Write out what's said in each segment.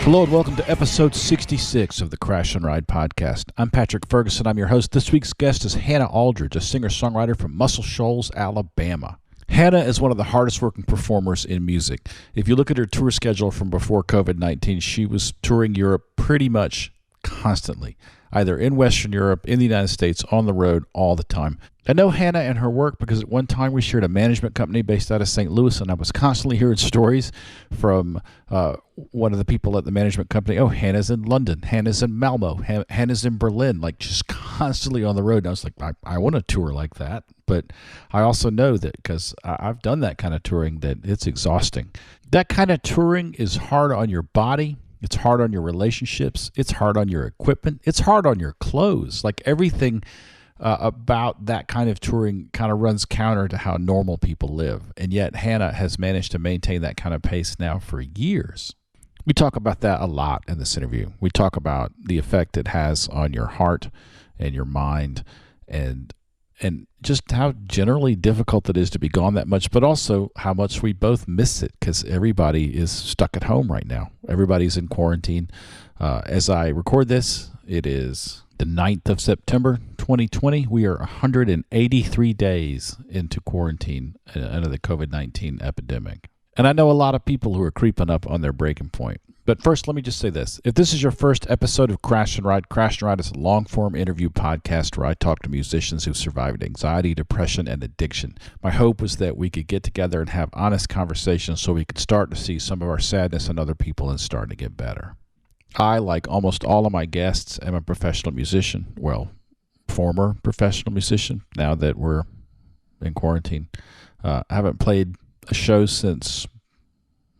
Hello and welcome to episode 66 of the Crash and Ride podcast. I'm Patrick Ferguson. I'm your host. This week's guest is Hannah Aldridge, a singer-songwriter from Muscle Shoals, Alabama. Hannah is one of the hardest working performers in music. If you look at her tour schedule from before COVID-19, she was touring Europe pretty much constantly, either in Western Europe, in the United States, on the road all the time. I know Hannah and her work because at one time we shared a management company based out of St. Louis, and I was constantly hearing stories from one of the people at the management company. Oh, Hannah's in London, Hannah's in Malmo, Hannah's in Berlin, like just constantly on the road. And I was like, I want a tour like that. But I also know that because I've done that kind of touring, that it's exhausting. That kind of touring is hard on your body. It's hard on your relationships. It's hard on your equipment. It's hard on your clothes. Like everything about that kind of touring kind of runs counter to how normal people live. And yet Hannah has managed to maintain that kind of pace now for years. We talk about that a lot in this interview. We talk about the effect it has on your heart and your mind and just how generally difficult it is to be gone that much, but also how much we both miss it because everybody is stuck at home right now. Everybody's in quarantine. As I record this, it is the 9th of September, 2020. We are 183 days into quarantine under the COVID-19 epidemic. And I know a lot of people who are creeping up on their breaking point. But first, let me just say this. If this is your first episode of Crash and Ride is a long-form interview podcast where I talk to musicians who've survived anxiety, depression, and addiction. My hope was that we could get together and have honest conversations so we could start to see some of our sadness in other people and start to get better. I, like almost all of my guests, am a professional musician. Well, former professional musician, now that we're in quarantine. I haven't played a show since,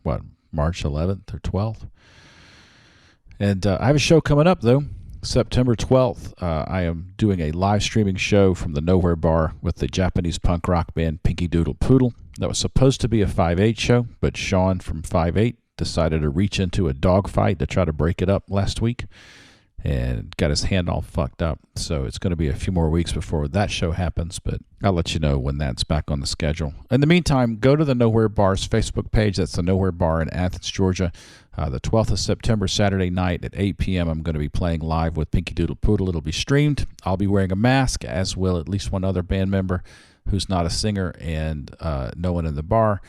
March 11th or 12th? And I have a show coming up, though, September 12th. I am doing a live streaming show from the Nowhere Bar with the Japanese punk rock band Pinky Doodle Poodle. That was supposed to be a 5/8 show, but Sean from 5/8 decided to reach into a dogfight to try to break it up last week and got his hand all fucked up. So it's going to be a few more weeks before that show happens, but I'll let you know when that's back on the schedule. In the meantime, go to the Nowhere Bar's Facebook page. That's the Nowhere Bar in Athens, Georgia. The 12th of September, Saturday night at 8 p.m., I'm going to be playing live with Pinky Doodle Poodle. It'll be streamed. I'll be wearing a mask, as will at least one other band member who's not a singer, and no one in the bar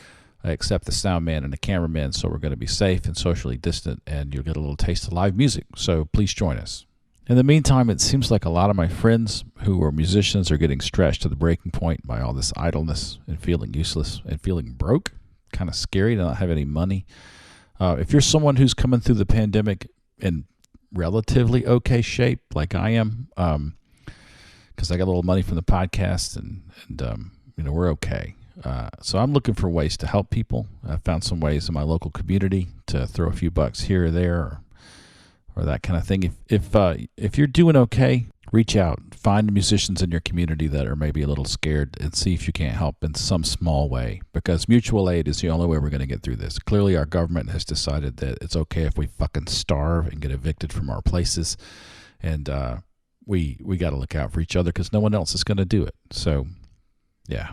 except the sound man and the cameraman. So we're going to be safe and socially distant, and you'll get a little taste of live music. So please join us. In the meantime, it seems like a lot of my friends who are musicians are getting stretched to the breaking point by all this idleness and feeling useless and feeling broke. Kind of scary to not have any money. If you're someone who's coming through the pandemic in relatively okay shape, like I am, because I got a little money from the podcast, and we're okay. So I'm looking for ways to help people. I found some ways in my local community to throw a few bucks here or there, or that kind of thing. If you're doing okay, reach out. Find musicians in your community that are maybe a little scared and see if you can't help in some small way, because mutual aid is the only way we're going to get through this. Clearly, our government has decided that it's okay if we fucking starve and get evicted from our places, and we got to look out for each other because no one else is going to do it. So, yeah.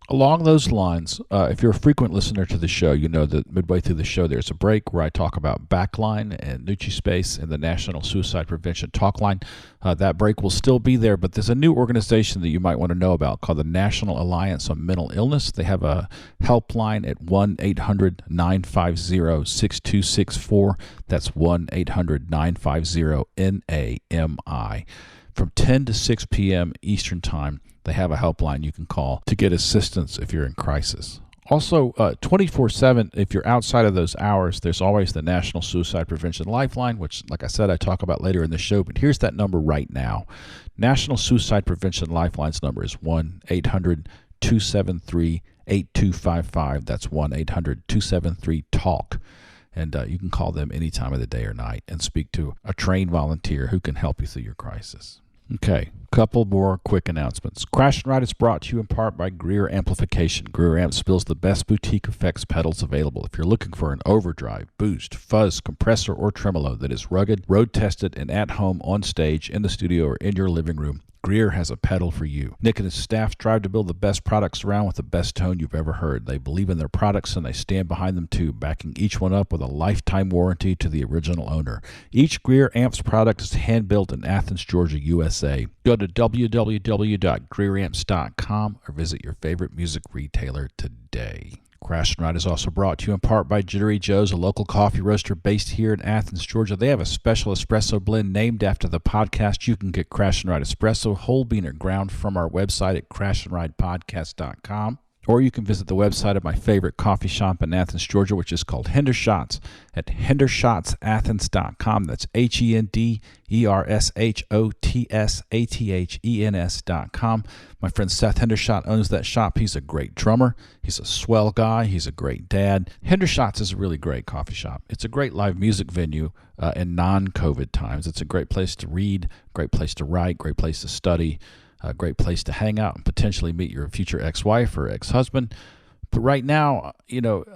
Along those lines, if you're a frequent listener to the show, you know that midway through the show there's a break where I talk about Backline and Nucci Space and the National Suicide Prevention Talk Line. That break will still be there, but there's a new organization that you might want to know about called the National Alliance on Mental Illness. They have a helpline at 1-800-950-6264. That's 1-800-950-NAMI. From 10 to 6 p.m. Eastern Time, they have a helpline you can call to get assistance if you're in crisis. Also, 24/7, if you're outside of those hours, there's always the National Suicide Prevention Lifeline, which, like I said, I talk about later in the show. But here's that number right now. National Suicide Prevention Lifeline's number is 1-800-273-8255. That's 1-800-273-TALK. And you can call them any time of the day or night and speak to a trained volunteer who can help you through your crisis. Okay, couple more quick announcements. Crash and Ride is brought to you in part by Greer Amplification. Greer Amps builds the best boutique effects pedals available. If you're looking for an overdrive, boost, fuzz, compressor, or tremolo that is rugged, road-tested, and at home, on stage, in the studio, or in your living room, Greer has a pedal for you. Nick and his staff strive to build the best products around with the best tone you've ever heard. They believe in their products and they stand behind them too, backing each one up with a lifetime warranty to the original owner. Each Greer amps product is hand-built in Athens, Georgia, USA. Go to www.greeramps.com or visit your favorite music retailer today. Crash and Ride is also brought to you in part by Jittery Joe's, a local coffee roaster based here in Athens, Georgia. They have a special espresso blend named after the podcast. You can get Crash and Ride espresso, whole bean or ground, from our website at crashandridepodcast.com. Or you can visit the website of my favorite coffee shop in Athens, Georgia, which is called Hendershotz, at hendershotzathens.com. That's Hendershotzathens.com. My friend Seth Hendershot owns that shop. He's a great drummer. He's a swell guy. He's a great dad. Hendershotz is a really great coffee shop. It's a great live music venue in non-COVID times. It's a great place to read, great place to write, great place to study. A great place to hang out and potentially meet your future ex-wife or ex-husband. But right now,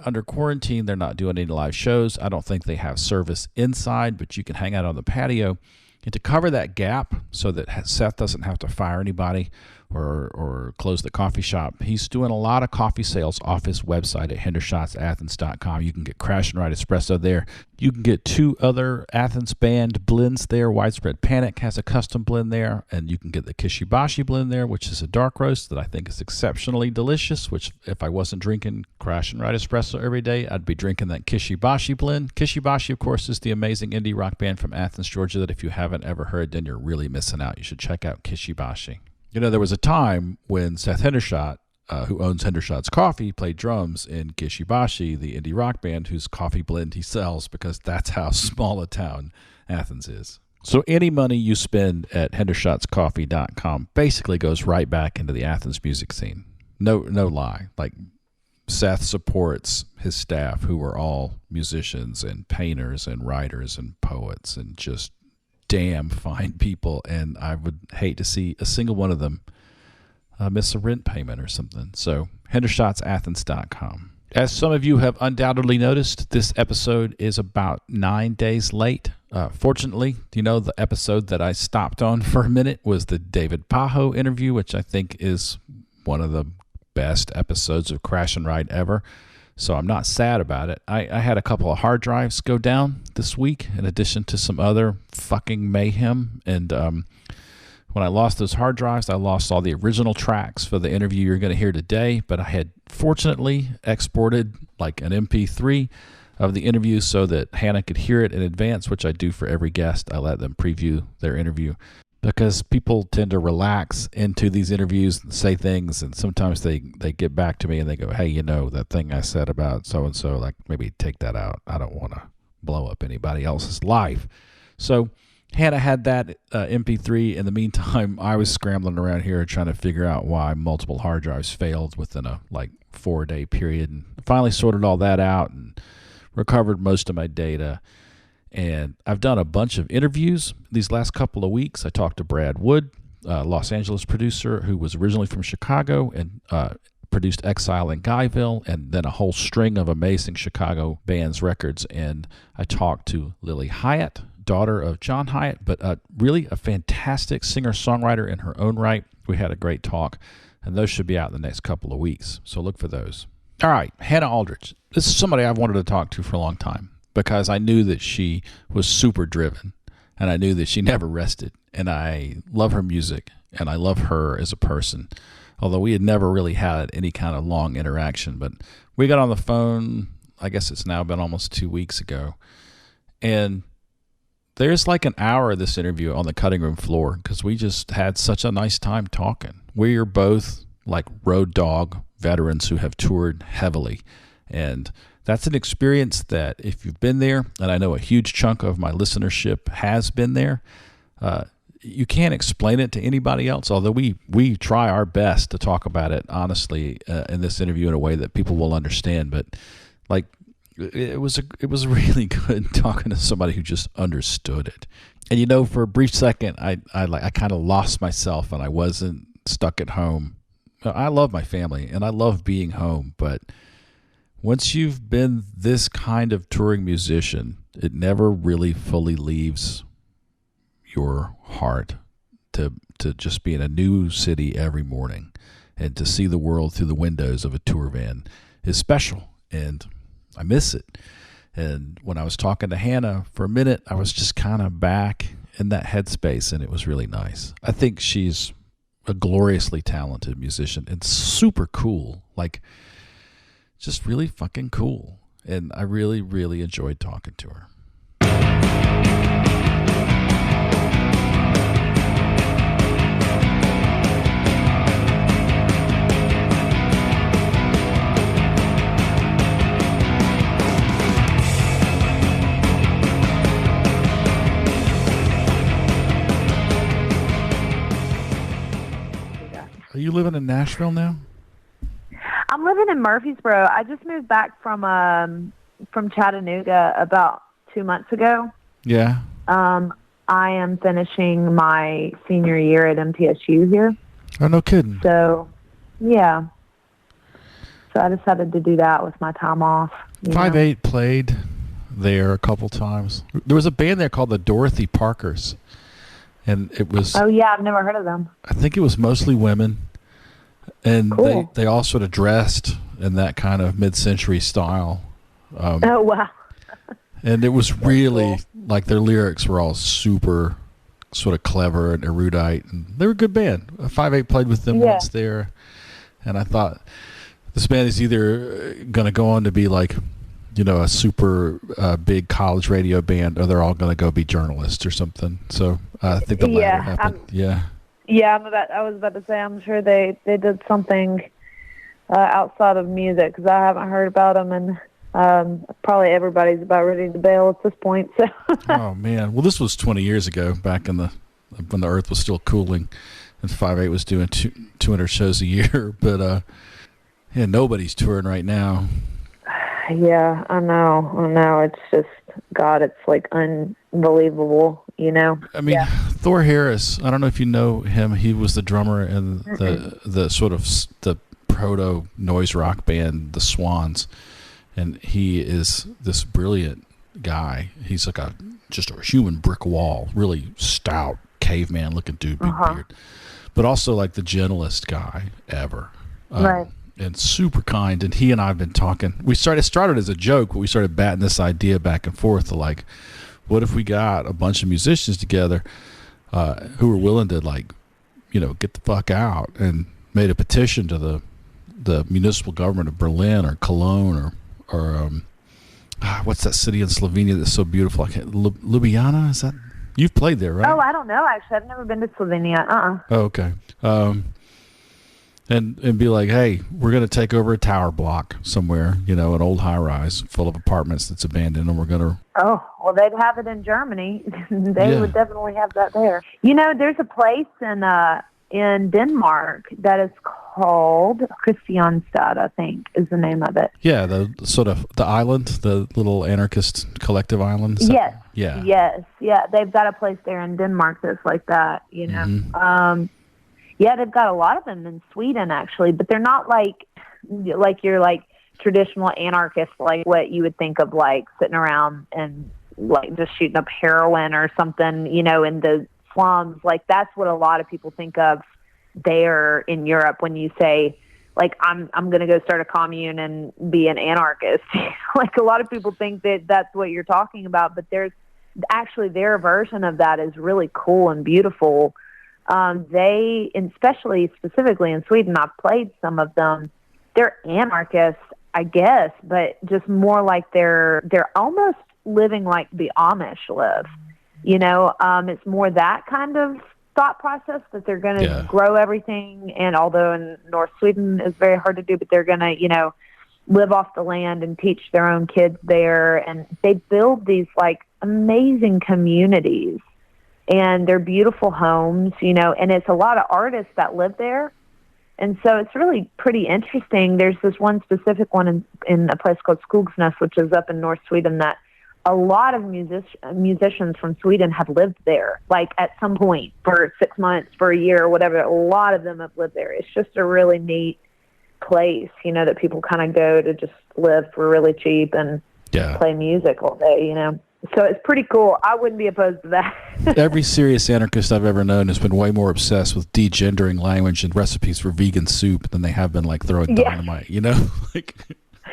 under quarantine, they're not doing any live shows. I don't think they have service inside, but you can hang out on the patio. And to cover that gap so that Seth doesn't have to fire anybody or close the coffee shop, he's doing a lot of coffee sales off his website at hendershotzathens.com. You can get Crash and Ride Espresso there. You can get 2 other Athens band blends there. Widespread Panic has a custom blend there, and you can get the Kishibashi blend there, which is a dark roast that I think is exceptionally delicious, which if I wasn't drinking Crash and Ride Espresso every day, I'd be drinking that Kishibashi blend. Kishibashi, of course, is the amazing indie rock band from Athens, Georgia, that if you haven't ever heard, then you're really missing out. You should check out Kishibashi. There was a time when Seth Hendershot, who owns Hendershotz Coffee, played drums in Kishibashi, the indie rock band whose coffee blend he sells, because that's how small a town Athens is. So any money you spend at hendershotzcoffee.com basically goes right back into the Athens music scene. No lie. Like, Seth supports his staff, who are all musicians and painters and writers and poets and just damn fine people, and I would hate to see a single one of them miss a rent payment or something. So hendershotzathens.com. As some of you have undoubtedly noticed, this episode is about 9 days late. Fortunately, the episode that I stopped on for a minute was the David Pajo interview, which I think is one of the best episodes of Crash and Ride ever. So I'm not sad about it. I had a couple of hard drives go down this week, in addition to some other fucking mayhem. And when I lost those hard drives, I lost all the original tracks for the interview you're going to hear today. But I had fortunately exported like an MP3 of the interview so that Hannah could hear it in advance, which I do for every guest. I let them preview their interview, because people tend to relax into these interviews and say things, and sometimes they get back to me and they go, hey, that thing I said about so-and-so, like, maybe take that out. I don't want to blow up anybody else's life. So Hannah had that MP3. In the meantime, I was scrambling around here trying to figure out why multiple hard drives failed within a 4-day period, and finally sorted all that out and recovered most of my data. And I've done a bunch of interviews these last couple of weeks. I talked to Brad Wood, Los Angeles producer who was originally from Chicago and produced Exile in Guyville, and then a whole string of amazing Chicago bands records. And I talked to Lily Hyatt, daughter of John Hyatt, but really a fantastic singer-songwriter in her own right. We had a great talk, and those should be out in the next couple of weeks. So look for those. All right, Hannah Aldridge. This is somebody I've wanted to talk to for a long time, because I knew that she was super driven, and I knew that she never rested, and I love her music, and I love her as a person, although we had never really had any kind of long interaction. But we got on the phone, I guess it's now been almost 2 weeks ago, and there's like an hour of this interview on the cutting room floor, because we just had such a nice time talking. We are both like road dog veterans who have toured heavily, and that's an experience that if you've been there, and I know a huge chunk of my listenership has been there, you can't explain it to anybody else, although we try our best to talk about it honestly in this interview in a way that people will understand. But it was really good talking to somebody who just understood it. And for a brief second, I kind of lost myself, and I wasn't stuck at home. I love my family, and I love being home, but once you've been this kind of touring musician, it never really fully leaves your heart to just be in a new city every morning and to see the world through the windows of a tour van is special, and I miss it. And when I was talking to Hannah for a minute, I was just kind of back in that headspace, and it was really nice. I think she's a gloriously talented musician and super cool, like just really fucking cool. And I really, really enjoyed talking to her. Are you living in Nashville now? I'm living in Murfreesboro. I just moved back from Chattanooga about 2 months ago. Yeah. I am finishing my senior year at MTSU here. Oh, no kidding. So, yeah. So I decided to do that with my time off. 5/8 played there a couple times. There was a band there called the Dorothy Parkers. And it was... Oh, yeah, I've never heard of them. I think it was mostly women. And cool. they all sort of dressed in that kind of mid-century style. Oh, wow. And it was really, like, their lyrics were all super sort of clever and erudite. And they were a good band. 5/8 played with them once there. And I thought, this band is either going to go on to be like, you know, a super big college radio band, or they're all going to go be journalists or something. So I think the latter happened. Yeah, I was about to say, I'm sure they did something outside of music, because I haven't heard about them, and probably everybody's about ready to bail at this point. So. Oh man, well, this was 20 years ago, back in when the Earth was still cooling, and 5/8 was doing 200 shows a year. But yeah, nobody's touring right now. Yeah, I know. It's just, God, it's like unbelievable, you know? I mean, Thor Harris, I don't know if you know him. He was the drummer in the sort of the proto noise rock band, the Swans. And he is this brilliant guy. He's like just a human brick wall, really stout, caveman looking dude, big beard. But also like the gentlest guy ever. Right. And super kind. And he and I have been talking. It started as a joke, but we started batting this idea back and forth to like, what if we got a bunch of musicians together who were willing to, like, you know, get the fuck out, and made a petition to the municipal government of Berlin or Cologne or what's that city in Slovenia that's so beautiful? I can't, Ljubljana? Is that? You've played there, right? Oh, I don't know, actually. I've never been to Slovenia. Oh, okay. And be like, hey, we're going to take over a tower block somewhere, you know, an old high-rise full of apartments that's abandoned, and we're going to... Oh, well, they'd have it in Germany. They would definitely have that there. You know, there's a place in Denmark that is called Christianstad, I think, is the name of it. Yeah, the sort of the island, the little anarchist collective island. Yes. Yeah. Yes. Yeah, they've got a place there in Denmark that's like that, you know. Mm-hmm. Yeah, they've got a lot of them in Sweden, actually, but they're not like you're like traditional anarchists, like what you would think of, like sitting around and like just shooting up heroin or something, you know, in the slums. Like that's what a lot of people think of there in Europe when you say, like, I'm going to go start a commune and be an anarchist. Like a lot of people think that that's what you're talking about, but there's actually their version of that is really cool and beautiful. They, especially specifically in Sweden, I've played some of them. They're anarchists, I guess, but just more like they're almost living like the Amish live. You know, it's more that kind of thought process that they're going to grow everything. And although in North Sweden is very hard to do, but they're going to, you know, live off the land and teach their own kids there. And they build these like amazing communities. And they're beautiful homes, you know, and it's a lot of artists that live there. And so it's really pretty interesting. There's this one specific one in a place called Skogsnäs, which is up in North Sweden, that a lot of musicians from Sweden have lived there, like at some point for 6 months, for a year, or whatever. A lot of them have lived there. It's just a really neat place, you know, that people kind of go to just live for really cheap and play music all day, you know. So it's pretty cool. I wouldn't be opposed to that. Every serious anarchist I've ever known has been way more obsessed with degendering language and recipes for vegan soup than they have been like throwing dynamite, you know? Like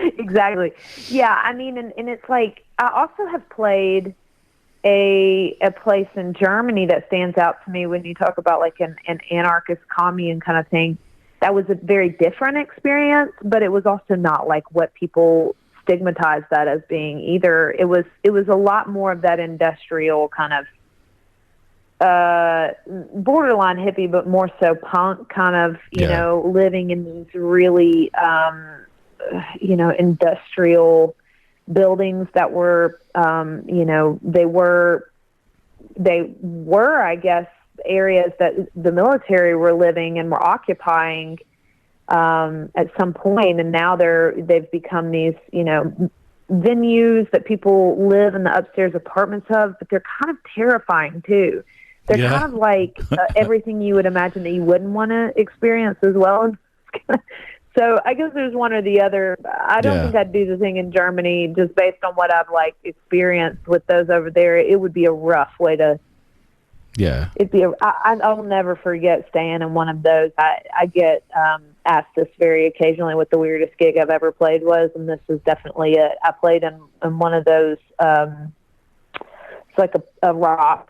exactly. Yeah, I mean, and it's like, I also have played a place in Germany that stands out to me when you talk about like an anarchist commune kind of thing. That was a very different experience, but it was also not like what people stigmatized that as being either. It was a lot more of that industrial kind of borderline hippie, but more so punk kind of, you know, living in these really, you know, industrial buildings that were, you know, they were, I guess, areas that the military were living and were occupying at some point, and now they've become these, you know, venues that people live in the upstairs apartments of, but they're kind of terrifying too. They're kind of like everything you would imagine that you wouldn't want to experience as well. So I guess there's one or the other. I don't think I'd do the thing in Germany just based on what I've like experienced with those over there. It would be a rough way to. Yeah. I'll never forget staying in one of those. I get asked this very occasionally what the weirdest gig I've ever played was, and this is definitely it. I played in one of those. It's like a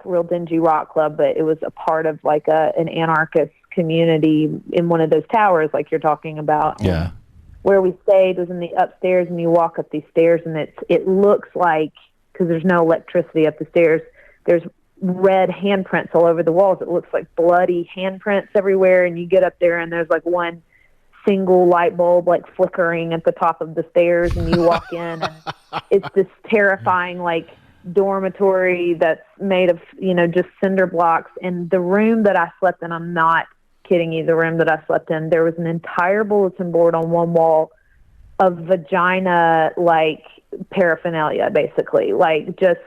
real dingy rock club, but it was a part of like an anarchist community in one of those towers like you're talking about. Yeah. Where we stayed was in the upstairs, and you walk up these stairs, and it looks like, because there's no electricity up the stairs, there's red handprints all over the walls. It looks like bloody handprints everywhere, and you get up there and there's like one single light bulb like flickering at the top of the stairs, and you walk in and it's this terrifying like dormitory that's made of, you know, just cinder blocks. And the room that I slept in, I'm not kidding you, the room that I slept in, there was an entire bulletin board on one wall of vagina like paraphernalia, basically, like just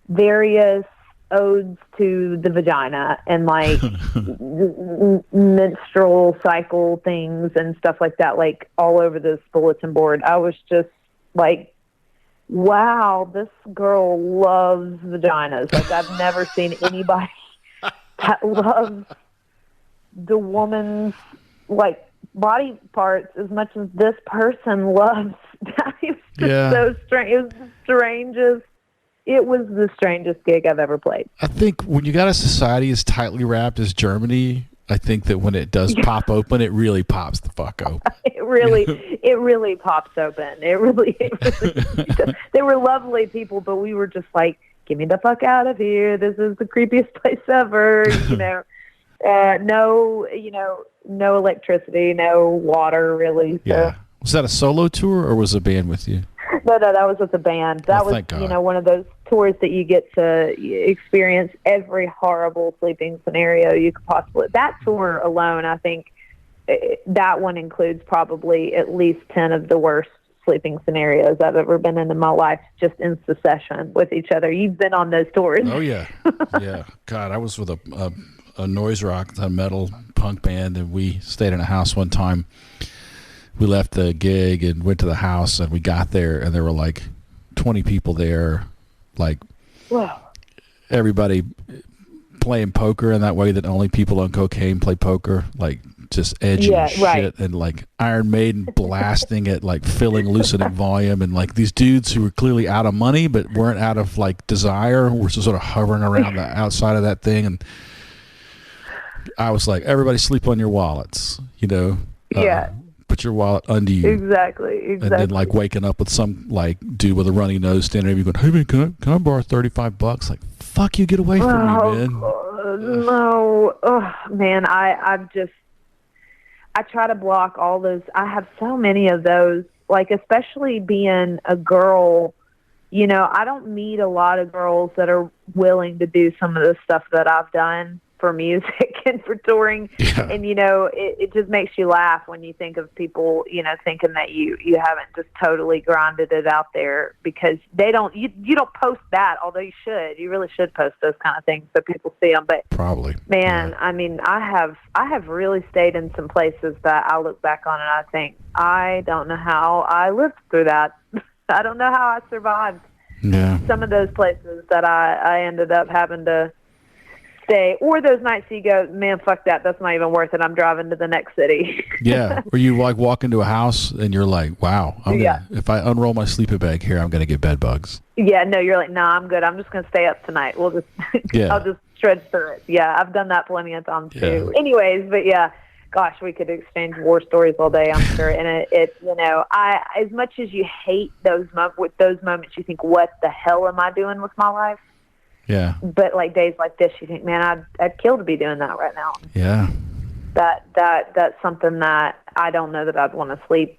various odes to the vagina and like menstrual cycle things and stuff like that, like all over this bulletin board. I was just like, wow, this girl loves vaginas. Like I've never seen anybody that loves the woman's like body parts as much as this person loves. It was just so strange. It was the strangest. It was the strangest gig I've ever played. I think when you got a society as tightly wrapped as Germany, I think that when it does pop open, it really pops the fuck open. It really pops open. It really they were lovely people, but we were just like, get me the fuck out of here. This is the creepiest place ever. You know, no electricity, no water, really. So. Yeah. Was that a solo tour or was a band with you? No, that was with the band. That was, you know, one of those tours that you get to experience every horrible sleeping scenario you could possibly. That tour alone, I think, that one includes probably at least 10 of the worst sleeping scenarios I've ever been in my life, just in succession with each other. You've been on those tours. Oh, yeah. Yeah. God, I was with a noise rock, a metal punk band, and we stayed in a house one time. We left the gig and went to the house, and we got there, and there were like 20 people there, like everybody playing poker in that way that only people on cocaine play poker, like just edgy shit, and like Iron Maiden blasting at like filling lucid volume, and like these dudes who were clearly out of money but weren't out of like desire, were just sort of hovering around the outside of that thing. And I was like, everybody sleep on your wallets, you know? Put your wallet under you. Exactly. And then like waking up with some like dude with a runny nose standing there, you going, hey man, can I borrow $35? Like, fuck you, get away from me, man. No. Oh, man, I try to block all those. I have so many of those, like especially being a girl, you know, I don't meet a lot of girls that are willing to do some of the stuff that I've done for music and for touring. And you know, it just makes you laugh when you think of people, you know, thinking that you haven't just totally grinded it out there, because they don't, you don't post that, although you really should post those kind of things so people see them. But probably, man, I mean, I have really stayed in some places that I look back on and I think, I don't know how I lived through that. I don't know how I survived. Yeah. Some of those places that I ended up having to stay, or those nights you go, man, fuck that, that's not even worth it, I'm driving to the next city. Yeah, or you like walk into a house and you're like, wow, if I unroll my sleeping bag here, I'm gonna get bed bugs. Yeah, no, you're like, no, I'm good, I'm just gonna stay up tonight, we'll just I'll just trudge through it. Yeah, I've done that plenty of times too. Anyways, but yeah, gosh, we could exchange war stories all day, I'm sure. And it I, as much as you hate those moments, you think, what the hell am I doing with my life? Yeah. But like days like this, you think, man, I'd kill to be doing that right now. Yeah. That's something that I don't know that I'd want to sleep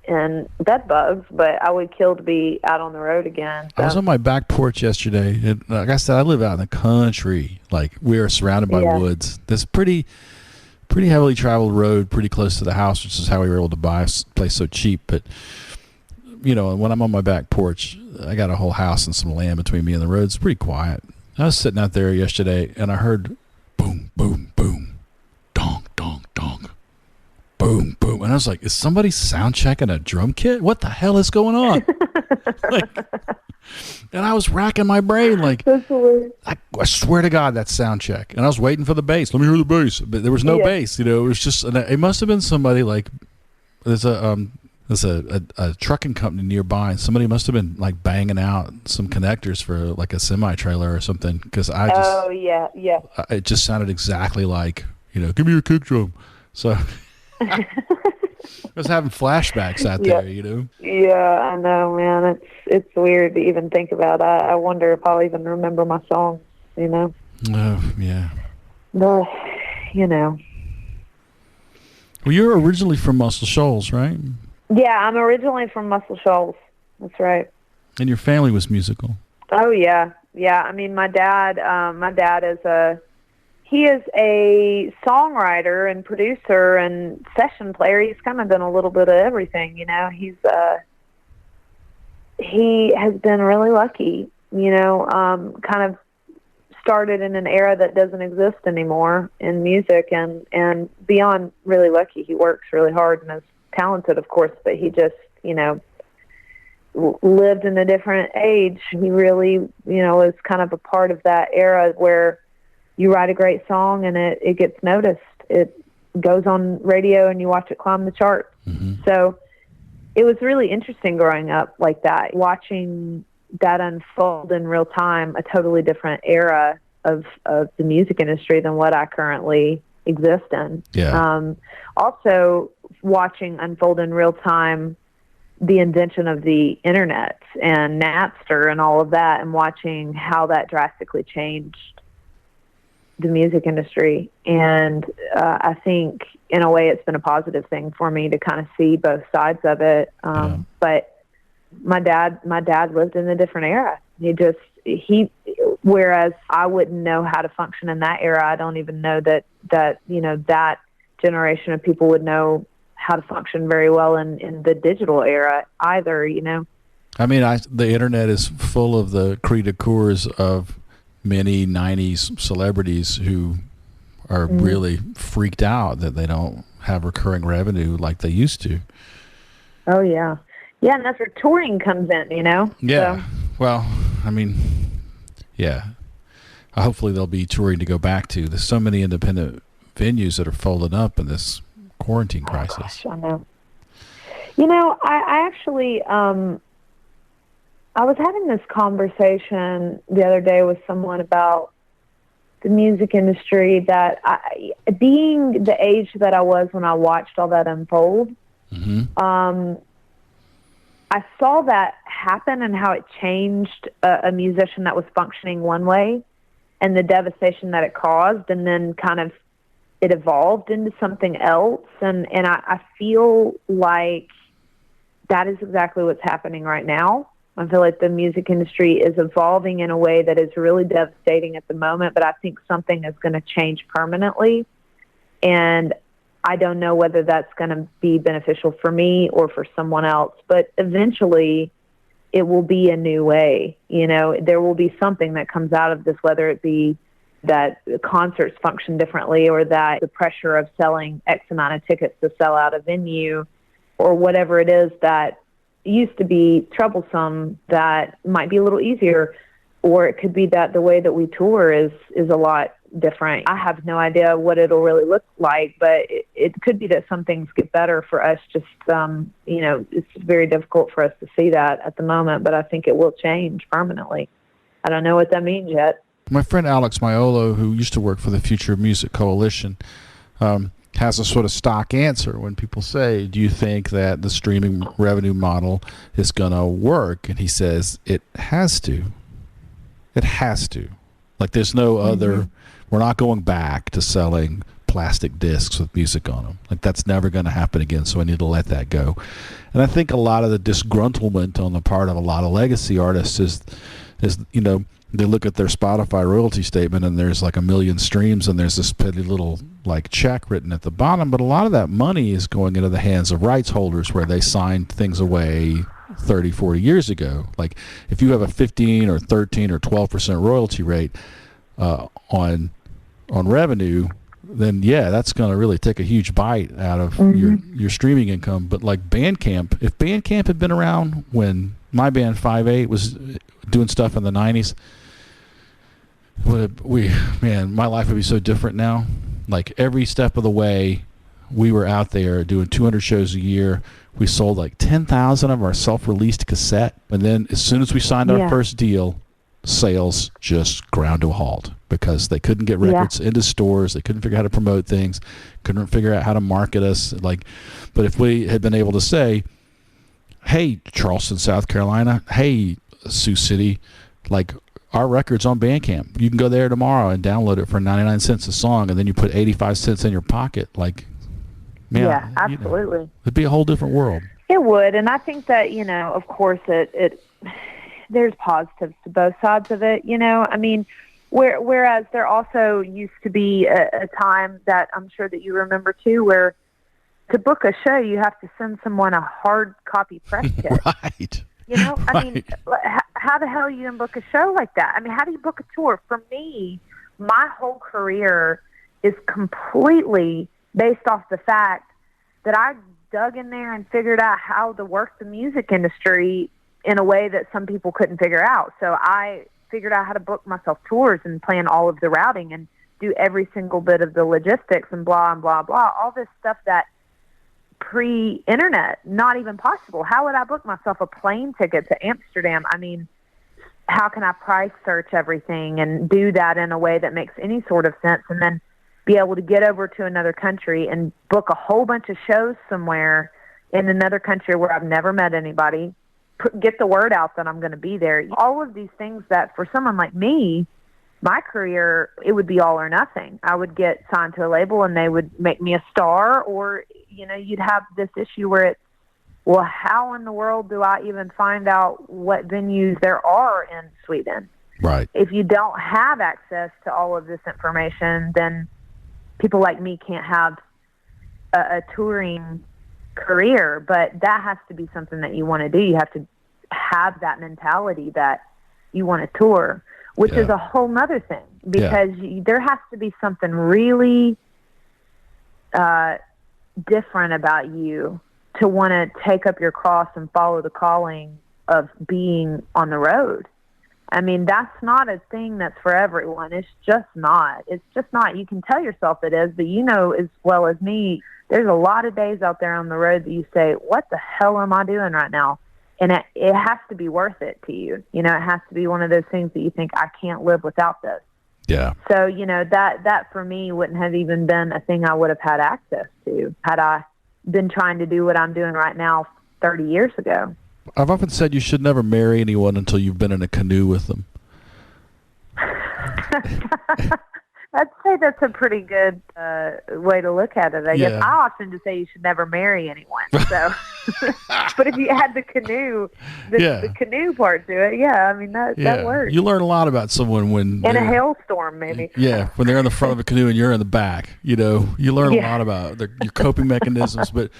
in bed bugs, but I would kill to be out on the road again. So. I was on my back porch yesterday. And like I said, I live out in the country. Like, we are surrounded by woods. This pretty heavily traveled road, pretty close to the house, which is how we were able to buy a place so cheap. But, you know, when I'm on my back porch, I got a whole house and some land between me and the road. It's pretty quiet. I was sitting out there yesterday, and I heard boom, boom, boom, donk, donk, donk, boom, boom. And I was like, is somebody sound checking a drum kit? What the hell is going on? And I was racking my brain like, I swear to God, that's sound check. And I was waiting for the bass. Let me hear the bass. But there was no bass. You know, it was just, it must have been somebody like, there's a trucking company nearby, and somebody must have been like banging out some connectors for like a semi trailer or something. Because I just, it just sounded exactly like, you know, give me your kick drum. So I was having flashbacks out there, you know. Yeah, I know, man. It's weird to even think about. I wonder if I'll even remember my songs, you know. Oh, yeah. But, you know. Well, you're originally from Muscle Shoals, right? Yeah, I'm originally from Muscle Shoals. That's right. And your family was musical. Oh yeah, yeah. I mean, my dad is a songwriter and producer and session player. He's kind of done a little bit of everything, you know. He has been really lucky, you know. Kind of started in an era that doesn't exist anymore in music, and beyond really lucky, he works really hard and is talented, of course, but he just, you know, lived in a different age. He really, you know, is kind of a part of that era where you write a great song and it gets noticed. It goes on radio and you watch it climb the charts. Mm-hmm. So it was really interesting growing up like that, watching that unfold in real time, a totally different era of the music industry than what I currently exist in. Yeah. Also watching unfold in real time the invention of the internet and Napster and all of that, and watching how that drastically changed the music industry. And I think in a way it's been a positive thing for me to kind of see both sides of it. But my dad lived in a different era. Whereas I wouldn't know how to function in that era, I don't even know that, you know, that generation of people would know how to function very well in the digital era either, you know. I mean, the internet is full of the cri de coeurs of many 90s celebrities who are really freaked out that they don't have recurring revenue like they used to. Oh, yeah. Yeah, and that's where touring comes in, you know? Yeah. So. Well, I mean, yeah. Hopefully there'll be touring to go back to. There's so many independent venues that are folded up in this quarantine crisis. Gosh, I know. You know, I actually, I was having this conversation the other day with someone about the music industry, that being the age that I was when I watched all that unfold, I saw that happen and how it changed a musician that was functioning one way and the devastation that it caused, and then kind of it evolved into something else. And I feel like that is exactly what's happening right now. I feel like the music industry is evolving in a way that is really devastating at the moment, but I think something is going to change permanently. And I don't know whether that's going to be beneficial for me or for someone else, but eventually it will be a new way. You know, there will be something that comes out of this, whether it be that concerts function differently or that the pressure of selling X amount of tickets to sell out a venue or whatever it is that used to be troublesome that might be a little easier, or it could be that the way that we tour is a lot different. I have no idea what it'll really look like, but it could be that some things get better for us. Just, it's very difficult for us to see that at the moment, but I think it will change permanently. I don't know what that means yet. My friend Alex Maiolo, who used to work for the Future of Music Coalition, has a sort of stock answer when people say, do you think that the streaming revenue model is going to work? And he says, it has to. It has to. Like, there's no other, we're not going back to selling plastic discs with music on them. Like, that's never going to happen again, so I need to let that go. And I think a lot of the disgruntlement on the part of a lot of legacy artists is they look at their Spotify royalty statement and there's like 1 million streams and there's this petty little like check written at the bottom, but a lot of that money is going into the hands of rights holders where they signed things away 30, 40 years ago. Like, if you have a 15 or 13 or 12% royalty rate on revenue, then yeah, that's going to really take a huge bite out of your streaming income. But like Bandcamp, if Bandcamp had been around when my band 5/8 was doing stuff in the 90s, my life would be so different now. Like, every step of the way, we were out there doing 200 shows a year. We sold like 10,000 of our self-released cassette, and then as soon as we signed our first deal, sales just ground to a halt because they couldn't get records into stores. They couldn't figure out how to promote things, couldn't figure out how to market us. Like, but if we had been able to say, hey, Charleston, South Carolina, hey, Sioux City, like, our record's on Bandcamp. You can go there tomorrow and download it for 99 cents a song, and then you put 85 cents in your pocket. Like, man, yeah, absolutely. It'd be a whole different world. It would, and I think that, of course, it there's positives to both sides of it. I mean, whereas there also used to be a time that I'm sure that you remember too, where to book a show, you have to send someone a hard copy press kit. Right. I mean, how the hell you can book a show like that? I mean, how do you book a tour? For me, my whole career is completely based off the fact that I dug in there and figured out how to work the music industry in a way that some people couldn't figure out. So I figured out how to book myself tours and plan all of the routing and do every single bit of the logistics and blah, and blah, blah, all this stuff that pre-internet, not even possible. How would I book myself a plane ticket to Amsterdam? I mean, how can I price search everything and do that in a way that makes any sort of sense, and then be able to get over to another country and book a whole bunch of shows somewhere in another country where I've never met anybody, get the word out that I'm going to be there. All of these things that for someone like me, my career, it would be all or nothing. I would get signed to a label and they would make me a star, or you'd have this issue where it's, well, how in the world do I even find out what venues there are in Sweden? Right. If you don't have access to all of this information, then people like me can't have a touring career. But that has to be something that you want to do. You have to have that mentality that you want to tour, which is a whole nother thing, because there has to be something really different about you to want to take up your cross and follow the calling of being on the road. I mean, that's not a thing that's for everyone. It's just not. It's just not. You can tell yourself it is, but as well as me, there's a lot of days out there on the road that you say, what the hell am I doing right now? And it has to be worth it to you. It has to be one of those things that you think, I can't live without this. Yeah. So, that for me wouldn't have even been a thing I would have had access to had I been trying to do what I'm doing right now 30 years ago. I've often said you should never marry anyone until you've been in a canoe with them. I'd say that's a pretty good way to look at it. I guess I often just say you should never marry anyone. So, but if you add the canoe, the canoe part to it, I mean that works. You learn a lot about someone when in a hailstorm, maybe. Yeah, when they're in the front of a canoe and you're in the back. You learn a lot about your coping mechanisms. But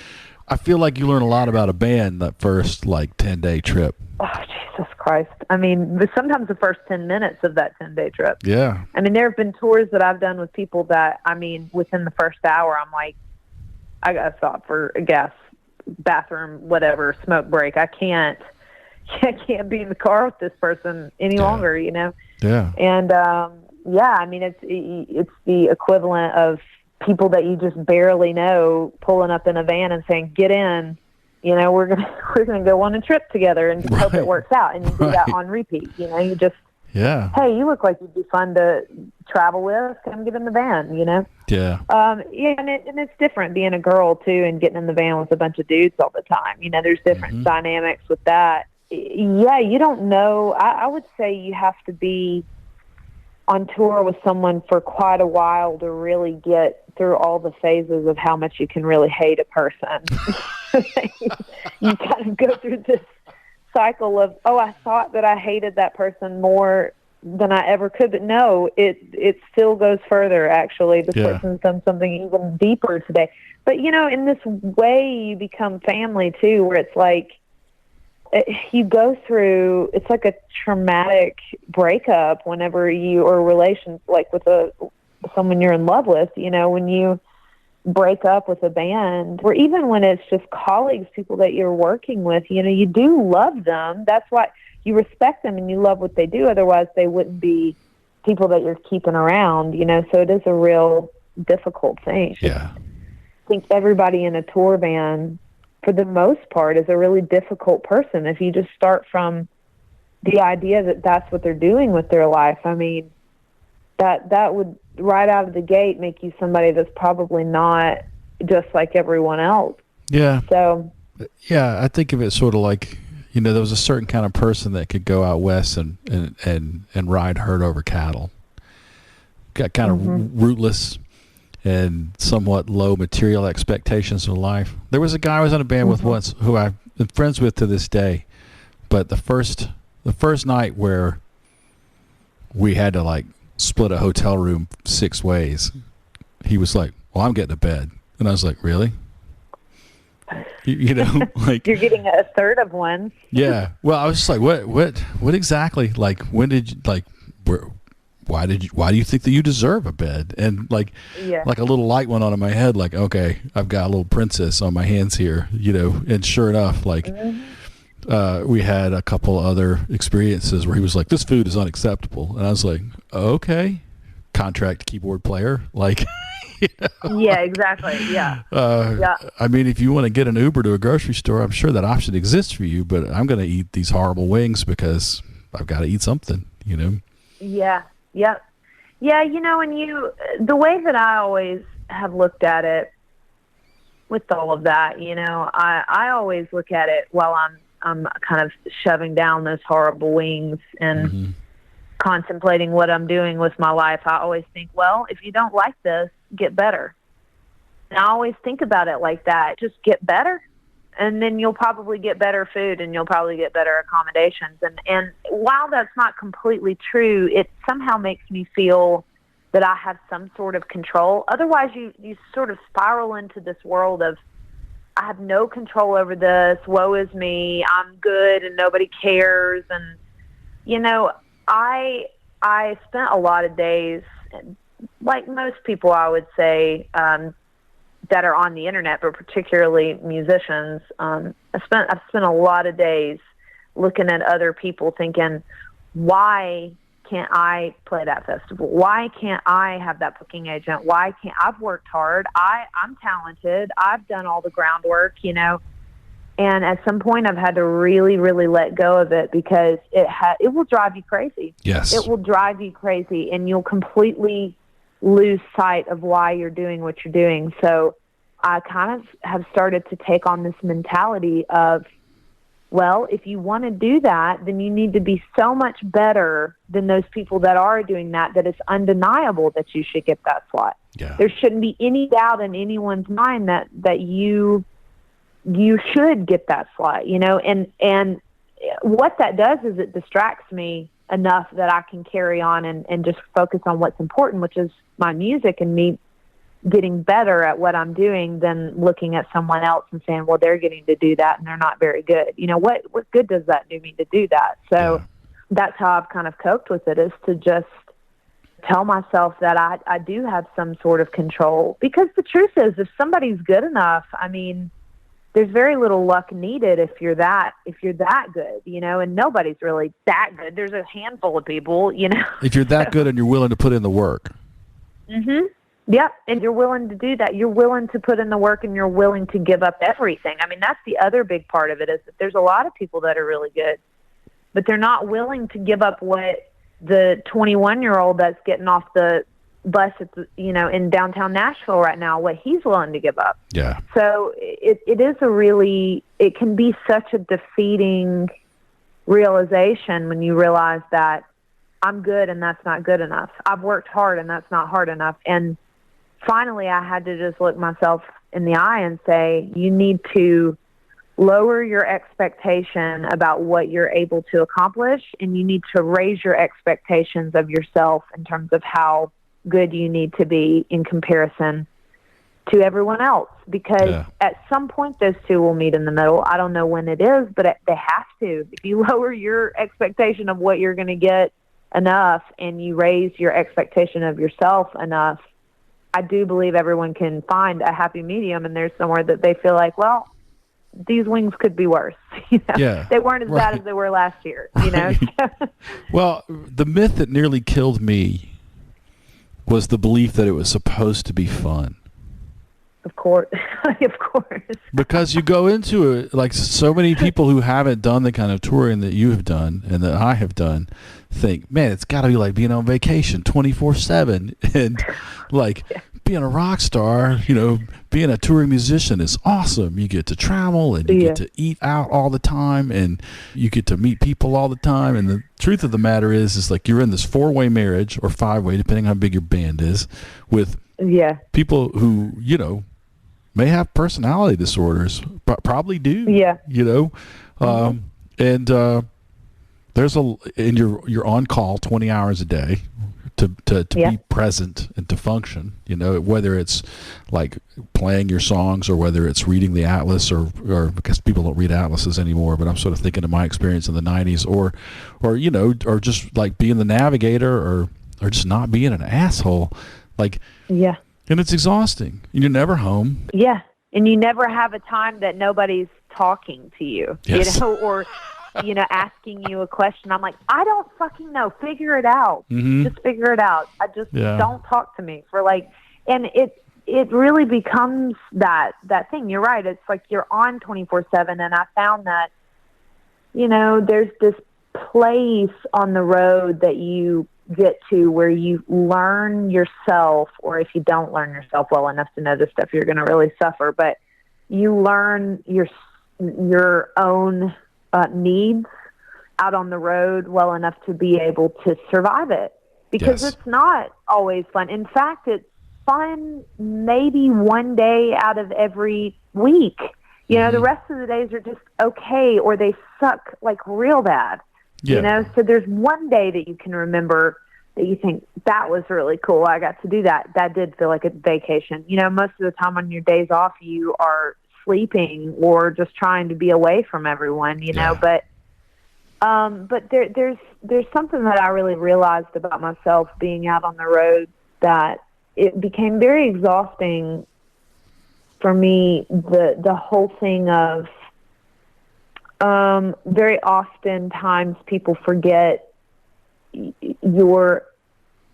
I feel like you learn a lot about a band that first 10-day trip. Oh, Jesus Christ. I mean, sometimes the first 10 minutes of that 10-day trip. Yeah. I mean, there have been tours that I've done with people that, within the first hour, I'm like, I got to stop for a gas bathroom, whatever, smoke break. I can't be in the car with this person any longer, you know? Yeah. And, I mean, it's the equivalent of people that you just barely know pulling up in a van and saying, get in, you know, we're going to go on a trip together and just hope it works out. And you do that on repeat, you know, you just, hey, you look like you'd be fun to travel with. Come get in the van, you know? Yeah. And it's different being a girl, too, and getting in the van with a bunch of dudes all the time. You know, there's different dynamics with that. Yeah, you don't know. I would say you have to be on tour with someone for quite a while to really get through all the phases of how much you can really hate a person. You kind of go through this cycle of, I thought that I hated that person more than I ever could, but no, it still goes further, actually. This person's done something even deeper today. But, you know, in this way, you become family, too, where it's like, you go through, it's like a traumatic breakup whenever you, or relations, like with someone you're in love with, you know, when you break up with a band, or even when it's just colleagues, people that you're working with, you know, you do love them. That's why you respect them and you love what they do. Otherwise, they wouldn't be people that you're keeping around, you know, so it is a real difficult thing. Yeah. I think everybody in a tour band, for the most part, is a really difficult person. If you just start from the idea that that's what they're doing with their life, I mean, that would right out of the gate make you somebody that's probably not just like everyone else. Yeah. So. Yeah, I think of it sort of like, you know, there was a certain kind of person that could go out west and ride herd over cattle. Got kind of rootless and somewhat low material expectations of life. There was a guy I was in a band with once who I've been friends with to this day, but the first night where we had to like split a hotel room 6 ways, he was like, well, I'm getting to bed. And I was like, really? You know, like you're getting a third of one. Yeah. Well, I was just like, what exactly? Like, when did you, like, why do you think that you deserve a bed? And like a little light went on in my head, like, okay, I've got a little princess on my hands here, you know. And sure enough, like we had a couple other experiences where he was like, this food is unacceptable. And I was like, okay, contract keyboard player. Like, you know? Yeah, exactly. Yeah. I mean, if you want to get an Uber to a grocery store, I'm sure that option exists for you, but I'm going to eat these horrible wings because I've got to eat something, you know? Yeah. Yep. Yeah, you know, and the way that I always have looked at it with all of that, you know, I always look at it while I'm kind of shoving down those horrible wings and contemplating what I'm doing with my life. I always think, well, if you don't like this, get better. And I always think about it like that. Just get better. And then you'll probably get better food and you'll probably get better accommodations. And while that's not completely true, it somehow makes me feel that I have some sort of control. Otherwise, you sort of spiral into this world of, I have no control over this, woe is me, I'm good and nobody cares. And, you know, I spent a lot of days, like most people I would say, that are on the internet, but particularly musicians. I've spent a lot of days looking at other people thinking, why can't I play that festival? Why can't I have that booking agent? Why can't I've worked hard? I'm talented. I've done all the groundwork, you know. And at some point I've had to really, really let go of it because it will drive you crazy. Yes. It will drive you crazy and you'll completely lose sight of why you're doing what you're doing. So I kind of have started to take on this mentality of, well, if you want to do that, then you need to be so much better than those people that are doing that it's undeniable that you should get that slot. Yeah. There shouldn't be any doubt in anyone's mind that you should get that slot, you know, and what that does is it distracts me enough that I can carry on and just focus on what's important, which is my music and me getting better at what I'm doing than looking at someone else and saying, well, they're getting to do that and they're not very good. You know, what good does that do me to do that? So that's how I've kind of coped with it, is to just tell myself that I do have some sort of control, because the truth is, if somebody's good enough, I mean, there's very little luck needed if you're that good, and nobody's really that good. There's a handful of people, If you're that good and you're willing to put in the work. Mm-hmm. Yep, and you're willing to do that. You're willing to put in the work, and you're willing to give up everything. I mean, that's the other big part of it, is that there's a lot of people that are really good, but they're not willing to give up what the 21-year-old that's getting off the bus at in downtown Nashville right now, what he's willing to give up. Yeah. So it can be such a defeating realization when you realize that I'm good and that's not good enough. I've worked hard and that's not hard enough. And finally I had to just look myself in the eye and say, you need to lower your expectation about what you're able to accomplish, and you need to raise your expectations of yourself in terms of how good you need to be in comparison to everyone else, because at some point those two will meet in the middle. I don't know when it is, but they have to. If you lower your expectation of what you're going to get enough and you raise your expectation of yourself enough, I do believe everyone can find a happy medium, and there's somewhere that they feel like, well, these wings could be worse. They weren't as bad as they were last year. Well, the myth that nearly killed me was the belief that it was supposed to be fun. Of course. Of course. Because you go into it, like so many people who haven't done the kind of touring that you have done and that I have done think, man, it's got to be like being on vacation 24/7. And like being a rock star, being a touring musician is awesome. You get to travel and you get to eat out all the time and you get to meet people all the time. And the truth of the matter is like you're in this 4-way marriage or 5-way, depending on how big your band is, with people who, may have personality disorders, but probably do. There's and you're on call 20 hours a day to be present and to function, whether it's like playing your songs or whether it's reading the atlas or because people don't read atlases anymore, but I'm sort of thinking of my experience in the 90s or just like being the navigator or just not being an asshole. And it's exhausting. You're never home. Yeah. And you never have a time that nobody's talking to you, or, asking you a question. I'm like, I don't fucking know. Figure it out. Mm-hmm. Just figure it out. I just don't talk to me and it really becomes that thing. You're right. It's like you're on 24/7. And I found that, there's this place on the road that you get to where you learn yourself, or if you don't learn yourself well enough to know this stuff, you're going to really suffer, but you learn your own needs out on the road well enough to be able to survive it, because it's not always fun. In fact, it's fun maybe one day out of every week. The rest of the days are just okay, or they suck like real bad. So there's one day that you can remember that you think, that was really cool. I got to do that. That did feel like a vacation. Most of the time on your days off, you are sleeping or just trying to be away from everyone, but there's something that I really realized about myself being out on the road, that it became very exhausting for me, the whole thing of, very often times people forget it's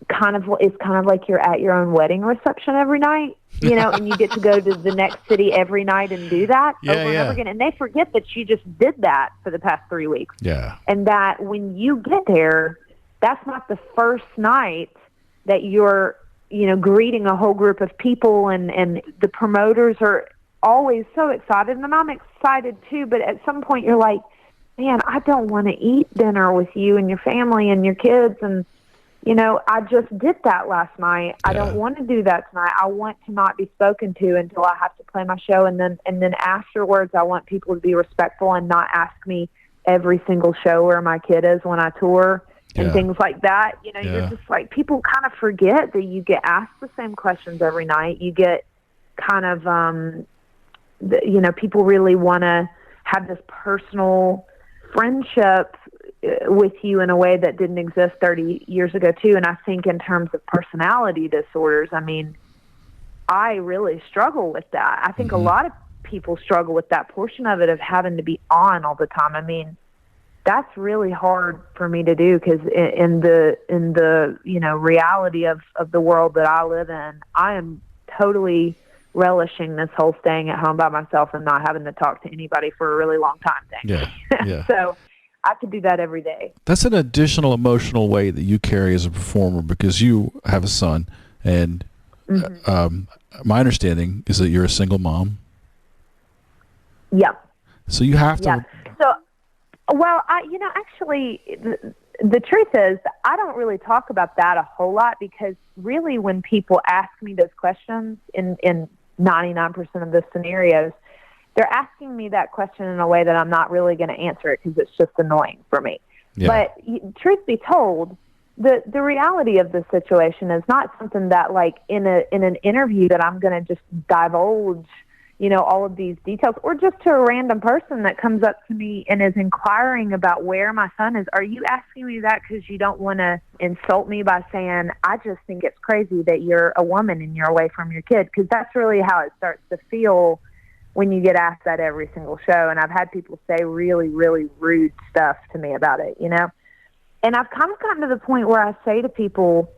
kind of like you're at your own wedding reception every night, and you get to go to the next city every night and do that over and over again. And they forget that you just did that for the past 3 weeks. Yeah. And that when you get there, that's not the first night that you're, greeting a whole group of people, and the promoters are always so excited, and I'm excited too, but at some point you're like, man, I don't want to eat dinner with you and your family and your kids, and I just did that last night. I don't want to do that tonight. I want to not be spoken to until I have to play my show, and then afterwards I want people to be respectful and not ask me every single show where my kid is when I tour and things like that. You're just like, people kind of forget that you get asked the same questions every night. You get kind of people really want to have this personal friendship with you in a way that didn't exist 30 years ago too. And I think in terms of personality disorders, I mean, I really struggle with that. I think a lot of people struggle with that portion of it, of having to be on all the time. I mean, that's really hard for me to do, because in the reality of the world that I live in, I am totally relishing this whole staying at home by myself and not having to talk to anybody for a really long time thing. Yeah. So I could do that every day. That's an additional emotional weight that you carry as a performer, because you have a son, and my understanding is that you're a single mom. Yep. So you have to. Yeah. So, well, actually, the truth is, I don't really talk about that a whole lot, because really when people ask me those questions in 99% of the scenarios, they're asking me that question in a way that I'm not really going to answer it, because it's just annoying for me. Yeah. But truth be told, the reality of the situation is not something that, like, in an interview that I'm going to just divulge, all of these details, or just to a random person that comes up to me and is inquiring about where my son is. Are you asking me that because you don't want to insult me by saying, I just think it's crazy that you're a woman and you're away from your kid? Because that's really how it starts to feel when you get asked that every single show. And I've had people say really, really rude stuff to me about it, And I've kind of gotten to the point where I say to people,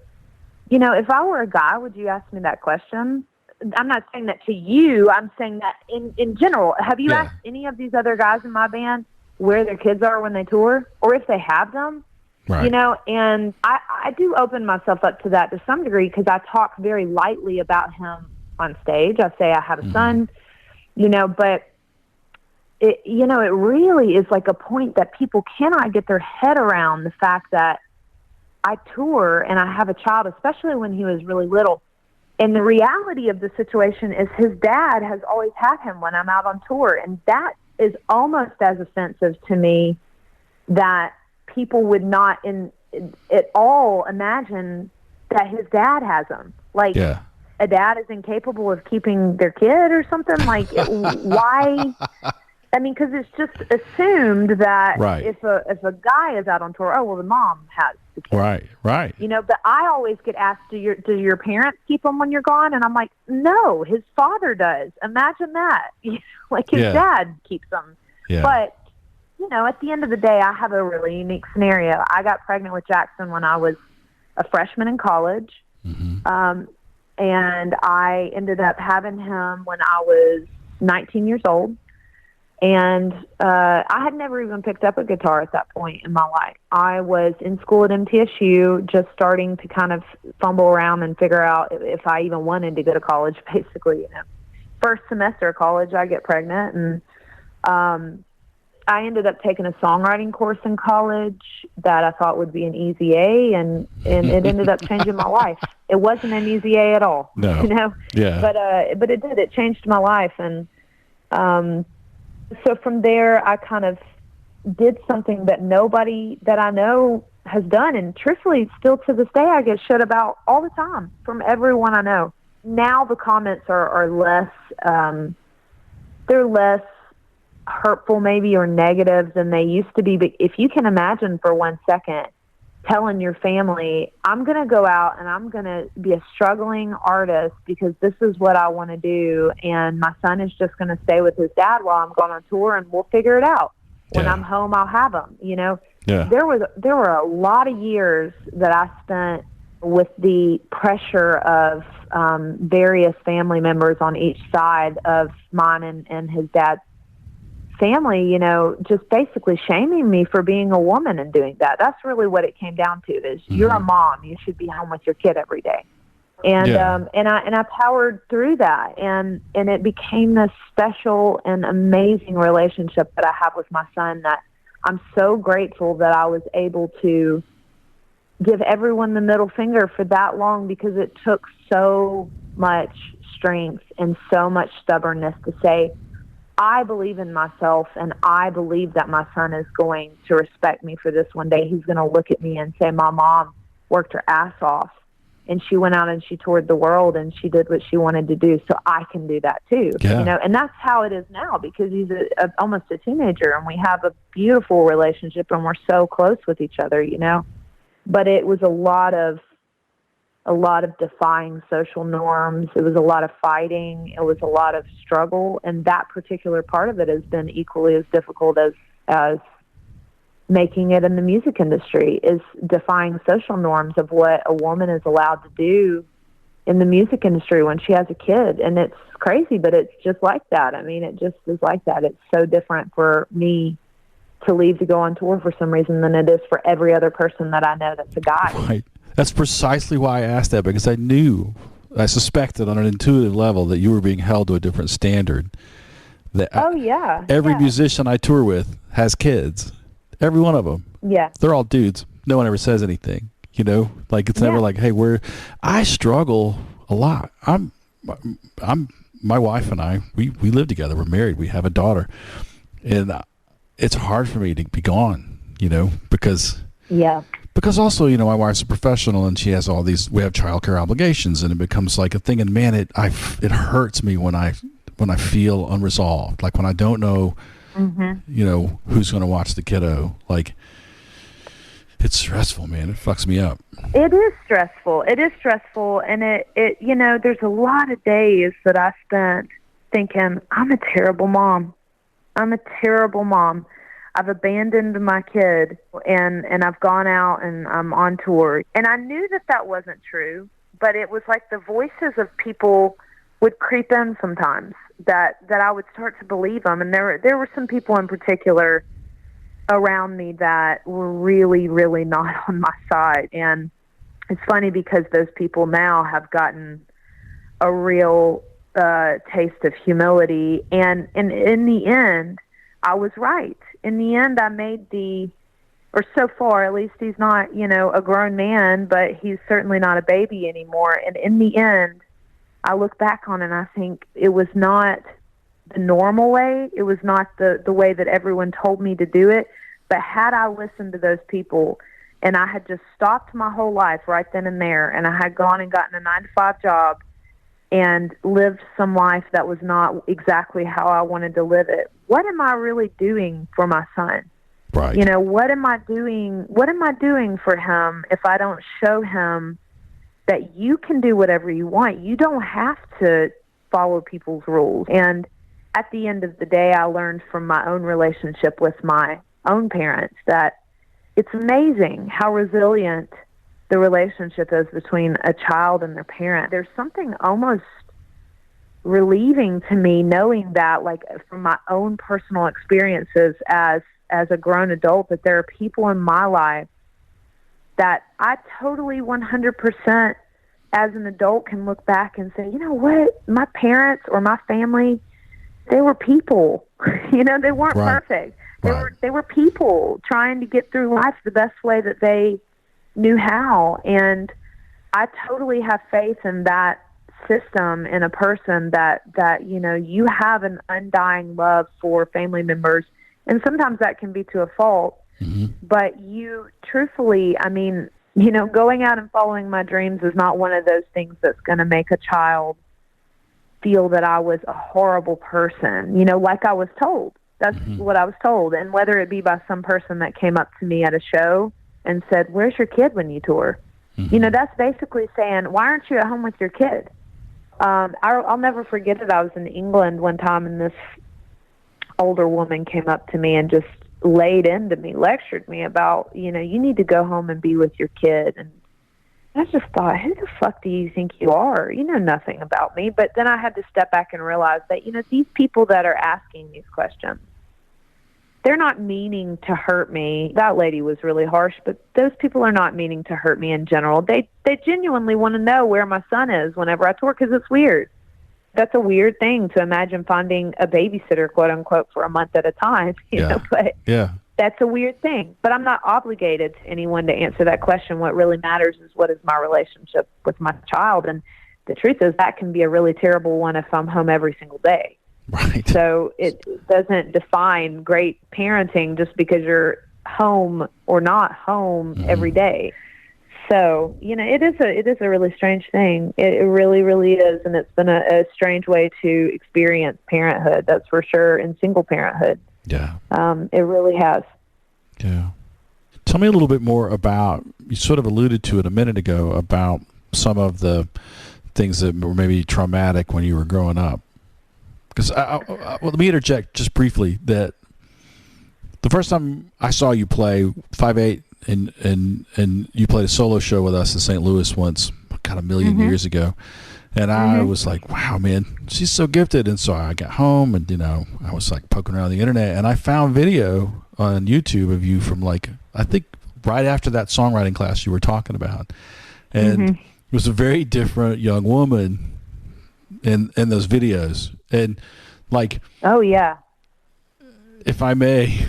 if I were a guy, would you ask me that question? I'm not saying that to you. I'm saying that in general. Have you asked any of these other guys in my band where their kids are when they tour, or if they have them? Right. And I do open myself up to that to some degree, because I talk very lightly about him on stage. I say I have a son, but it really is like a point that people cannot get their head around, the fact that I tour and I have a child, especially when he was really little. And the reality of the situation is his dad has always had him when I'm out on tour. And that is almost as offensive to me, that people would not at all imagine that his dad has him. Like, a dad is incapable of keeping their kid or something? Like, why? I mean, because it's just assumed that if a guy is out on tour, oh, well, the mom has the kid. Right. But I always get asked, do your parents keep them when you're gone? And I'm like, no, his father does. Imagine that. Like, his dad keeps them. Yeah. But, at the end of the day, I have a really unique scenario. I got pregnant with Jackson when I was a freshman in college. Mm-hmm. And I ended up having him when I was 19 years old. And I had never even picked up a guitar at that point in my life. I was in school at MTSU, just starting to kind of fumble around and figure out if I even wanted to go to college, basically. First semester of college, I get pregnant, and I ended up taking a songwriting course in college that I thought would be an easy A, and it ended up changing my life. It wasn't an easy A at all, Yeah. But it did. It changed my life, and so from there, I kind of did something that nobody that I know has done. And truthfully, still to this day, I get shit about all the time from everyone I know. Now the comments are less, they're less hurtful maybe, or negative than they used to be. But if you can imagine for 1 second telling your family, I'm going to go out and I'm going to be a struggling artist because this is what I want to do, and my son is just going to stay with his dad while I'm going on tour, and we'll figure it out. When I'm home, I'll have him, There were a lot of years that I spent with the pressure of various family members on each side of mine and his dad's family, just basically shaming me for being a woman and doing that. That's really what it came down to, is you're a mom. You should be home with your kid every day. And, and I powered through that, and it became this special and amazing relationship that I have with my son, that I'm so grateful that I was able to give everyone the middle finger for that long, because it took so much strength and so much stubbornness to say, I believe in myself, and I believe that my son is going to respect me for this one day. He's going to look at me and say, my mom worked her ass off, and she went out and she toured the world, and she did what she wanted to do, so I can do that too. And that's how it is now, because he's almost a teenager, and we have a beautiful relationship, and we're so close with each other, But it was a lot of a lot of defying social norms. It was a lot of fighting. It was a lot of struggle. And that particular part of it has been equally as difficult as making it in the music industry, is defying social norms of what a woman is allowed to do in the music industry when she has a kid. And it's crazy, but it's just like that. I mean, it just is like that. It's so different for me to leave to go on tour for some reason than it is for every other person that I know that's a guy. Right. That's precisely why I asked that, because I suspected on an intuitive level that you were being held to a different standard. That every musician I tour with has kids. Every one of them. Yeah. They're all dudes. No one ever says anything, like it's never like, hey, I struggle a lot. My wife and I, we live together. We're married. We have a daughter, and it's hard for me to be gone, because also, my wife's a professional and she has we have childcare obligations, and it becomes like a thing. And man, it hurts me when I feel unresolved, like when I don't know, who's going to watch the kiddo. Like, it's stressful, man. It fucks me up. It is stressful. And it there's a lot of days that I spent thinking, I'm a terrible mom. I've abandoned my kid, and I've gone out and I'm on tour. And I knew that wasn't true, but it was like the voices of people would creep in sometimes that I would start to believe them. And there were some people in particular around me that were really, really not on my side. And it's funny because those people now have gotten a real taste of humility. And in the end, I was right. In the end, I made or so far, at least he's not, a grown man, but he's certainly not a baby anymore. And in the end, I look back on it and I think it was not the normal way. It was not the way that everyone told me to do it. But had I listened to those people and I had just stopped my whole life right then and there, and I had gone and gotten a 9-to-5 job and lived some life that was not exactly how I wanted to live it, what am I really doing for my son? Right. What am I doing? What am I doing for him if I don't show him that you can do whatever you want? You don't have to follow people's rules. And at the end of the day, I learned from my own relationship with my own parents that it's amazing how resilient the relationship is between a child and their parent. There's something almost relieving to me knowing that, like, from my own personal experiences as a grown adult, that there are people in my life that I totally 100% as an adult can look back and say, you know what, my parents or my family, they were people. They weren't perfect. They were people trying to get through life the best way that they knew how. And I totally have faith in that system, in a person that you have an undying love for family members. And sometimes that can be to a fault. Mm-hmm. But you truthfully, going out and following my dreams is not one of those things that's going to make a child feel that I was a horrible person, like I was told. That's what I was told. And whether it be by some person that came up to me at a show and said, where's your kid when you tour? Mm-hmm. That's basically saying, why aren't you at home with your kid? I'll never forget it. I was in England one time, and this older woman came up to me and just laid into me, lectured me about, you need to go home and be with your kid. And I just thought, who the fuck do you think you are? You know nothing about me. But then I had to step back and realize that, these people that are asking these questions, they're not meaning to hurt me. That lady was really harsh, but those people are not meaning to hurt me in general. They genuinely want to know where my son is whenever I tour, because it's weird. That's a weird thing to imagine finding a babysitter, quote unquote, for a month at a time. But that's a weird thing. But I'm not obligated to anyone to answer that question. What really matters is, what is my relationship with my child? And the truth is, that can be a really terrible one if I'm home every single day. Right. So it doesn't define great parenting just because you're home or not home every day. So, it is a really strange thing. It really, really is. And it's been a strange way to experience parenthood, that's for sure, and single parenthood. Yeah. It really has. Yeah. Tell me a little bit more about, you sort of alluded to it a minute ago, about some of the things that were maybe traumatic when you were growing up? Because well, let me interject just briefly that the first time I saw you play 5/8 and you played a solo show with us in St. Louis once, God, a million years ago. And I was like, wow, man, she's so gifted. And so I got home and, I was like poking around the internet and I found video on YouTube of you from like, I think right after that songwriting class you were talking about. And it was a very different young woman in those videos. And like, oh yeah. If I may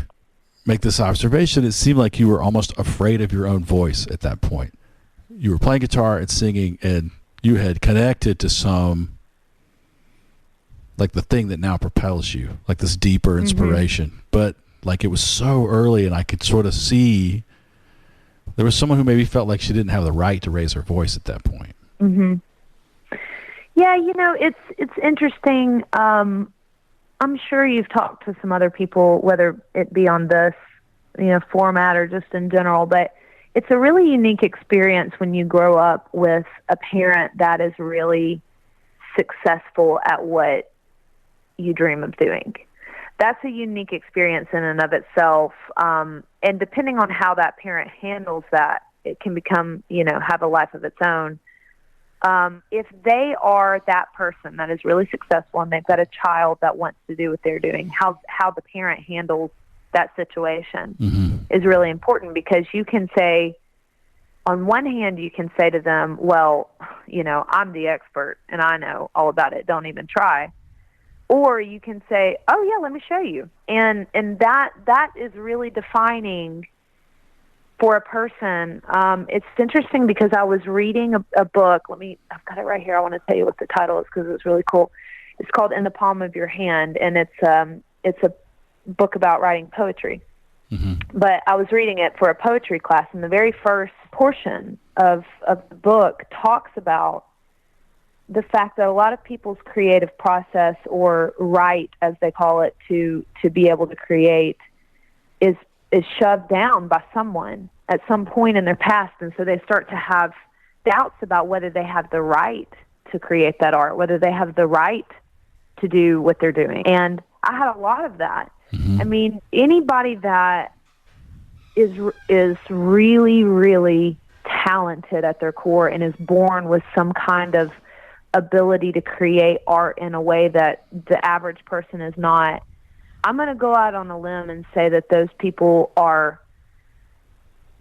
make this observation, it seemed like you were almost afraid of your own voice at that point. You were playing guitar and singing and you had connected to some, like the thing that now propels you, like this deeper inspiration. But like it was so early and I could sort of see there was someone who maybe felt like she didn't have the right to raise her voice at that point. Yeah, it's interesting. I'm sure you've talked to some other people, whether it be on this, format or just in general, but it's a really unique experience when you grow up with a parent that is really successful at what you dream of doing. That's a unique experience in and of itself. And depending on how that parent handles that, it can become, have a life of its own. If they are that person that is really successful and they've got a child that wants to do what they're doing, how the parent handles that situation is really important, because you can say, on one hand, you can say to them, well, I'm the expert and I know all about it. Don't even try. Or you can say, oh yeah, let me show you. And that is really defining for a person. It's interesting because I was reading a book. I've got it right here. I want to tell you what the title is because it's really cool. It's called In the Palm of Your Hand, and it's a book about writing poetry. But I was reading it for a poetry class, and the very first portion of the book talks about the fact that a lot of people's creative process, or write as they call it, to be able to create, is shoved down by someone at some point in their past. And so they start to have doubts about whether they have the right to create that art, whether they have the right to do what they're doing. And I had a lot of that. I mean, anybody that is really, really talented at their core and is born with some kind of ability to create art in a way that the average person is not, I'm going to go out on a limb and say that those people are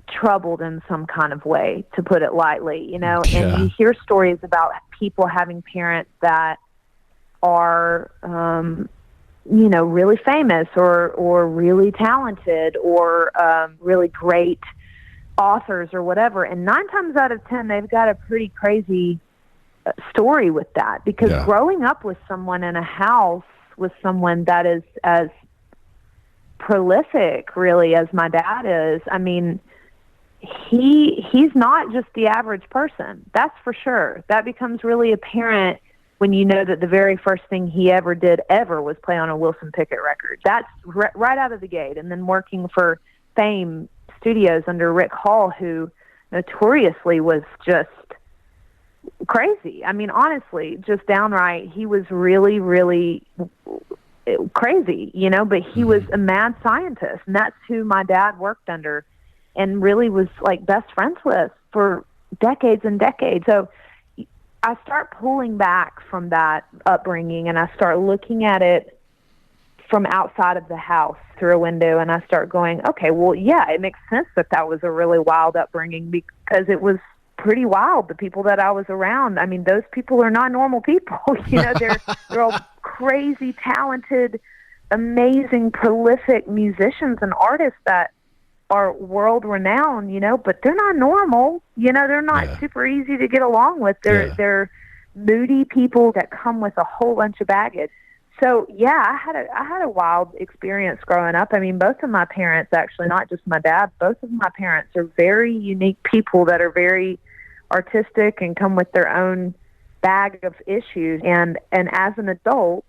troubled in some kind of way, to put it lightly, and you hear stories about people having parents that are, really famous or really talented or really great authors or whatever. And 9 times out of 10, they've got a pretty crazy story with that, because growing up with someone in a house with someone that is as prolific really as my dad is, I mean, he's not just the average person. That's for sure. That becomes really apparent when you know that the very first thing he ever did was play on a Wilson Pickett record. That's right out of the gate. And then working for Fame Studios under Rick Hall, who notoriously was just crazy. I mean, honestly, just downright, he was really, really crazy, but he was a mad scientist. And that's who my dad worked under and really was like best friends with for decades and decades. So I start pulling back from that upbringing and I start looking at it from outside of the house through a window, and I start going, okay, well, yeah, it makes sense that was a really wild upbringing, because it was pretty wild. The people that I was around, I mean, those people are not normal people. They're all crazy, talented, amazing, prolific musicians and artists that are world renowned, but they're not normal. They're not super easy to get along with. They're moody people that come with a whole bunch of baggage. So yeah, I had a wild experience growing up. I mean, both of my parents, actually, not just my dad, both of my parents are very unique people that are very artistic and come with their own bag of issues. And as an adult,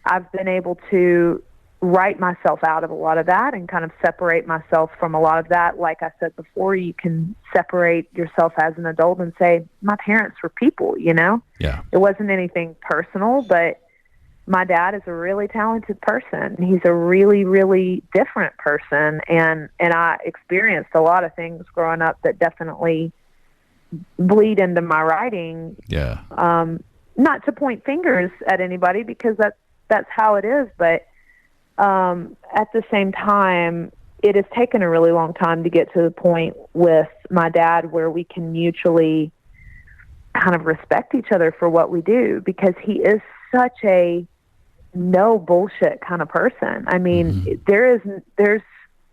I've been able to write myself out of a lot of that and kind of separate myself from a lot of that. Like I said before, you can separate yourself as an adult and say, my parents were people, you know? Yeah. It wasn't anything personal, but my dad is a really talented person. He's a really, really different person. And I experienced a lot of things growing up that definitely bleed into my writing. Yeah. Not to point fingers at anybody, because that's how it is. But at the same time, it has taken a really long time to get to the point with my dad where we can mutually kind of respect each other for what we do, because he is such a no bullshit kind of person. I mean, there's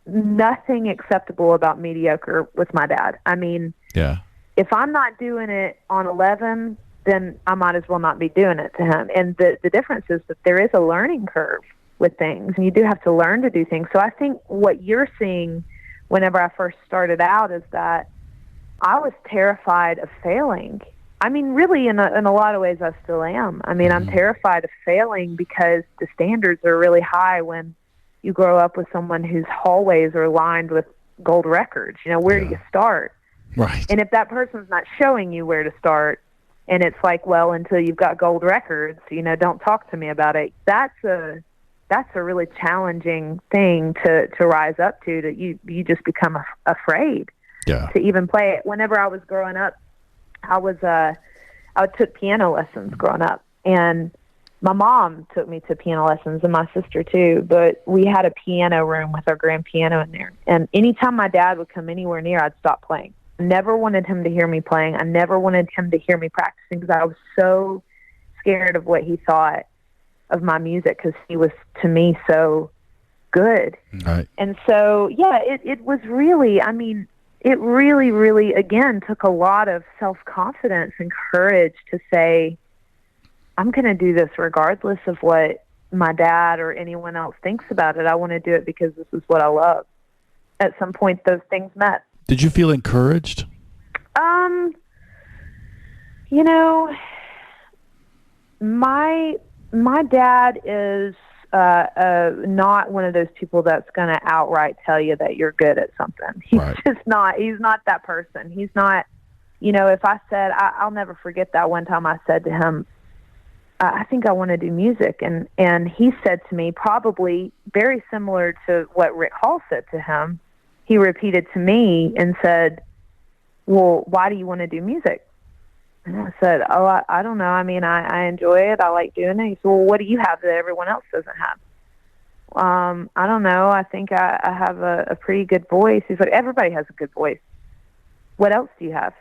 nothing acceptable about mediocre with my dad. I mean, yeah. If I'm not doing it on 11, then I might as well not be doing it to him. And the difference is that there is a learning curve with things, and you do have to learn to do things. So I think what you're seeing whenever I first started out is that I was terrified of failing. I mean, really, in a lot of ways, I still am. I mean, I'm terrified of failing because the standards are really high when you grow up with someone whose hallways are lined with gold records. You know, where do you start? Right. And if that person's not showing you where to start, and it's like, well, until you've got gold records, you know, don't talk to me about it. That's a really challenging thing to rise up to, that you just become afraid to even play it. Whenever I was growing up, I took piano lessons growing up, and my mom took me to piano lessons, and my sister too, but we had a piano room with our grand piano in there. And anytime my dad would come anywhere near, I'd stop playing. I never wanted him to hear me playing. I never wanted him to hear me practicing, because I was so scared of what he thought of my music, because he was, to me, so good. Right. And so, yeah, it was really, I mean, it really, really, again, took a lot of self-confidence and courage to say, I'm going to do this regardless of what my dad or anyone else thinks about it. I want to do it because this is what I love. At some point, those things met. Did you feel encouraged? You know, my dad is not one of those people that's going to outright tell you that you're good at something. He's just not. He's not that person. He's not, you know, if I said, I'll never forget that one time I said to him, I think I want to do music. And he said to me, probably very similar to what Rick Hall said to him, he repeated to me and said, well, why do you want to do music? And I said, I don't know. I mean, I enjoy it. I like doing it. He said, well, what do you have that everyone else doesn't have? I don't know. I think I have a pretty good voice. He's like, everybody has a good voice. What else do you have?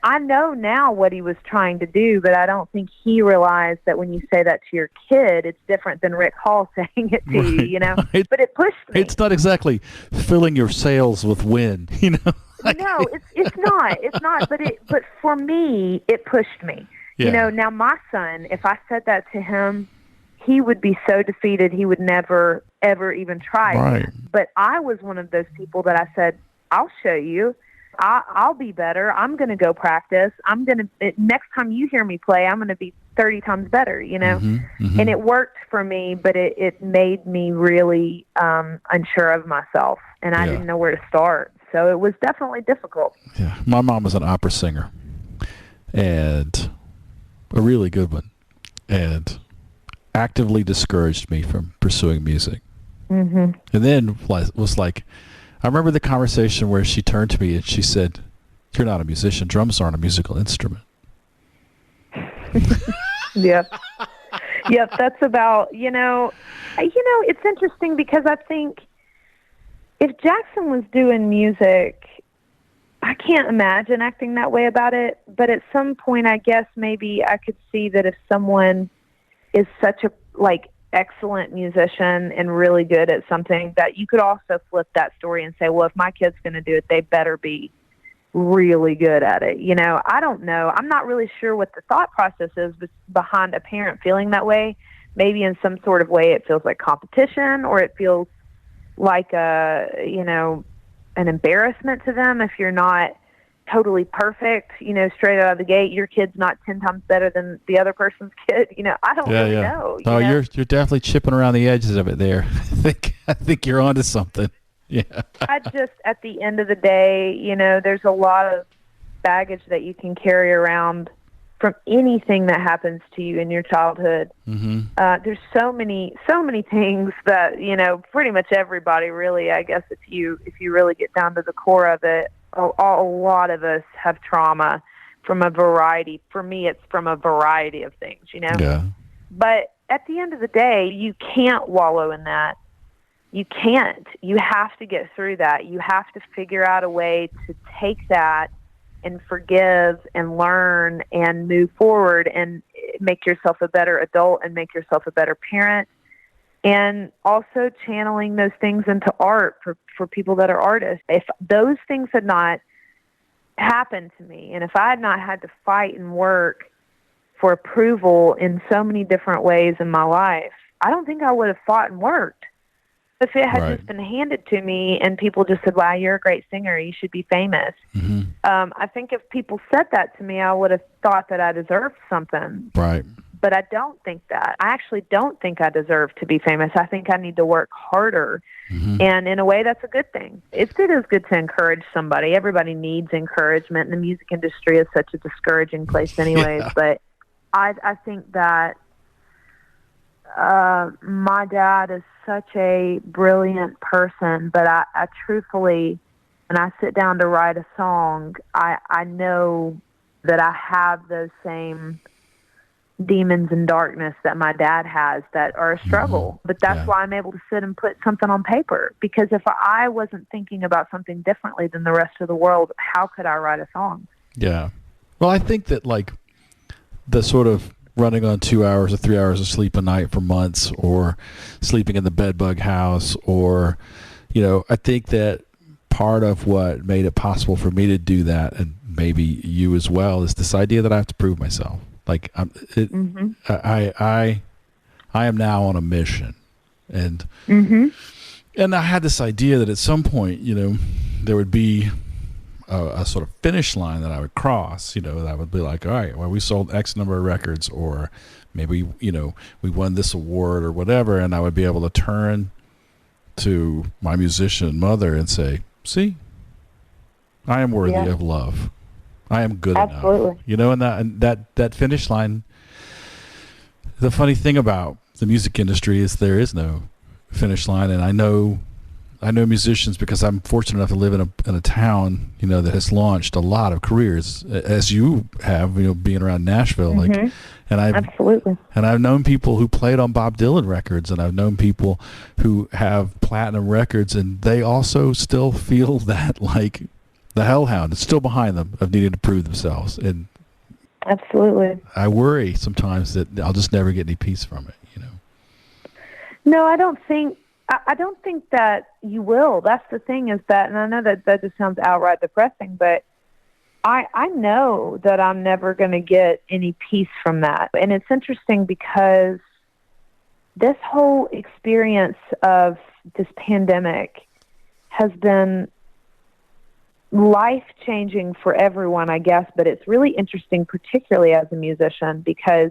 I know now what he was trying to do, but I don't think he realized that when you say that to your kid, it's different than Rick Hall saying it to you, you know? But it pushed me. It's not exactly filling your sails with wind, you know? No, it's not. It's not. But for me, it pushed me. Yeah. You know, now my son, if I said that to him, he would be so defeated he would never, ever even try. Right. But I was one of those people that I said, I'll show you. I'll be better. I'm going to go practice. Next time you hear me play, I'm going to be 30 times better, you know? And it worked for me, but it made me really unsure of myself, and I didn't know where to start. So it was definitely difficult. Yeah. My mom was an opera singer, and a really good one, and actively discouraged me from pursuing music. And then was like, I remember the conversation where she turned to me and she said, "You're not a musician. Drums aren't a musical instrument." Yep. That's about, you know, it's interesting because I think if Jackson was doing music, I can't imagine acting that way about it. But at some point, I guess maybe I could see that if someone is such a, excellent musician and really good at something, that you could also flip that story and say, well, if my kid's going to do it, they better be really good at it. You know, I don't know. I'm not really sure what the thought process is behind a parent feeling that way. Maybe in some sort of way it feels like competition, or it feels like an embarrassment to them if you're not totally perfect, straight out of the gate. Your kid's not 10 times better than the other person's kid. I don't really know. Oh, you're definitely chipping around the edges of it there. I think you're onto something. Yeah. I just, at the end of the day, there's a lot of baggage that you can carry around from anything that happens to you in your childhood. Mm-hmm. There's so many things that, pretty much everybody really, I guess, if you really get down to the core of it, a lot of us have trauma from a variety. For me, it's from a variety of things, Yeah. But at the end of the day, you can't wallow in that. You can't. You have to get through that. You have to figure out a way to take that and forgive and learn and move forward and make yourself a better adult and make yourself a better parent. And also channeling those things into art for people that are artists. If those things had not happened to me, and if I had not had to fight and work for approval in so many different ways in my life, I don't think I would have fought and worked. If it had just been handed to me and people just said, wow, you're a great singer, you should be famous. Mm-hmm. I think if people said that to me, I would have thought that I deserved something. Right. But I don't think that. I actually don't think I deserve to be famous. I think I need to work harder. Mm-hmm. And in a way, that's a good thing. It is good to encourage somebody. Everybody needs encouragement. And the music industry is such a discouraging place anyways. Yeah. But I think that my dad is such a brilliant person, but I truthfully, when I sit down to write a song, I know that I have those same demons and darkness that my dad has that are a struggle. Mm-hmm. But that's why I'm able to sit and put something on paper, because if I wasn't thinking about something differently than the rest of the world, how could I write a song? Yeah. Well, I think that the sort of running on 2 hours or 3 hours of sleep a night for months, or sleeping in the bed bug house, or, I think that part of what made it possible for me to do that, and maybe you as well, is this idea that I have to prove myself. Mm-hmm. I am now on a mission, and mm-hmm. and I had this idea that at some point, there would be a sort of finish line that I would cross, that I would be like, all right, well, we sold X number of records, or maybe, we won this award or whatever. And I would be able to turn to my musician mother and say, see, I am worthy of love. I am good enough. And that finish line, the funny thing about the music industry is there is no finish line. And I know musicians, because I'm fortunate enough to live in a town, that has launched a lot of careers, as you have, being around Nashville, mm-hmm. Absolutely. And I've known people who played on Bob Dylan records, and I've known people who have platinum records, and they also still feel that the hellhound is still behind them of needing to prove themselves. And absolutely, I worry sometimes that I'll just never get any peace from it. No, I don't think that you will. That's the thing, is that, and I know that just sounds outright depressing, but I know that I'm never going to get any peace from that. And it's interesting because this whole experience of this pandemic has been life-changing for everyone, I guess, but it's really interesting, particularly as a musician, because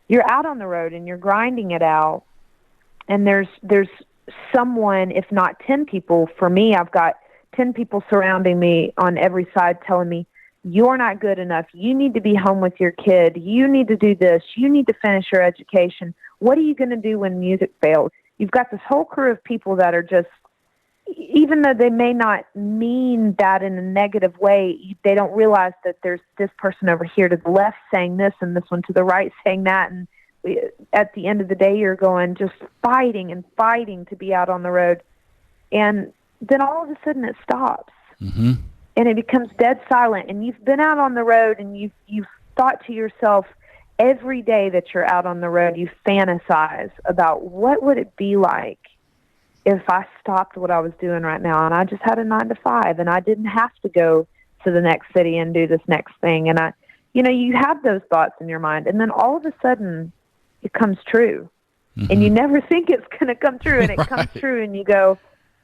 you're out on the road and you're grinding it out, and there's someone, if not 10 people, for me, I've got 10 people surrounding me on every side telling me, you're not good enough. You need to be home with your kid. You need to do this. You need to finish your education. What are you going to do when music fails? You've got this whole crew of people that are just, even though they may not mean that in a negative way, they don't realize that there's this person over here to the left saying this and this one to the right saying that. And at the end of the day, you're going just fighting and fighting to be out on the road. And then all of a sudden it stops. Mm-hmm. And it becomes dead silent. And you've been out on the road, and you've thought to yourself, every day that you're out on the road, you fantasize about what would it be like if I stopped what I was doing right now and I just had a 9 to 5 and I didn't have to go to the next city and do this next thing. And you have those thoughts in your mind, and then all of a sudden it comes true. Mm-hmm. And you never think it's going to come true, and it comes true, and you go,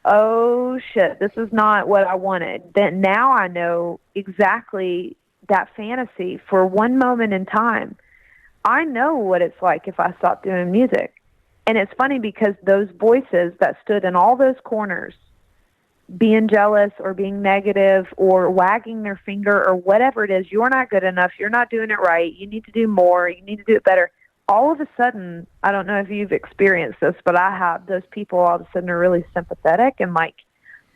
oh shit, this is not what I wanted. Then now I know exactly that fantasy for one moment in time. I know what it's like if I stop doing music. And it's funny because those voices that stood in all those corners, being jealous or being negative or wagging their finger or whatever it is, you're not good enough, you're not doing it right, you need to do more, you need to do it better. All of a sudden, I don't know if you've experienced this, but I have, those people all of a sudden are really sympathetic and like,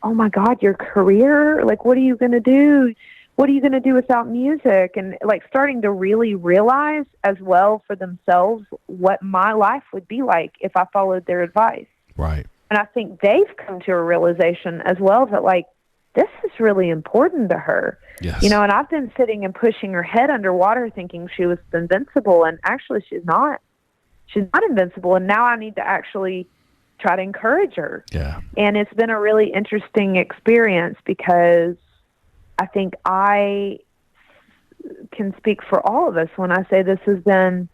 oh my God, your career? Like, what are you going to do? What are you going to do without music? And like starting to really realize as well for themselves what my life would be like if I followed their advice. Right. And I think they've come to a realization as well that like, this is really important to her. Yes. You know, and I've been sitting and pushing her head underwater thinking she was invincible, and actually she's not. She's not invincible, and now I need to actually try to encourage her. Yeah. And it's been a really interesting experience because I think I can speak for all of us when I say this has been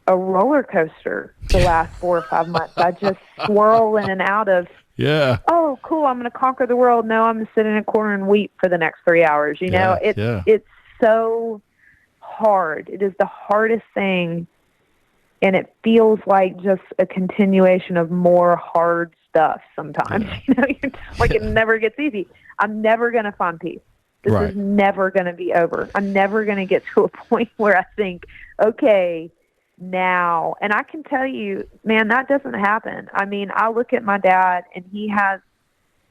a roller coaster the last 4 or 5 months. I just swirl in and out of, oh, cool, I'm going to conquer the world. No, I'm going to sit in a corner and weep for the next 3 hours. You know, it's so hard. It is the hardest thing, and it feels like just a continuation of more hard stuff sometimes. You know, you're just like it never gets easy. I'm never going to find peace. This is never going to be over. I'm never going to get to a point where I think, okay, now, and I can tell you, man, that doesn't happen. I mean, I look at my dad and he has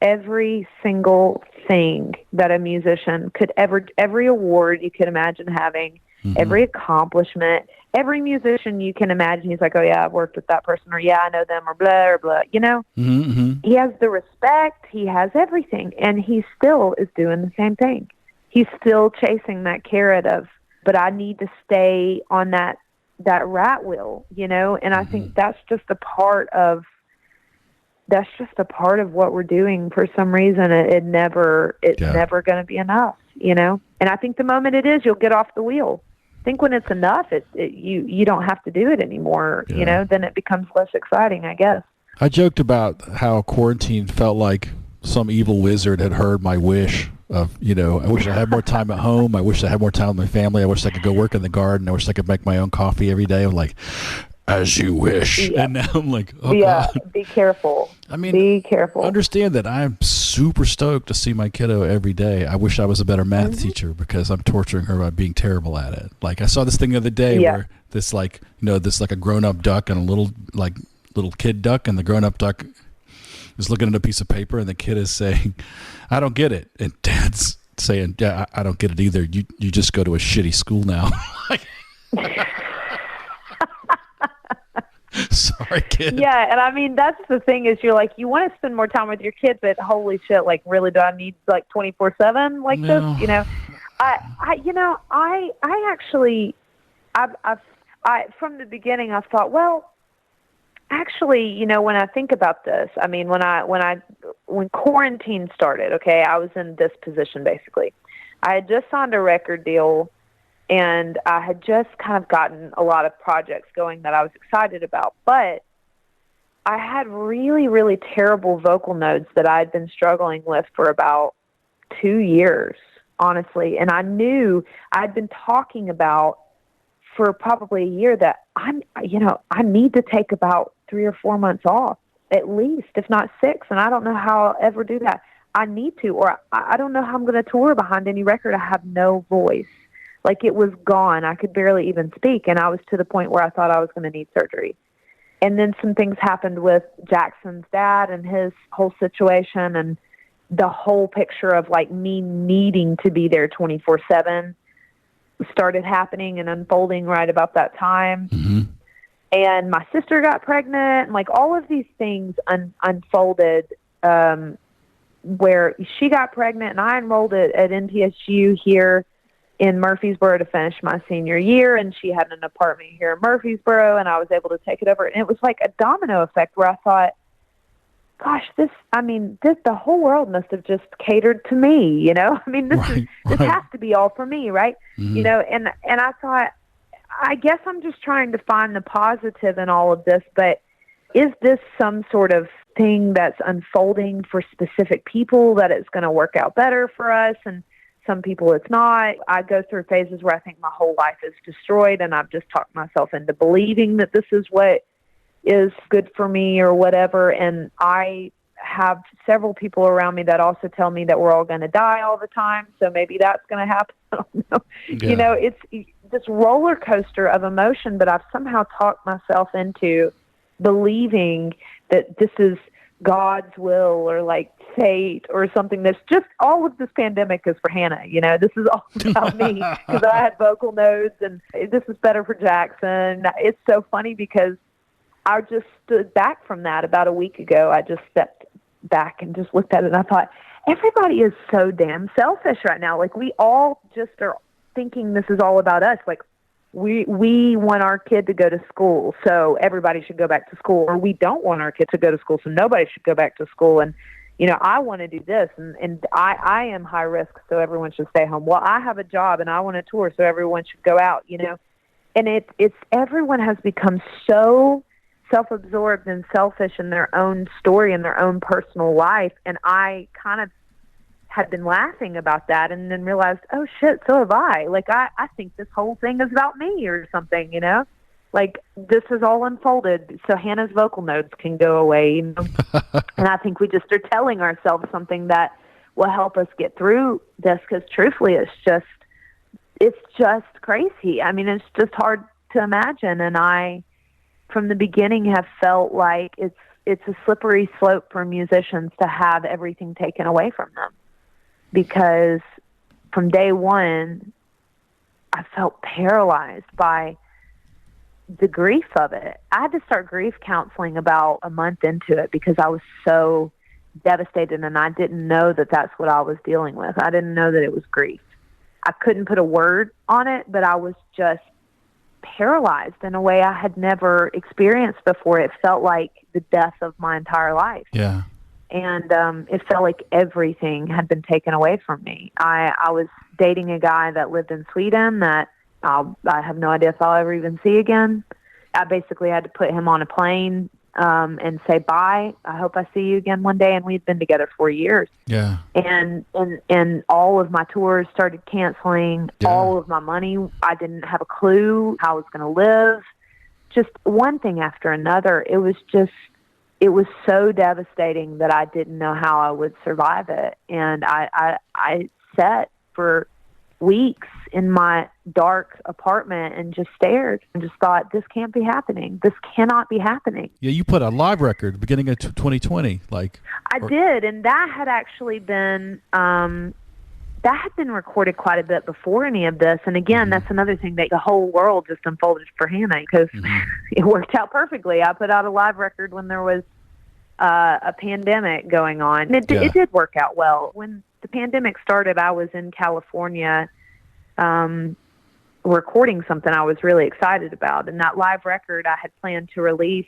every single thing that a musician could ever, every award you could imagine having, every accomplishment, every musician you can imagine. He's like, oh yeah, I've worked with that person, or yeah, I know them, or blah, or blah, you know, he has the respect, he has everything, and he still is doing the same thing. He's still chasing that carrot of, but I need to stay on that rat wheel, you know, and I think that's just a part of what we're doing. For some reason, it's never going to be enough, you know, and I think the moment it is, you'll get off the wheel. I think when it's enough, you don't have to do it anymore, you know, then it becomes less exciting, I guess. I joked about how quarantine felt like some evil wizard had heard my wish of, you know, I wish I had more time at home. I wish I had more time with my family. I wish I could go work in the garden. I wish I could make my own coffee every day. I'm like, as you wish. Yeah. And now I'm like, oh God. Be careful. I mean, be careful. Understand that I'm super stoked to see my kiddo every day. I wish I was a better math teacher because I'm torturing her by being terrible at it. Like I saw this thing the other day where this like, you know, this like a grown-up duck and a little kid duck, and the grown-up duck is looking at a piece of paper and the kid is saying, I don't get it. And dad's saying, yeah, I don't get it either. You just go to a shitty school now. Sorry, kid. Yeah, and I mean, that's the thing is you're like, you want to spend more time with your kids, but holy shit, like really do I need like 24/7 like this? You know, I actually, I from the beginning I thought, well, actually, you know, when I think about this, I mean, when quarantine started, okay, I was in this position basically. I had just signed a record deal, and I had just kind of gotten a lot of projects going that I was excited about, but I had really, really terrible vocal nodes that I had been struggling with for about 2 years, honestly, and I knew I'd been talking about for probably a year that I need to take about 3 or 4 months off, at least, if not 6. And I don't know how I'll ever do that. I need to, or I don't know how I'm going to tour behind any record. I have no voice. Like it was gone. I could barely even speak. And I was to the point where I thought I was going to need surgery. And then some things happened with Jackson's dad and his whole situation, and the whole picture of like me needing to be there 24/7 started happening and unfolding right about that time. And my sister got pregnant, and like all of these things unfolded where she got pregnant, and I enrolled at NTSU here in Murfreesboro to finish my senior year, and she had an apartment here in Murfreesboro, and I was able to take it over. And it was like a domino effect where I thought, gosh, the whole world must have just catered to me, you know? I mean, this has to be all for me, right? You know, and I thought, I guess I'm just trying to find the positive in all of this, but is this some sort of thing that's unfolding for specific people, that it's going to work out better for us, and some people it's not. I go through phases where I think my whole life is destroyed, and I've just talked myself into believing that this is what is good for me or whatever. And I have several people around me that also tell me that we're all going to die all the time, so maybe that's going to happen. I don't know. Yeah. You know, it's this roller coaster of emotion, but I've somehow talked myself into believing that this is God's will or like fate or something. That's just, all of this pandemic is for Hannah. You know, this is all about me because I had vocal nodes, and this is better for Jackson. It's so funny because I just stood back from that about a week ago. I just stepped back and just looked at it, and I thought, everybody is so damn selfish right now. Like, we all just are thinking this is all about us. Like, we want our kid to go to school, so everybody should go back to school. Or we don't want our kid to go to school, so nobody should go back to school. And, you know, I want to do this, and I am high risk, so everyone should stay home. Well, I have a job, and I want to tour, so everyone should go out, you know. And it's everyone has become so self-absorbed and selfish in their own story and their own personal life. And I kind of had been laughing about that, and then realized, oh shit, so have I. Like, I think this whole thing is about me or something, you know? Like, this is all unfolded so Hannah's vocal nodes can go away, you know? And I think we just are telling ourselves something that will help us get through this, because truthfully, it's just crazy. I mean, it's just hard to imagine. And I, from the beginning, have felt like it's a slippery slope for musicians to have everything taken away from them. Because from day one, I felt paralyzed by the grief of it. I had to start grief counseling about a month into it because I was so devastated, and I didn't know that that's what I was dealing with. I didn't know that it was grief. I couldn't put a word on it, but I was just paralyzed in a way I had never experienced before. It felt like the death of my entire life. Yeah. And it felt like everything had been taken away from me. I was dating a guy that lived in Sweden that I have no idea if I'll ever even see again. I basically had to put him on a plane and say bye. I hope I see you again one day. And we'd been together 4 years. Yeah. And all of my tours started canceling. Yeah. All of my money, I didn't have a clue how I was going to live. Just one thing after another. It was so devastating that I didn't know how I would survive it. And I sat for weeks in my dark apartment and just stared and just thought, this can't be happening. This cannot be happening. Yeah, you put a live record at the beginning of 2020. I did, and that had actually been recorded quite a bit before any of this. And again, mm-hmm. that's another thing, that the whole world just unfolded for Hannah because mm-hmm. it worked out perfectly. I put out a live record when there was a pandemic going on. It did work out well. When the pandemic started, I was in California recording something I was really excited about. And that live record I had planned to release.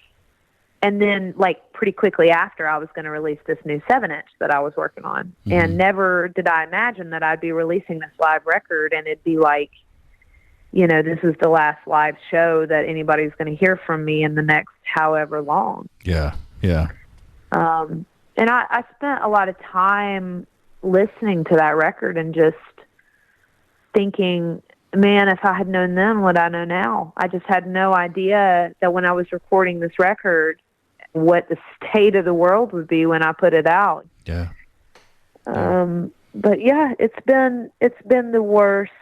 And then, pretty quickly after, I was going to release this new 7-inch that I was working on. Mm-hmm. And never did I imagine that I'd be releasing this live record and it'd be like, you know, this is the last live show that anybody's going to hear from me in the next however long. Yeah, yeah. And I spent a lot of time listening to that record and just thinking, man, if I had known then what I know now. I just had no idea that when I was recording this record, what the state of the world would be when I put it out. Yeah. But yeah, it's been the worst.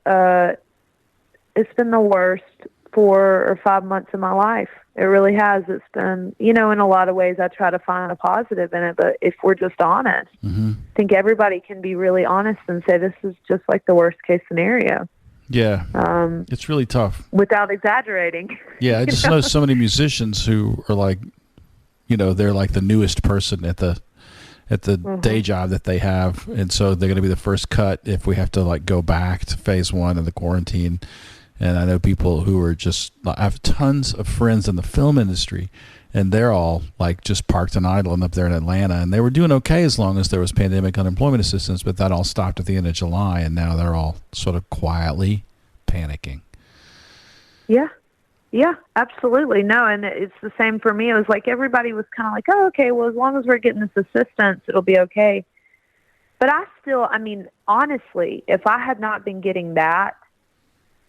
It's been the worst 4 or 5 months of my life. It really has. It's been, you know, in a lot of ways I try to find a positive in it, but if we're just honest, mm-hmm. I think everybody can be really honest and say this is just like the worst case scenario. Yeah. It's really tough. Without exaggerating. Yeah, I just know so many musicians who are like, you know, they're like the newest person at the mm-hmm. day job that they have, and so they're going to be the first cut if we have to go back to phase 1 of the quarantine. And I know people who are just, I have tons of friends in the film industry, and they're all just parked and idling up there in Atlanta, and they were doing okay as long as there was pandemic unemployment assistance, but that all stopped at the end of July, and now they're all sort of quietly panicking. Yeah. Yeah, absolutely. No, and it's the same for me. It was like everybody was kind of like, oh, okay, well, as long as we're getting this assistance, it'll be okay. But I mean, honestly, if I had not been getting that,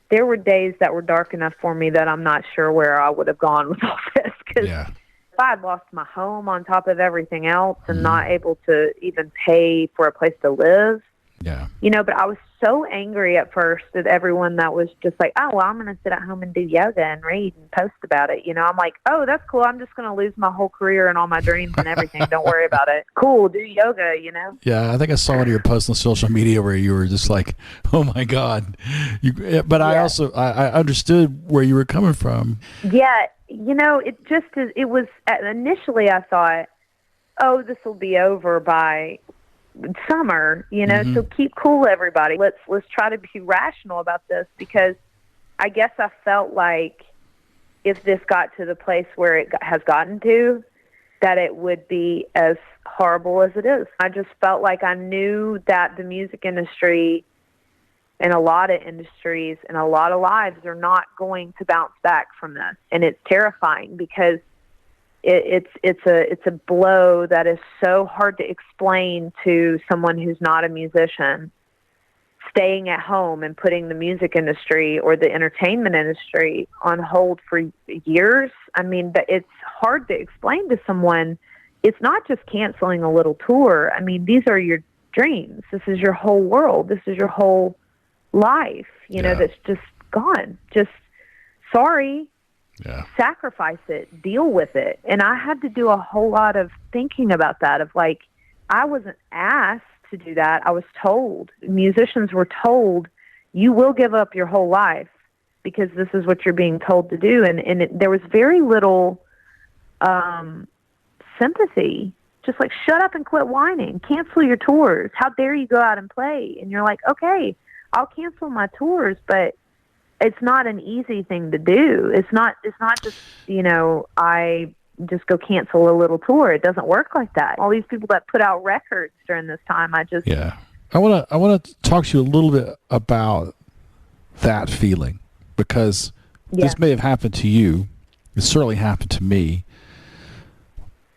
there were days that were dark enough for me that I'm not sure where I would have gone with all this. Because if I had lost my home on top of everything else and not able to even pay for a place to live, but I was so angry at first at everyone that was just like, oh, well, I'm going to sit at home and do yoga and read and post about it. I'm like, oh, that's cool. I'm just going to lose my whole career and all my dreams and everything. Don't worry about it. Cool. Do yoga, Yeah, I think I saw one of your posts on social media where you were just like, oh, my God. But I also, I understood where you were coming from. Yeah. It just is, it was, initially I thought, oh, this will be over by summer, so keep cool, everybody. Let's try to be rational about this, because I guess I felt like if this got to the place where it has gotten to, that it would be as horrible as it is. I just felt like I knew that the music industry and a lot of industries and a lot of lives are not going to bounce back from this. And it's terrifying because it's a blow that is so hard to explain to someone who's not a musician. Staying at home and putting the music industry or the entertainment industry on hold for years. I mean, it's hard to explain to someone. It's not just canceling a little tour. I mean, these are your dreams. This is your whole world. This is your whole life, that's just gone. Just sorry. Yeah. Sacrifice it, deal with it. And I had to do a whole lot of thinking about that, of like, I wasn't asked to do that. I was told. Musicians were told, you will give up your whole life because this is what you're being told to do. And there was very little sympathy. Just like, shut up and quit whining. Cancel your tours. How dare you go out and play? And you're like, okay, I'll cancel my tours, but it's not an easy thing to do. It's not just, I just go cancel a little tour. It doesn't work like that. All these people that put out records during this time, I want to talk to you a little bit about that feeling, because this may have happened to you. It certainly happened to me.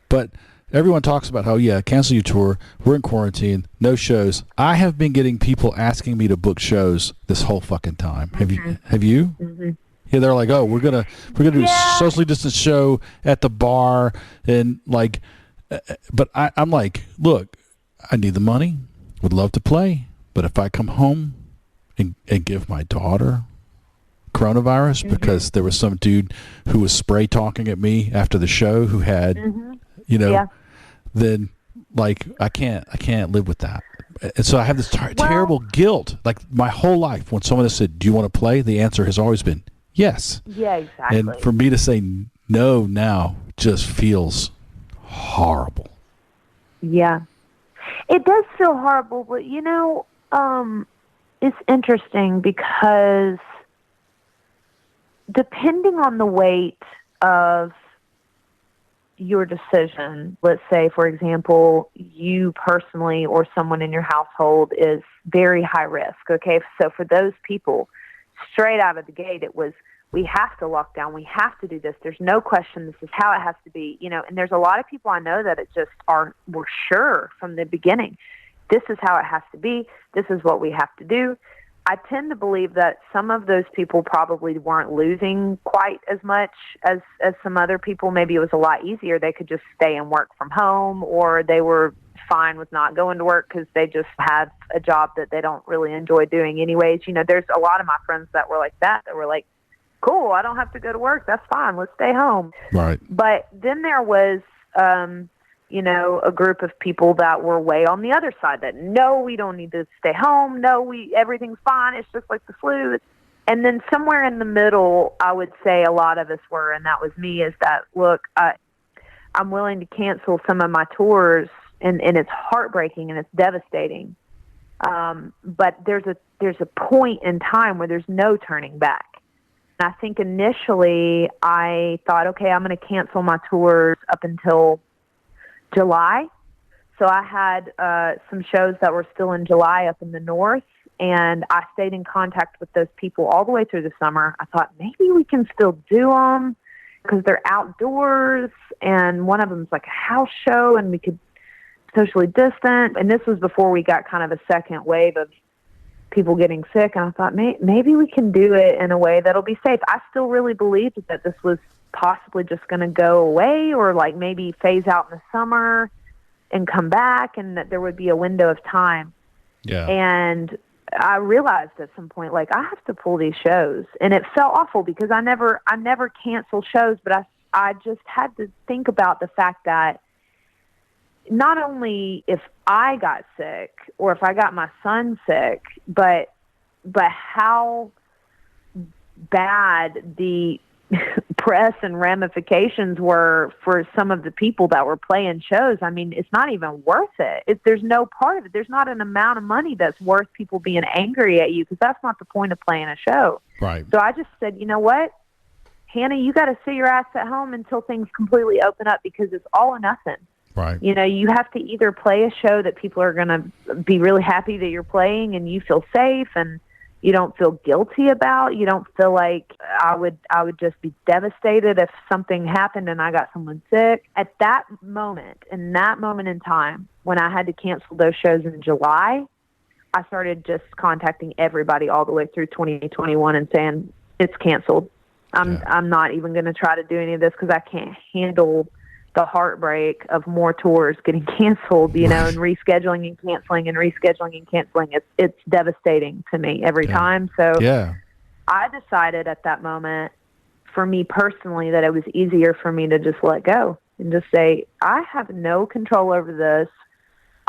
But everyone talks about how, cancel your tour. We're in quarantine. No shows. I have been getting people asking me to book shows this whole fucking time. Have you? Mm-hmm. Yeah, they're like, oh, we're gonna do a socially distanced show at the bar, and like, but I'm like, look, I need the money. Would love to play, but if I come home and give my daughter coronavirus because there was some dude who was spray talking at me after the show who had, then like I can't live with that. And so I have this terrible guilt. Like my whole life, when someone has said, do you want to play? The answer has always been yes. Yeah, exactly. And for me to say no now just feels horrible. Yeah. It does feel horrible, but it's interesting because depending on the weight of your decision, let's say, for example, you personally or someone in your household is very high risk, okay? So for those people, straight out of the gate, it was, we have to lock down, we have to do this, there's no question, this is how it has to be, and there's a lot of people I know that it just were sure from the beginning, this is how it has to be, this is what we have to do. I tend to believe that some of those people probably weren't losing quite as much as some other people. Maybe it was a lot easier. They could just stay and work from home, or they were fine with not going to work because they just had a job that they don't really enjoy doing anyways. There's a lot of my friends that were like that were like, cool, I don't have to go to work. That's fine. Let's stay home. Right. But then there was, a group of people that were way on the other side that, no, we don't need to stay home. No, everything's fine. It's just like the flu. And then somewhere in the middle, I would say a lot of us were, and that was me, is that, look, I'm willing to cancel some of my tours, and it's heartbreaking and it's devastating. But there's a point in time where there's no turning back. And I think initially I thought, okay, I'm going to cancel my tours up until July. So I had some shows that were still in July up in the north, and I stayed in contact with those people all the way through the summer. I thought maybe we can still do them because they're outdoors, and one of them's like a house show, and we could socially distant. And this was before we got kind of a second wave of people getting sick. And I thought maybe we can do it in a way that'll be safe. I still really believed that this was possibly just going to go away, or like maybe phase out in the summer and come back, and that there would be a window of time. Yeah. And I realized at some point, like, I have to pull these shows, and it felt awful because I never cancel shows, but I just had to think about the fact that not only if I got sick or if I got my son sick, but how bad the press and ramifications were for some of the people that were playing shows. I mean, it's not even worth it. There's no part of it. There's not an amount of money that's worth people being angry at you, because that's not the point of playing a show. Right. So I just said, you know what, Hannah, you got to sit your ass at home until things completely open up, because it's all or nothing. Right. You know, you have to either play a show that people are going to be really happy that you're playing and you feel safe and you don't feel guilty about. You don't feel like I would just be devastated if something happened and I got someone sick. At that moment, in time, when I had to cancel those shows in July, I started just contacting everybody all the way through 2021 and saying, it's canceled. I'm not even going to try to do any of this because I can't handle the heartbreak of more tours getting canceled, you know, and rescheduling and canceling and rescheduling and canceling. It's devastating to me every time. So I decided at that moment, for me personally, that it was easier for me to just let go and just say, I have no control over this.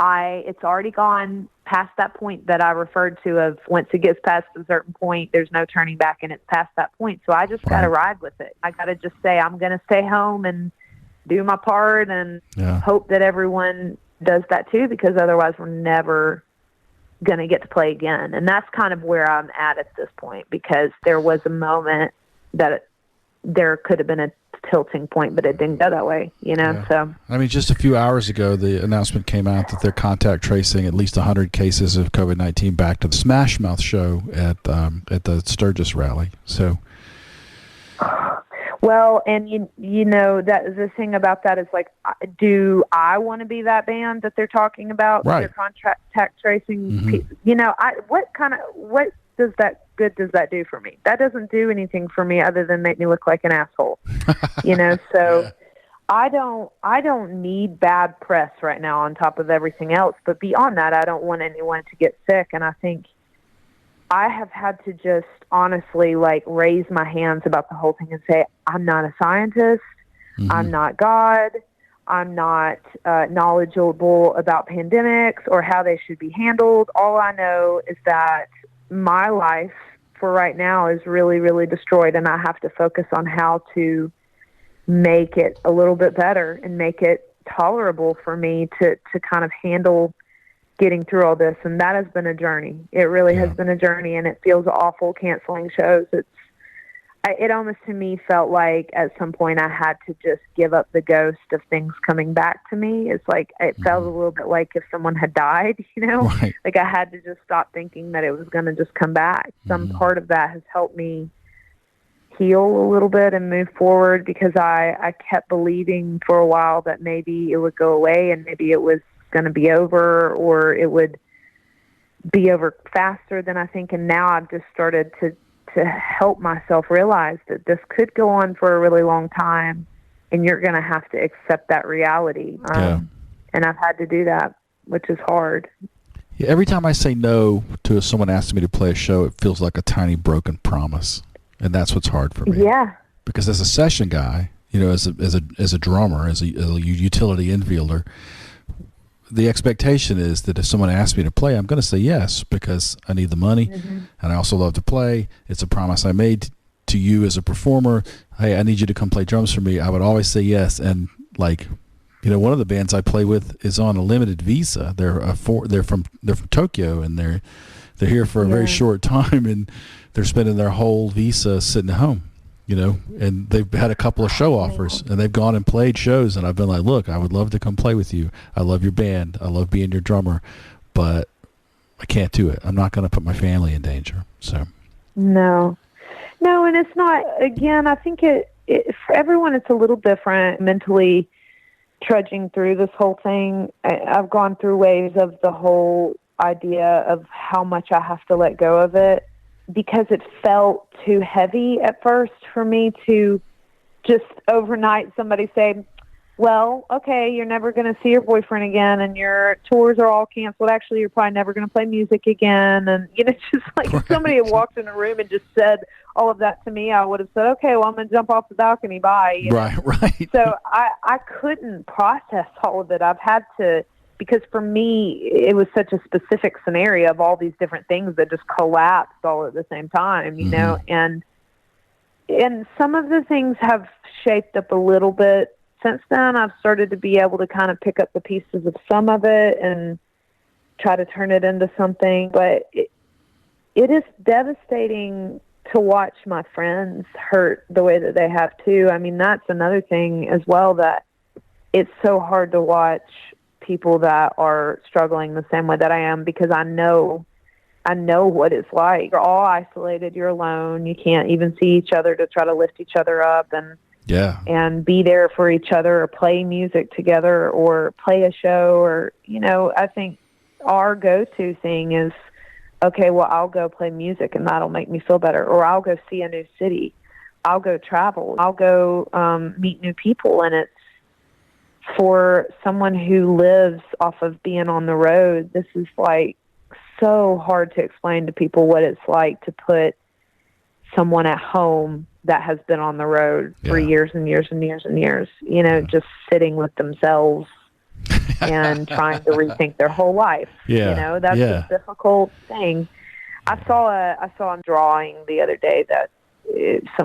It's already gone past that point that I referred to of once it gets past a certain point, there's no turning back, and it's past that point. So I just got to ride with it. I got to just say, I'm going to stay home and do my part and hope that everyone does that too, because otherwise we're never going to get to play again. And that's kind of where I'm at this point, because there was a moment that there could have been a tilting point, but it didn't go that way, you know? Yeah. So, I mean, just a few hours ago, the announcement came out that they're contact tracing at least 100 cases of COVID-19 back to the Smash Mouth show at the Sturgis rally. So, well, and you know that the thing about that is, like, do I want to be that band that they're talking about? Right. They're contact tracing. You know, what does that do for me? That doesn't do anything for me other than make me look like an asshole. You know, so I don't need bad press right now on top of everything else. But beyond that, I don't want anyone to get sick. And I think I have had to just honestly, like, raise my hands about the whole thing and say, I'm not a scientist. I'm not God. I'm not knowledgeable about pandemics or how they should be handled. All I know is that my life for right now is really, really destroyed, and I have to focus on how to make it a little bit better and make it tolerable for me to kind of handle getting through all this. And that has been a journey. It really has been a journey, and it feels awful canceling shows. It almost to me felt like at some point I had to just give up the ghost of things coming back to me. It's like it felt a little bit like if someone had died, you know, like I had to just stop thinking that it was going to just come back. Some part of that has helped me heal a little bit and move forward, because I kept believing for a while that maybe it would go away and maybe it was going to be over, or it would be over faster than I think. And now I've just started to help myself realize that this could go on for a really long time, and you're going to have to accept that reality. And I've had to do that, which is hard. Yeah, every time I say no to someone asking me to play a show, it feels like a tiny broken promise, and that's what's hard for me. Yeah. Because as a session guy, you know, as a drummer, as a utility infielder, the expectation is that if someone asks me to play, I'm going to say yes, because I need the money, and I also love to play. It's a promise I made to you as a performer. Hey, I need you to come play drums for me. I would always say yes. And, like, you know, one of the bands I play with is on a limited visa. They're from Tokyo, and they're here for a very short time, and they're spending their whole visa sitting at home. You know, and they've had a couple of show offers, and they've gone and played shows, and I've been like, look, I would love to come play with you. I love your band. I love being your drummer, but I can't do it. I'm not going to put my family in danger. So No, and it's not. Again, I think it for everyone it's a little different mentally. Trudging through this whole thing, I've gone through waves of the whole idea of how much I have to let go of it, because it felt too heavy at first for me to just overnight somebody say, well, okay, you're never going to see your boyfriend again and your tours are all canceled. Actually, you're probably never going to play music again. And, you know, just like if somebody had walked in a room and just said all of that to me, I would have said, okay, well, I'm going to jump off the balcony. Bye. You know? Right. So I couldn't process all of it. I've had to, because for me, it was such a specific scenario of all these different things that just collapsed all at the same time, you know, and some of the things have shaped up a little bit. Since then, I've started to be able to kind of pick up the pieces of some of it and try to turn it into something. But it is devastating to watch my friends hurt the way that they have too. I mean, that's another thing as well, that it's so hard to watch people that are struggling the same way that I am, because I know what it's like. You're all isolated. You're alone. You can't even see each other to try to lift each other up and be there for each other, or play music together, or play a show, or, you know, I think our go-to thing is, okay, well, I'll go play music and that'll make me feel better, or I'll go see a new city. I'll go travel. I'll go meet new people. And it's for someone who lives off of being on the road, this is like so hard to explain to people what it's like to put someone at home that has been on the road for years and years and years and years, you know, just sitting with themselves and trying to rethink their whole life. You know, that's a difficult thing. I saw a drawing the other day that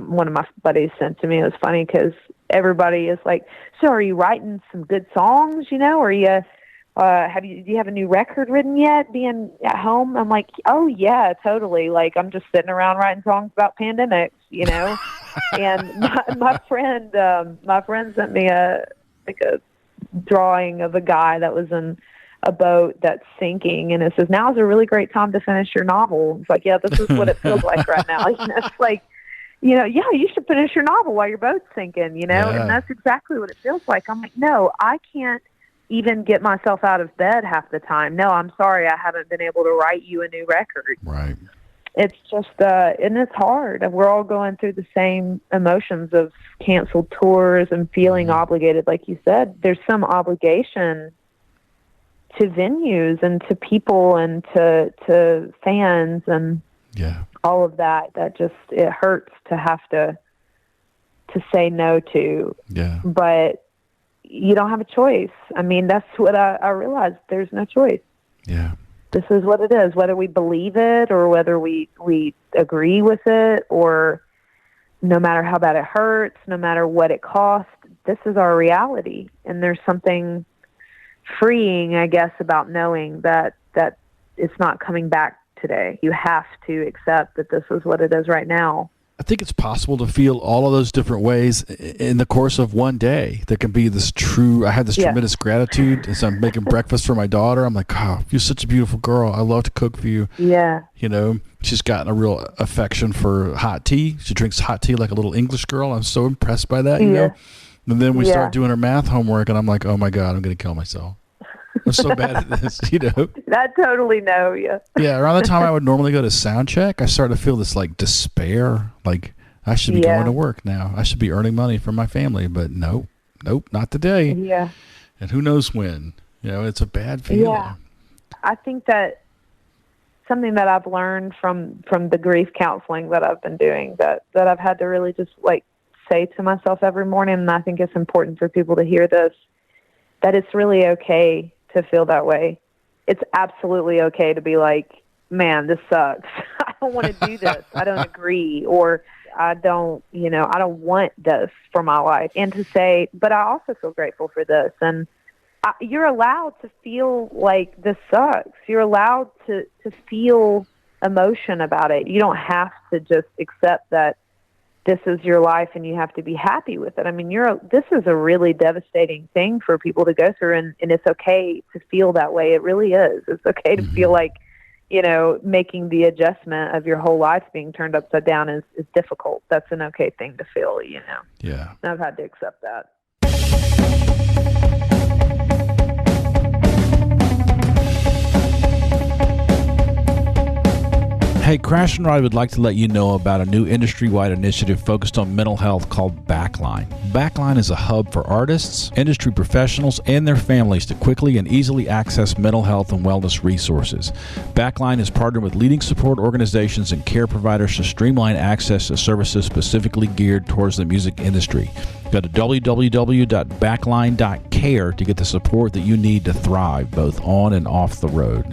one of my buddies sent to me. It was funny because everybody is like, so are you writing some good songs, you know, or do you have a new record written yet, being at home? I'm like, oh yeah, totally. Like, I'm just sitting around writing songs about pandemics, you know? And my friend sent me a drawing of a guy that was in a boat that's sinking, and it says, now's a really great time to finish your novel. It's like, yeah, this is what it feels like right now. You know, it's like, you know, yeah, you should finish your novel while your boat's sinking, you know? And that's exactly what it feels like. I'm like, no, I can't even get myself out of bed half the time. No, I'm sorry, I haven't been able to write you a new record. Right. It's just, and it's hard. We're all going through the same emotions of canceled tours and feeling obligated. Like you said, there's some obligation to venues and to people and to fans and all of that just, it hurts to have to say no to. Yeah. But you don't have a choice. I mean, that's what I realized. There's no choice. Yeah. This is what it is, whether we believe it or whether we agree with it, or no matter how bad it hurts, no matter what it costs, this is our reality. And there's something freeing, I guess, about knowing that it's not coming back today. You have to accept that this is what it is right now. I think it's possible to feel all of those different ways in the course of one day. There can be this I had this tremendous gratitude as I'm making breakfast for my daughter. I'm like, oh, you're such a beautiful girl. I love to cook for you. Yeah. You know, she's gotten a real affection for hot tea. She drinks hot tea like a little English girl. I'm so impressed by that, you know. And then we start doing her math homework, and I'm like, oh, my God, I'm going to kill myself. I'm so bad at this, you know. I totally know you. Yeah, around the time I would normally go to sound check, I started to feel this like despair. Like, I should be going to work now. I should be earning money for my family, but nope, not today. Yeah. And who knows when? You know, it's a bad feeling. Yeah. I think that something that I've learned from the grief counseling that I've been doing, that I've had to really just like say to myself every morning, and I think it's important for people to hear this, that it's really okay to feel that way. It's absolutely okay to be like, man, this sucks. I don't want to do this. I don't agree, or I don't want this for my life. And to say, but I also feel grateful for this. And you're allowed to feel like this sucks. You're allowed to feel emotion about it. You don't have to just accept that this is your life and you have to be happy with it. I mean, this is a really devastating thing for people to go through, and it's okay to feel that way. It really is. It's okay to feel like making the adjustment of your whole life being turned upside down is difficult. That's an okay thing to feel, Yeah. And I've had to accept that. Hey, Crash and Ride would like to let you know about a new industry-wide initiative focused on mental health called Backline. Backline is a hub for artists, industry professionals, and their families to quickly and easily access mental health and wellness resources. Backline has partnered with leading support organizations and care providers to streamline access to services specifically geared towards the music industry. Go to www.backline.care to get the support that you need to thrive both on and off the road.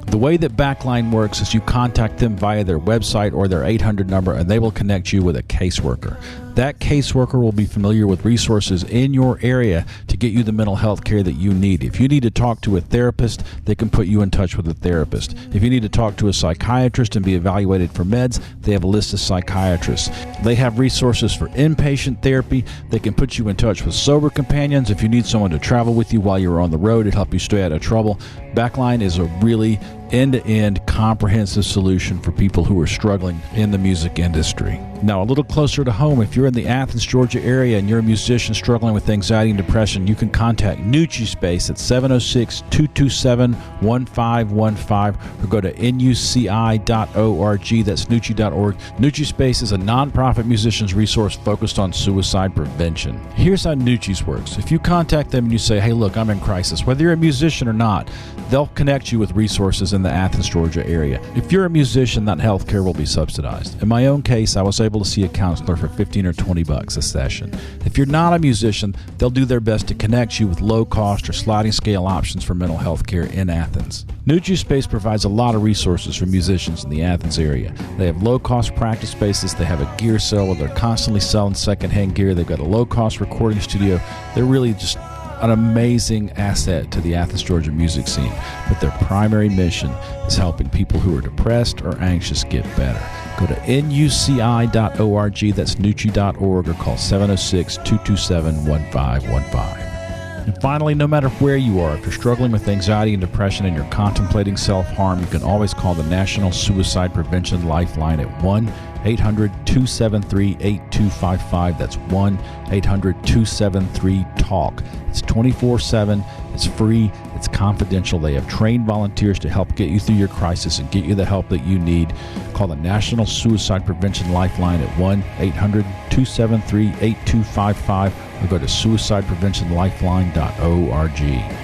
The way that Backline works is you contact them via their website or their 800 number, and they will connect you with a caseworker. That caseworker will be familiar with resources in your area to get you the mental health care that you need. If you need to talk to a therapist, they can put you in touch with a therapist. If you need to talk to a psychiatrist and be evaluated for meds, they have a list of psychiatrists. They have resources for inpatient therapy. They can put you in touch with sober companions. If you need someone to travel with you while you're on the road and help you stay out of trouble, Backline is a really end-to-end comprehensive solution for people who are struggling in the music industry. Now, a little closer to home, if you're in the Athens, Georgia area and you're a musician struggling with anxiety and depression, you can contact Nucci Space at 706-227-1515 or go to nuci.org. That's nucci.org. Nucci Space is a nonprofit musicians resource focused on suicide prevention. Here's how Nucci's works. If you contact them and you say, hey, look, I'm in crisis, whether you're a musician or not, they'll connect you with resources in the Athens, Georgia area. If you're a musician, that health care will be subsidized. In my own case, I was able to see a counselor for $15 or $20 a session. If you're not a musician, they'll do their best to connect you with low-cost or sliding scale options for mental health care in Athens. Nucci Space provides a lot of resources for musicians in the Athens area. They have low-cost practice spaces. They have a gear sale where they're constantly selling secondhand gear. They've got a low-cost recording studio. They're really just an amazing asset to the Athens, Georgia music scene, but their primary mission is helping people who are depressed or anxious get better. Go to nuci.org, that's nucci.org, or call 706-227-1515. And finally, no matter where you are, if you're struggling with anxiety and depression and you're contemplating self-harm, you can always call the National Suicide Prevention Lifeline at 1-800-273-8255. That's 1-800-273-TALK. It's 24/7. It's free. It's confidential. They have trained volunteers to help get you through your crisis and get you the help that you need. Call the National Suicide Prevention Lifeline at 1-800-273-8255 or go to suicidepreventionlifeline.org.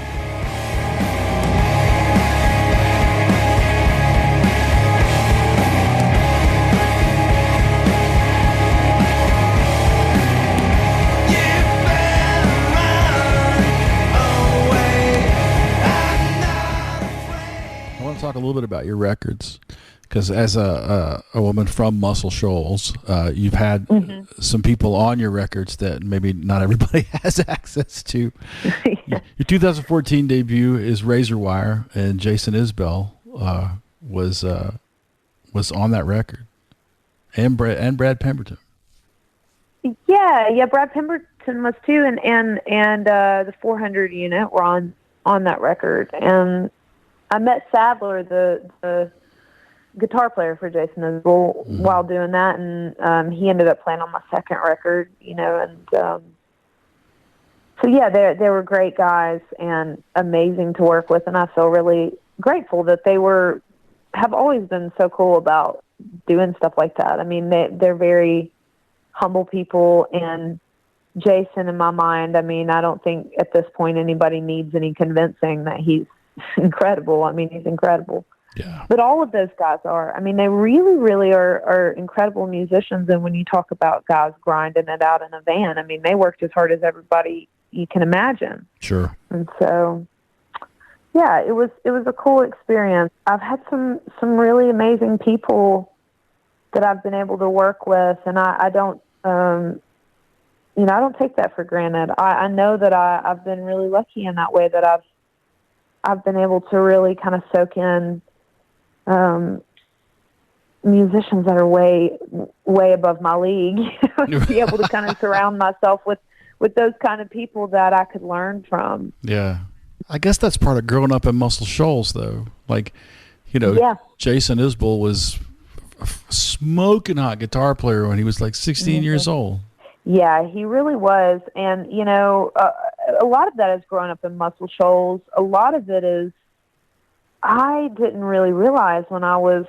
Talk a little bit about your records, because as a woman from Muscle Shoals, you've had some people on your records that maybe not everybody has access to. Yeah. Your 2014 debut is Razor Wire, and Jason Isbell was on that record, and Brad Pemberton. Yeah, Brad Pemberton was too, and the 400 unit were on that record, and I met Sadler, the guitar player for Jason Isbell, while doing that, and he ended up playing on my second record, and so yeah, they were great guys and amazing to work with, and I feel really grateful that they have always been so cool about doing stuff like that. I mean, they're very humble people, and Jason, in my mind, I mean, I don't think at this point anybody needs any convincing that he's incredible. I mean, he's incredible. Yeah. But all of those guys are. I mean, they really, really are incredible musicians. And when you talk about guys grinding it out in a van, I mean, they worked as hard as everybody you can imagine. Sure. And so, yeah, it was a cool experience. I've had some really amazing people that I've been able to work with, and I don't, I don't take that for granted. I know that I've been really lucky in that way, that I've been able to really kind of soak in musicians that are way, way above my league, be able to kind of surround myself with those kind of people that I could learn from. Yeah. I guess that's part of growing up in Muscle Shoals, though. Like, Jason Isbell was a smoking hot guitar player when he was like 16 years old. Yeah, he really was. And, a lot of that is growing up in Muscle Shoals. A lot of it is I didn't really realize when I was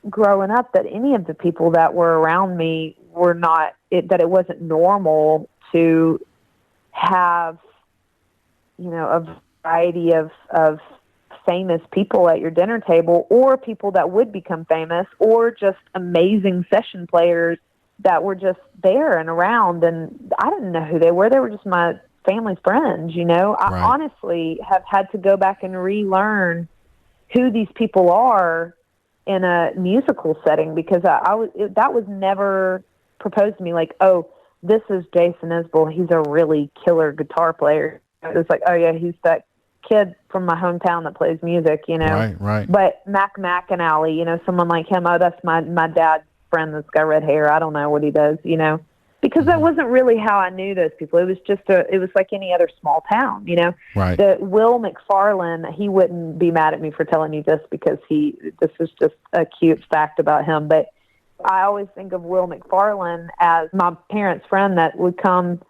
growing up that any of the people that were around me were not, that it wasn't normal to have, a variety of famous people at your dinner table, or people that would become famous, or just amazing session players that were just there and around. And I didn't know who they were. They were just my family's friends, I honestly have had to go back and relearn who these people are in a musical setting, because that was never proposed to me, like, oh, this is Jason Isbell, he's a really killer guitar player. It was like, oh yeah, he's that kid from my hometown that plays music, Right. But Mac McAnally, someone like him, oh, that's my dad's friend that's got red hair. I don't know what he does, because that wasn't really how I knew those people. It was just it was like any other small town, Right. The Will McFarlane, he wouldn't be mad at me for telling you this, because this is just a cute fact about him. But I always think of Will McFarlane as my parents' friend that would come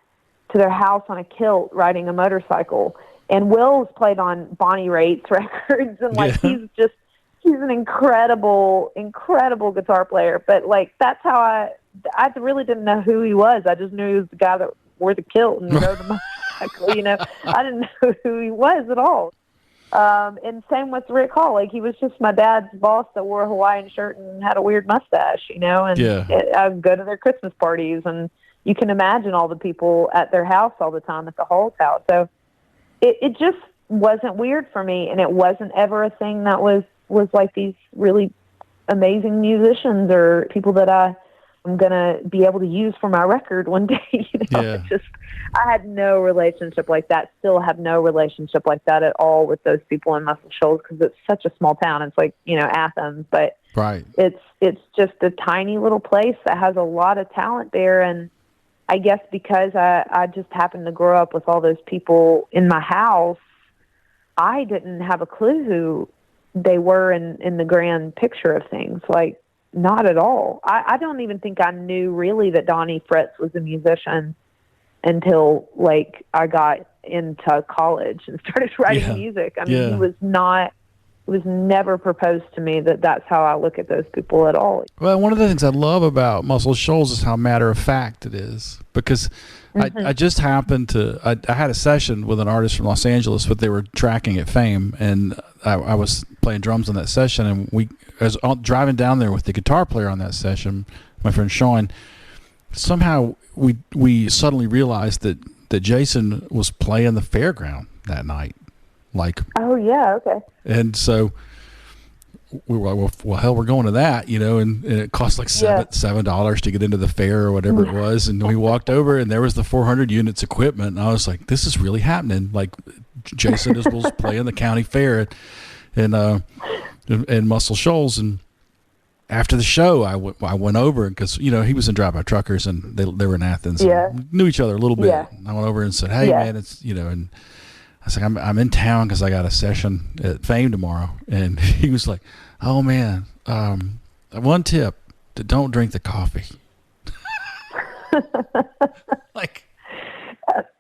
to their house on a kilt riding a motorcycle. And Will's played on Bonnie Raitt's records, and he's an incredible guitar player. But that's how I really didn't know who he was. I just knew he was the guy that wore the kilt and rode the motorcycle. I didn't know who he was at all. And same with Rick Hall. He was just my dad's boss that wore a Hawaiian shirt and had a weird mustache, and I would go to their Christmas parties, and you can imagine all the people at their house all the time at the Hall's house. So it just wasn't weird for me, and it wasn't ever a thing that was like these really amazing musicians or people that I'm going to be able to use for my record one day. I had no relationship like that, still have no relationship like that at all with those people in Muscle Shoals, because it's such a small town. It's like, Athens, but right. It's just a tiny little place that has a lot of talent there. And I guess because I just happened to grow up with all those people in my house, I didn't have a clue who they were in the grand picture of things. Not at all. I don't even think I knew really that Donnie Fritz was a musician until I got into college and started writing music. I mean, it was never proposed to me that that's how I look at those people at all. Well, one of the things I love about Muscle Shoals is how matter of fact it is, because I just happened to, I had a session with an artist from Los Angeles, but they were tracking at Fame, and I was playing drums on that session, and I was driving down there with the guitar player on that session, my friend Sean. Somehow we suddenly realized that Jason was playing the fairground that night. Oh yeah, okay. And so we were like, well, hell, we're going to that, and it cost $7 to get into the fair or whatever it was. And we walked over, and there was the 400 units equipment. And I was like, this is really happening. Jason was playing the county fair in Muscle Shoals. And after the show, I went over, because, he was in Drive-By Truckers, and they were in Athens. And knew each other a little bit. Yeah. And I went over and said, hey, man, it's, and I was like, I'm in town because I got a session at Fame tomorrow. And he was like, oh, man, one tip, don't drink the coffee.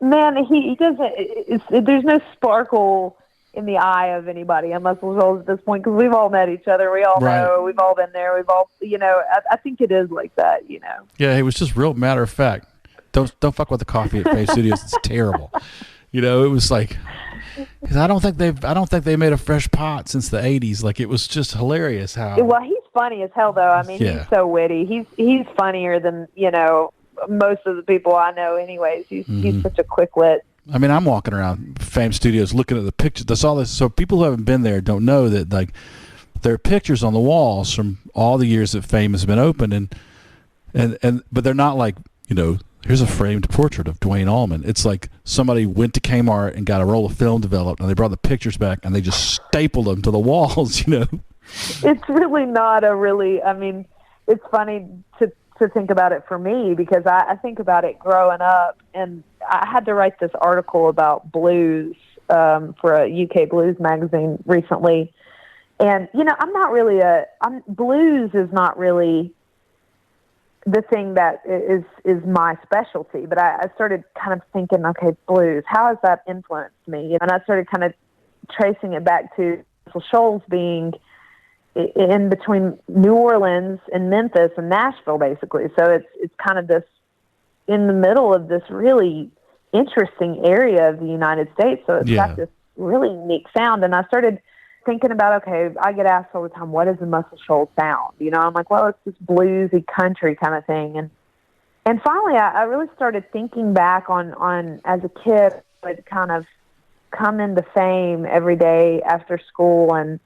Man, he doesn't, there's no sparkle in the eye of anybody in Muscle Shoals at this point, because we've all met each other. We all know, we've all been there. We've all, I think it is like that, Yeah, it was just real matter of fact. Don't fuck with the coffee at Fame Studios. It's terrible. It was because I don't think they made a fresh pot since the 80s. It was just hilarious how. Well, he's funny as hell, though. I mean, he's so witty. He's funnier than most of the people I know. Anyways, he's such a quick wit. I mean, I'm walking around Fame Studios looking at the pictures. That's all this. So people who haven't been there don't know that there are pictures on the walls from all the years that Fame has been open, and but they're not here's a framed portrait of Dwayne Allman. It's like somebody went to Kmart and got a roll of film developed, and they brought the pictures back, and they just stapled them to the walls, It's really not I mean, it's funny to think about it for me, because I think about it growing up, and I had to write this article about blues for a UK blues magazine recently. And, I'm not really blues is not really the thing that is my specialty, but I started kind of thinking, okay, blues, how has that influenced me? And I started kind of tracing it back to Muscle Shoals being in between New Orleans and Memphis and Nashville, basically. So it's kind of this in the middle of this really interesting area of the United States. So it's got this really unique sound. And I started thinking about, okay, I get asked all the time, what is the Muscle Shoals sound? I'm like, well, it's this bluesy country kind of thing. And finally, I really started thinking back on as a kid, I'd kind of come into fame every day after school and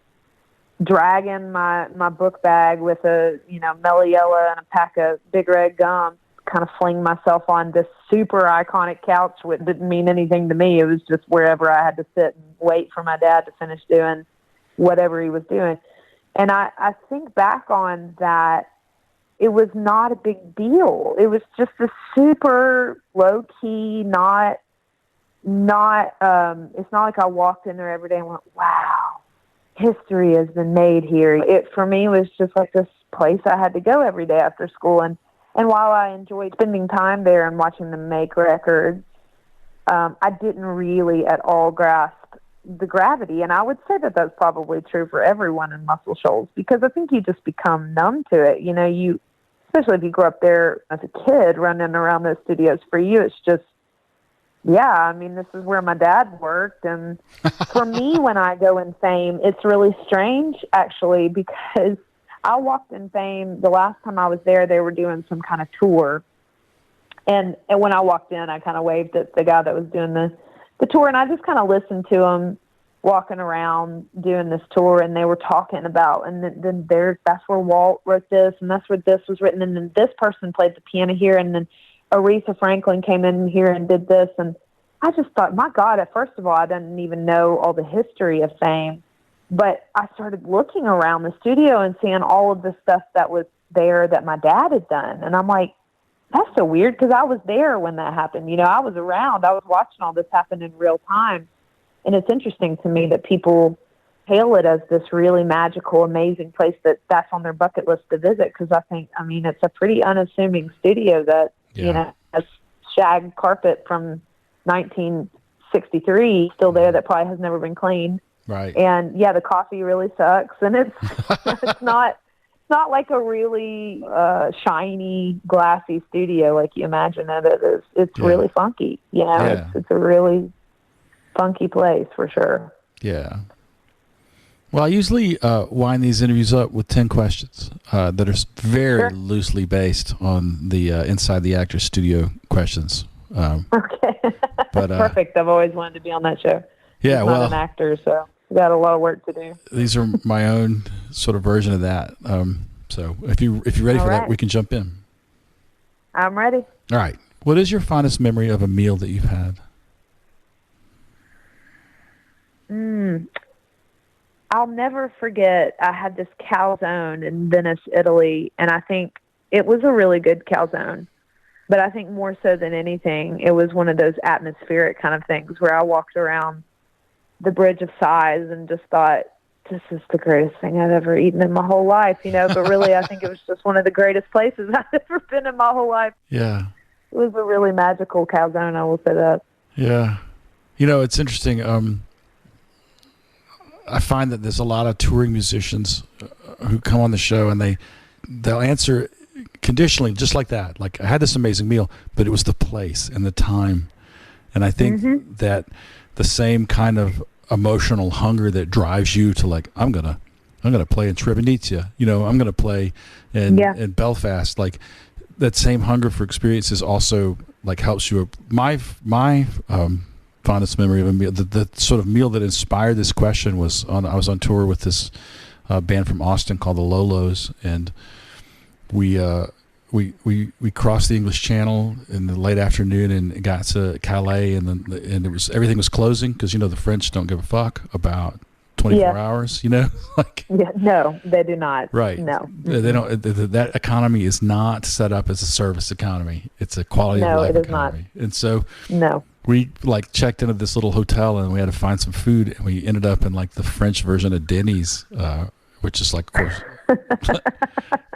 dragging my book bag with a, Meliella and a pack of Big Red gum, kind of fling myself on this super iconic couch, which didn't mean anything to me. It was just wherever I had to sit and wait for my dad to finish doing whatever he was doing. And I think back on that, it was not a big deal. It was just a super low key, not it's not like I walked in there every day and went, wow, history has been made here. It for me was just like this place I had to go every day after school. And while I enjoyed spending time there and watching them make records, I didn't really at all grasp the gravity. And I would say that that's probably true for everyone in Muscle Shoals, because I think you just become numb to it. Especially if you grew up there as a kid running around those studios, for you, it's just, this is where my dad worked. And for me, when I go in Fame, it's really strange, actually, because I walked in Fame the last time I was there, they were doing some kind of tour. And when I walked in, I kind of waved at the guy that was doing the tour, and I just kind of listened to them walking around doing this tour, and they were talking about, and then that's where Walt wrote this, and that's where this was written, and then this person played the piano here, and then Aretha Franklin came in here and did this, and I just thought, my God, first of all, I didn't even know all the history of Fame, but I started looking around the studio and seeing all of the stuff that was there that my dad had done, and I'm like, that's so weird, because I was there when that happened. I was around. I was watching all this happen in real time. And it's interesting to me that people hail it as this really magical, amazing place that's on their bucket list to visit, because I think, it's a pretty unassuming studio that, has shag carpet from 1963 still there that probably has never been cleaned. Right. And, the coffee really sucks. And it's not like a really shiny, glassy studio like you imagine it is. It's really funky. It's a really funky place for sure. Yeah. Well, I usually wind these interviews up with 10 questions that are very loosely based on the Inside the Actors Studio questions. Okay. But perfect. I've always wanted to be on that show. Yeah, I'm not an actor, so got a lot of work to do. These are my own sort of version of that. So if you're ready for that, we can jump in. I'm ready. All right. What is your fondest memory of a meal that you've had? I'll never forget. I had this calzone in Venice, Italy, and I think it was a really good calzone. But I think more so than anything, it was one of those atmospheric kind of things where I walked around the Bridge of Sighs and just thought, this is the greatest thing I've ever eaten in my whole life, but really I think it was just one of the greatest places I've ever been in my whole life. Yeah. It was a really magical calzone, I will say that. Yeah. It's interesting. I find that there's a lot of touring musicians who come on the show and they'll answer conditionally just like that. Like, I had this amazing meal, but it was the place and the time. And I think that the same kind of emotional hunger that drives you to, like, I'm gonna play in Treblinka, I'm gonna play in Belfast, like that same hunger for experiences also like helps you. My fondest memory of a meal, the sort of meal that inspired this question was I was on tour with this band from Austin called the Lolos, and we crossed the English Channel in the late afternoon and got to Calais, and everything was closing because the French don't give a fuck about 24 hours. Like no, they do not. Right? No, they don't. That economy is not set up as a service economy. It's a quality of life economy. And so we like checked into this little hotel and we had to find some food, and we ended up in like the French version of Denny's, which is like, of course.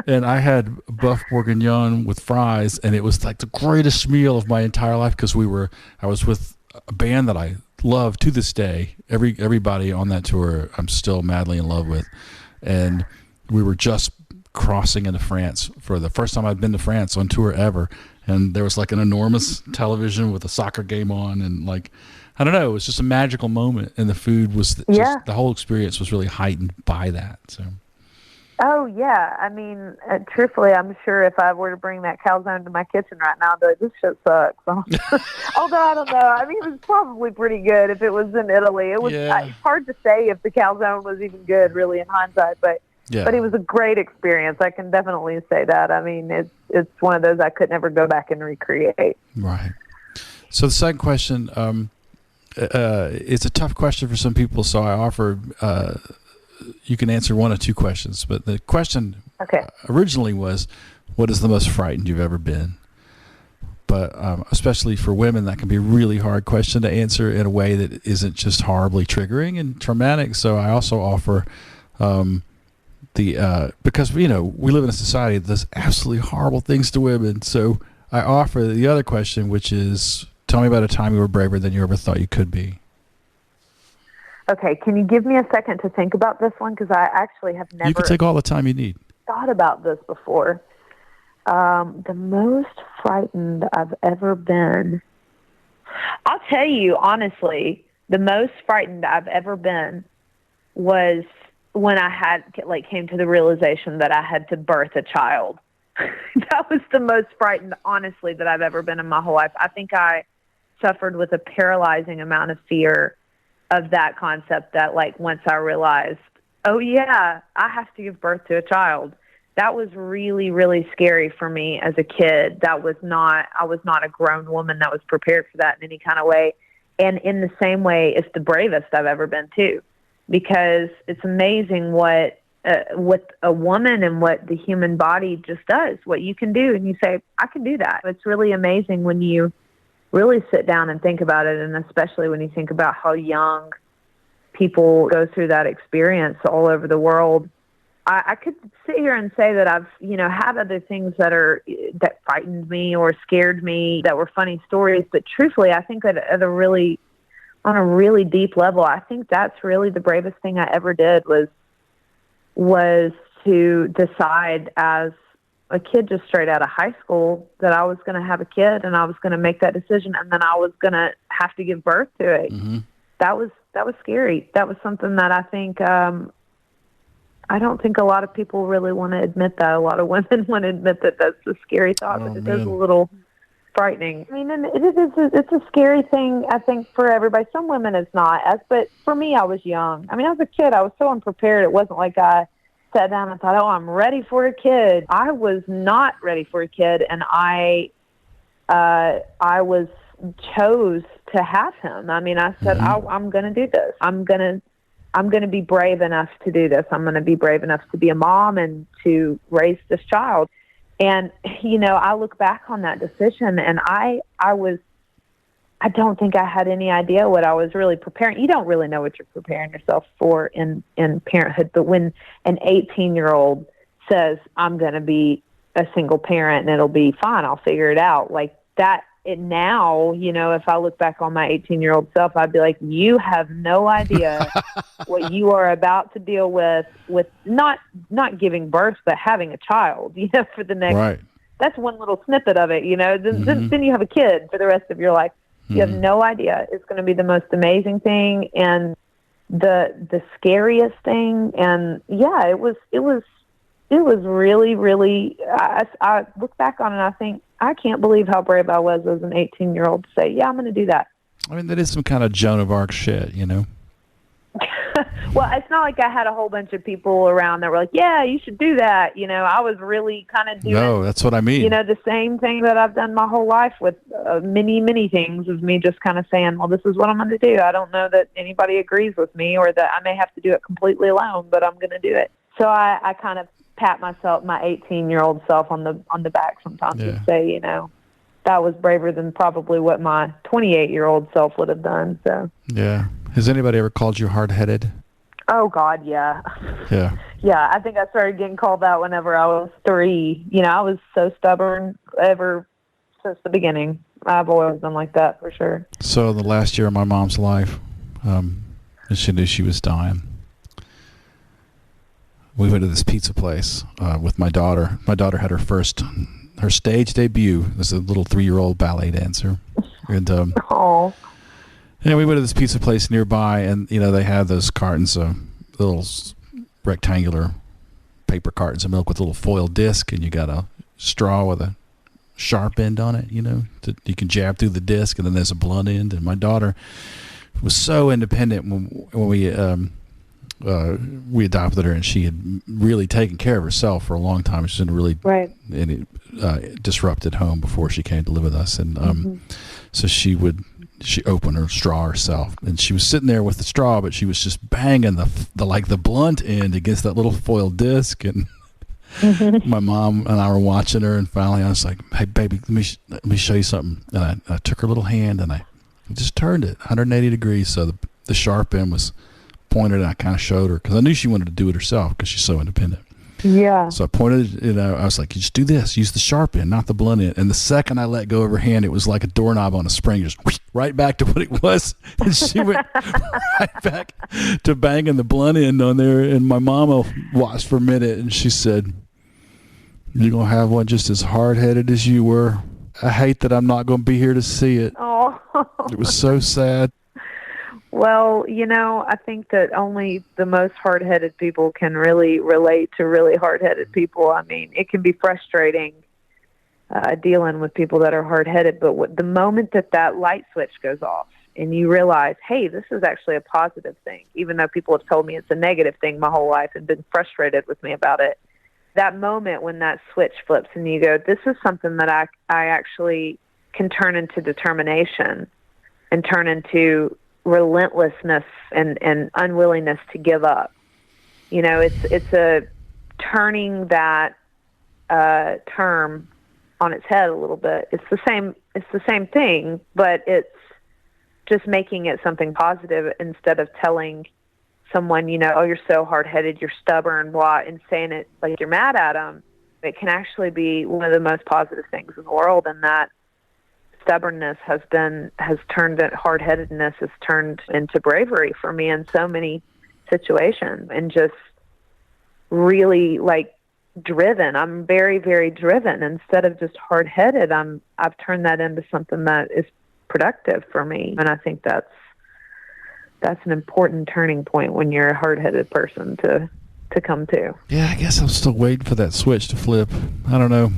And I had buff bourguignon with fries, and it was like the greatest meal of my entire life because I was with a band that I love to this day. Everybody on that tour I'm still madly in love with, and we were just crossing into France for the first time I'd been to France on tour ever, and there was like an enormous television with a soccer game on, and like, I don't know, it was just a magical moment, and the food was just, the whole experience was really heightened by that. So. Oh, yeah. I mean, truthfully, I'm sure if I were to bring that calzone to my kitchen right now, I'd be like, this shit sucks. Although, I don't know. I mean, it was probably pretty good if it was in Italy. It was it's hard to say if the calzone was even good, really, in hindsight. But it was a great experience. I can definitely say that. I mean, it's one of those I could never go back and recreate. Right. So the second question, it's a tough question for some people, so I offer you can answer one of two questions. But the question originally was, what is the most frightened you've ever been? But especially for women, that can be a really hard question to answer in a way that isn't just horribly triggering and traumatic. So I also offer because, we live in a society that does absolutely horrible things to women. So I offer the other question, which is, tell me about a time you were braver than you ever thought you could be. Okay, can you give me a second to think about this one? Because I actually have never... You can take all the time you need. ...thought about this before. The most frightened I've ever been... I'll tell you, honestly, the most frightened I've ever been was when I came to the realization that I had to birth a child. That was the most frightened, honestly, that I've ever been in my whole life. I think I suffered with a paralyzing amount of fear of that concept that, like, once I realized, oh yeah, I have to give birth to a child. That was really, really scary for me as a kid. I was not a grown woman that was prepared for that in any kind of way. And in the same way, it's the bravest I've ever been too, because it's amazing what a woman and what the human body just does, what you can do. And you say, I can do that. It's really amazing when you really sit down and think about it, and especially when you think about how young people go through that experience all over the world. I could sit here and say that I've, had other things that frightened me or scared me that were funny stories, but truthfully, I think that on a really deep level, I think that's really the bravest thing I ever did was to decide as a kid just straight out of high school that I was going to have a kid, and I was going to make that decision, and then I was going to have to give birth to it. Mm-hmm. That was scary. That was something that I think I don't think a lot of people really want to admit that. A lot of women want to admit that that's a scary thought, but it is a little frightening. I mean, and it's a scary thing, I think, for everybody. Some women it's not, but for me, I was young. I mean, as a kid, I was so unprepared. It wasn't like I sat down and thought, oh, I'm ready for a kid. I was not ready for a kid, and I chose to have him. I mean, I said, I'm going to do this. I'm going to be brave enough to do this. I'm going to be brave enough to be a mom and to raise this child. And, I look back on that decision, and I don't think I had any idea what I was really preparing. You don't really know what you're preparing yourself for in parenthood. But when an 18-year-old says, I'm going to be a single parent and it'll be fine, I'll figure it out, like that, now, if I look back on my 18-year-old self, I'd be like, you have no idea what you are about to deal with not giving birth, but having a child, for the next, right. That's one little snippet of it, then you have a kid for the rest of your life. You have no idea. It's going to be the most amazing thing and the scariest thing. And yeah, it was really, really, I look back on it and I think, I can't believe how brave I was as an 18-year-old to say, yeah, I'm going to do that. I mean, that is some kind of Joan of Arc shit, Well, it's not like I had a whole bunch of people around that were like, yeah, you should do that. I was really kind of doing, no, that's what I mean. The same thing that I've done my whole life with many, many things, of me just kind of saying, well, this is what I'm going to do. I don't know that anybody agrees with me, or that I may have to do it completely alone, but I'm going to do it. So I kind of pat my 18-year-old self on the back sometimes and say, that was braver than probably what my 28-year-old self would have done. So yeah. Has anybody ever called you hard-headed? Oh God, yeah. Yeah. Yeah, I think I started getting called that whenever I was 3. I was so stubborn ever since the beginning. I've always been like that for sure. So the last year of my mom's life, she knew she was dying. We went to this pizza place with my daughter. My daughter had her stage debut as a little 3-year-old ballet dancer. And yeah, we went to this pizza place nearby, and they had those cartons of little rectangular paper cartons of milk with a little foil disc, and you got a straw with a sharp end on it, you can jab through the disc, and then there's a blunt end. And my daughter was so independent when we adopted her, and she had really taken care of herself for a long time. She was in a really disrupted home before she came to live with us, and so she opened her straw herself, and she was sitting there with the straw, but she was just banging the blunt end against that little foil disc. And my mom and I were watching her, and finally I was like, "Hey, baby, let me show you something." And I took her little hand and I just turned it 180 degrees, so the sharp end was pointed, and I kind of showed her because I knew she wanted to do it herself because she's so independent. Yeah. So I pointed, I was like, "You just do this. Use the sharp end, not the blunt end." And the second I let go of her hand, it was like a doorknob on a spring, just right back to what it was. And she went right back to banging the blunt end on there. And my mama watched for a minute, and she said, "You're going to have one just as hard-headed as you were. I hate that I'm not going to be here to see it." Oh. It was so sad. Well, I think that only the most hard-headed people can really relate to really hard-headed people. I mean, it can be frustrating dealing with people that are hard-headed, but the moment that light switch goes off and you realize, hey, this is actually a positive thing, even though people have told me it's a negative thing my whole life and been frustrated with me about it, that moment when that switch flips and you go, this is something that I actually can turn into determination and turn into relentlessness and unwillingness to give up. It's a turning that term on its head a little bit. It's the same thing, but it's just making it something positive instead of telling someone, oh, you're so hard-headed, you're stubborn, blah, and saying it like you're mad at them. It can actually be one of the most positive things in the world, and that stubbornness has turned into bravery for me in so many situations, and just really driven. I'm very, very driven. Instead of just hard-headed, I've turned that into something that is productive for me. And I think that's an important turning point when you're a hard-headed person to come to. Yeah, I guess I'm still waiting for that switch to flip. I don't know.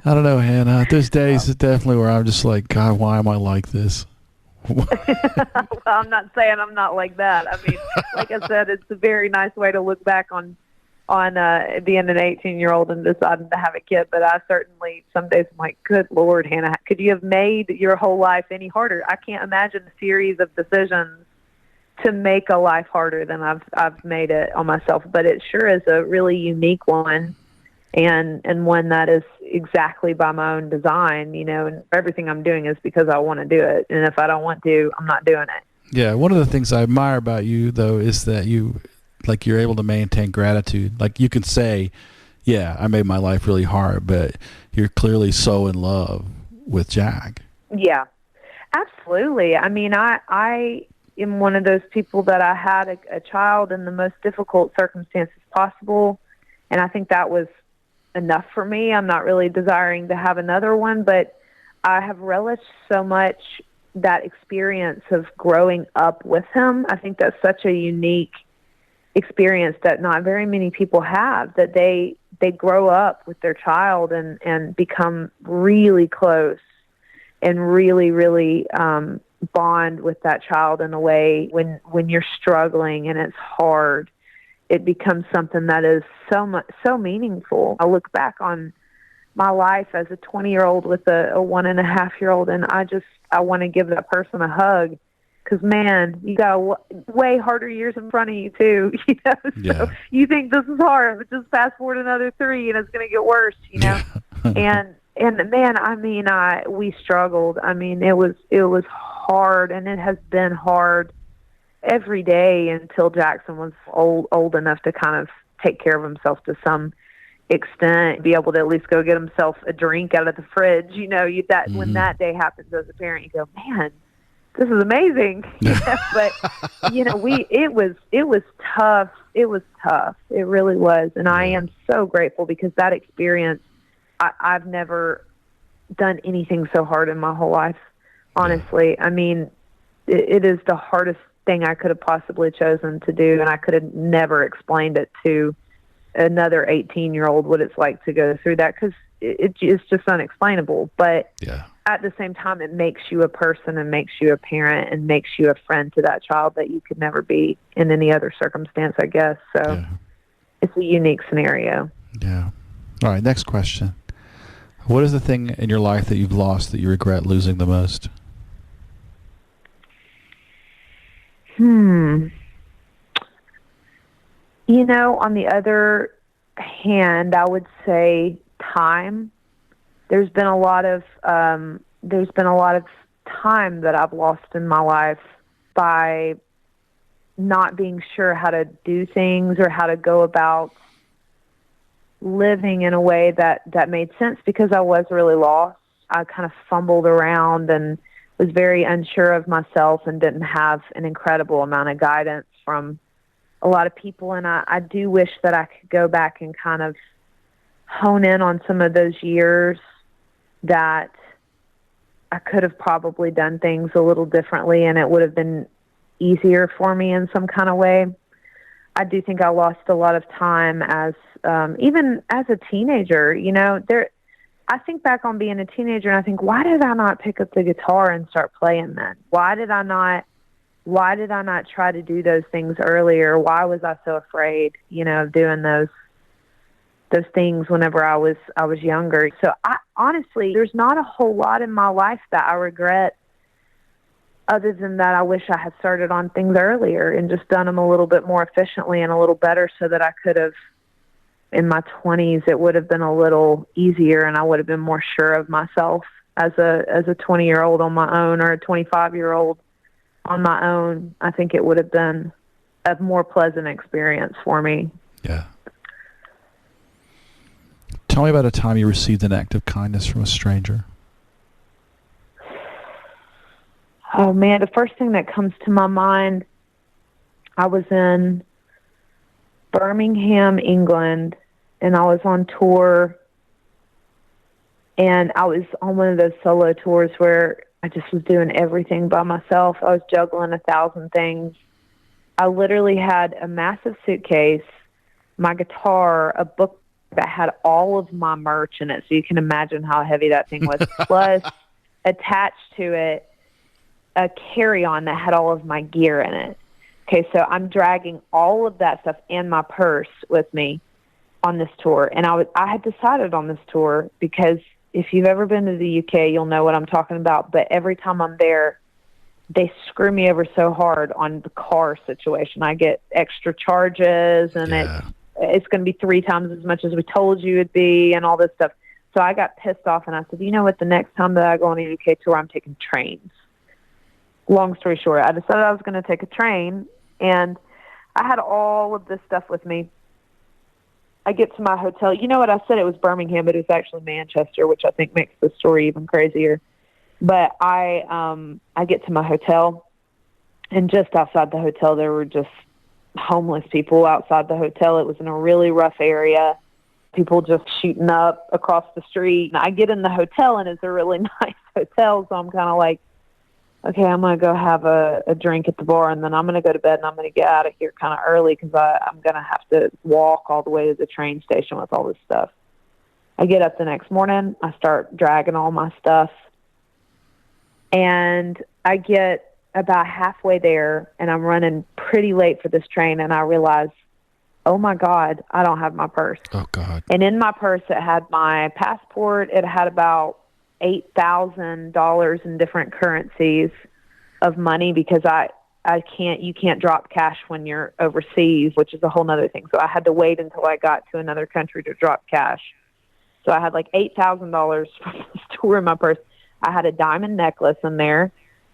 I don't know, Hannah. There's days definitely where I'm just like, God, why am I like this? Well, I'm not saying I'm not like that. I mean, like I said, it's a very nice way to look back on being an 18-year-old and deciding to have a kid. But I certainly, some days I'm like, good Lord, Hannah, could you have made your whole life any harder? I can't imagine a series of decisions to make a life harder than I've made it on myself. But it sure is a really unique one, and one that is exactly by my own design, and everything I'm doing is because I want to do it. And if I don't want to, I'm not doing it. Yeah. One of the things I admire about you, though, is that you're able to maintain gratitude. Like, you can say, yeah, I made my life really hard, but you're clearly so in love with Jack. Yeah, absolutely. I mean, I am one of those people that I had a child in the most difficult circumstances possible. And I think that was enough for me. I'm not really desiring to have another one, but I have relished so much that experience of growing up with him. I think that's such a unique experience that not very many people have, that they grow up with their child and become really close and really, really bond with that child in a way when you're struggling and it's hard. It becomes something that is so meaningful. I look back on my life as a 20-year-old with a 1.5-year-old, and I want to give that person a hug, because, man, you got way harder years in front of you too. So you think this is hard, but just fast forward another 3 and it's going to get worse. And And man, I mean, we struggled. I mean, it was hard, and it has been hard every day until Jackson was old enough to kind of take care of himself to some extent, be able to at least go get himself a drink out of the fridge. You know, when that day happens as a parent, you go, man, this is amazing. But you know, it was tough. It was tough. It really was. And I am so grateful because that experience, I've never done anything so hard in my whole life. Honestly, I mean, it is the hardest thing I could have possibly chosen to do, and I could have never explained it to another 18-year-old what it's like to go through that, because it's just unexplainable. But at the same time, it makes you a person and makes you a parent and makes you a friend to that child that you could never be in any other circumstance, I guess. So it's a unique scenario. Yeah. All right, next question. What is the thing in your life that you've lost that you regret losing the most? You know, on the other hand, I would say time. There's been a lot of time that I've lost in my life by not being sure how to do things or how to go about living in a way that made sense, because I was really lost. I kind of fumbled around and was very unsure of myself and didn't have an incredible amount of guidance from a lot of people. And I do wish that I could go back and kind of hone in on some of those years that I could have probably done things a little differently, and it would have been easier for me in some kind of way. I do think I lost a lot of time as even as a teenager. You know, I think back on being a teenager and I think, why did I not pick up the guitar and start playing then? Why did I not try to do those things earlier? Why was I so afraid, you know, of doing those things whenever I was younger? So honestly, there's not a whole lot in my life that I regret, other than that I wish I had started on things earlier and just done them a little bit more efficiently and a little better, so that I could have, in my 20s, it would have been a little easier and I would have been more sure of myself as a 20-year-old on my own, or a 25-year-old on my own. I think it would have been a more pleasant experience for me. Yeah. Tell me about a time you received an act of kindness from a stranger. Oh, man, the first thing that comes to my mind, I was in Birmingham, England, and I was on tour, and I was on one of those solo tours where I just was doing everything by myself. I was juggling 1,000 things. I literally had a massive suitcase, my guitar, a book that had all of my merch in it, so you can imagine how heavy that thing was, plus attached to it a carry-on that had all of my gear in it. Okay, so I'm dragging all of that stuff and my purse with me on this tour. And I had decided on this tour, because if you've ever been to the UK, you'll know what I'm talking about. But every time I'm there, they screw me over so hard on the car situation. I get extra charges, and it's going to be 3 times as much as we told you it'd be, and all this stuff. So I got pissed off, and I said, you know what, the next time that I go on a UK tour, I'm taking trains. Long story short, I decided I was going to take a train, and I had all of this stuff with me. I get to my hotel. You know what? I said it was Birmingham, but it was actually Manchester, which I think makes the story even crazier. But I get to my hotel, and just outside the hotel, there were just homeless people outside the hotel. It was in a really rough area. People just shooting up across the street. And I get in the hotel, and it's a really nice hotel, so I'm kind of like, okay, I'm going to go have a drink at the bar, and then I'm going to go to bed, and I'm going to get out of here kind of early, because I'm going to have to walk all the way to the train station with all this stuff. I get up the next morning. I start dragging all my stuff, and I get about halfway there, and I'm running pretty late for this train, and I realize, oh, my God, I don't have my purse. Oh, God. And in my purse, it had my passport. It had about $8,000 in different currencies of money, because you can't drop cash when you're overseas, which is a whole nother thing. So I had to wait until I got to another country to drop cash. So I had like $8,000 from this tour in my purse. I had a diamond necklace in there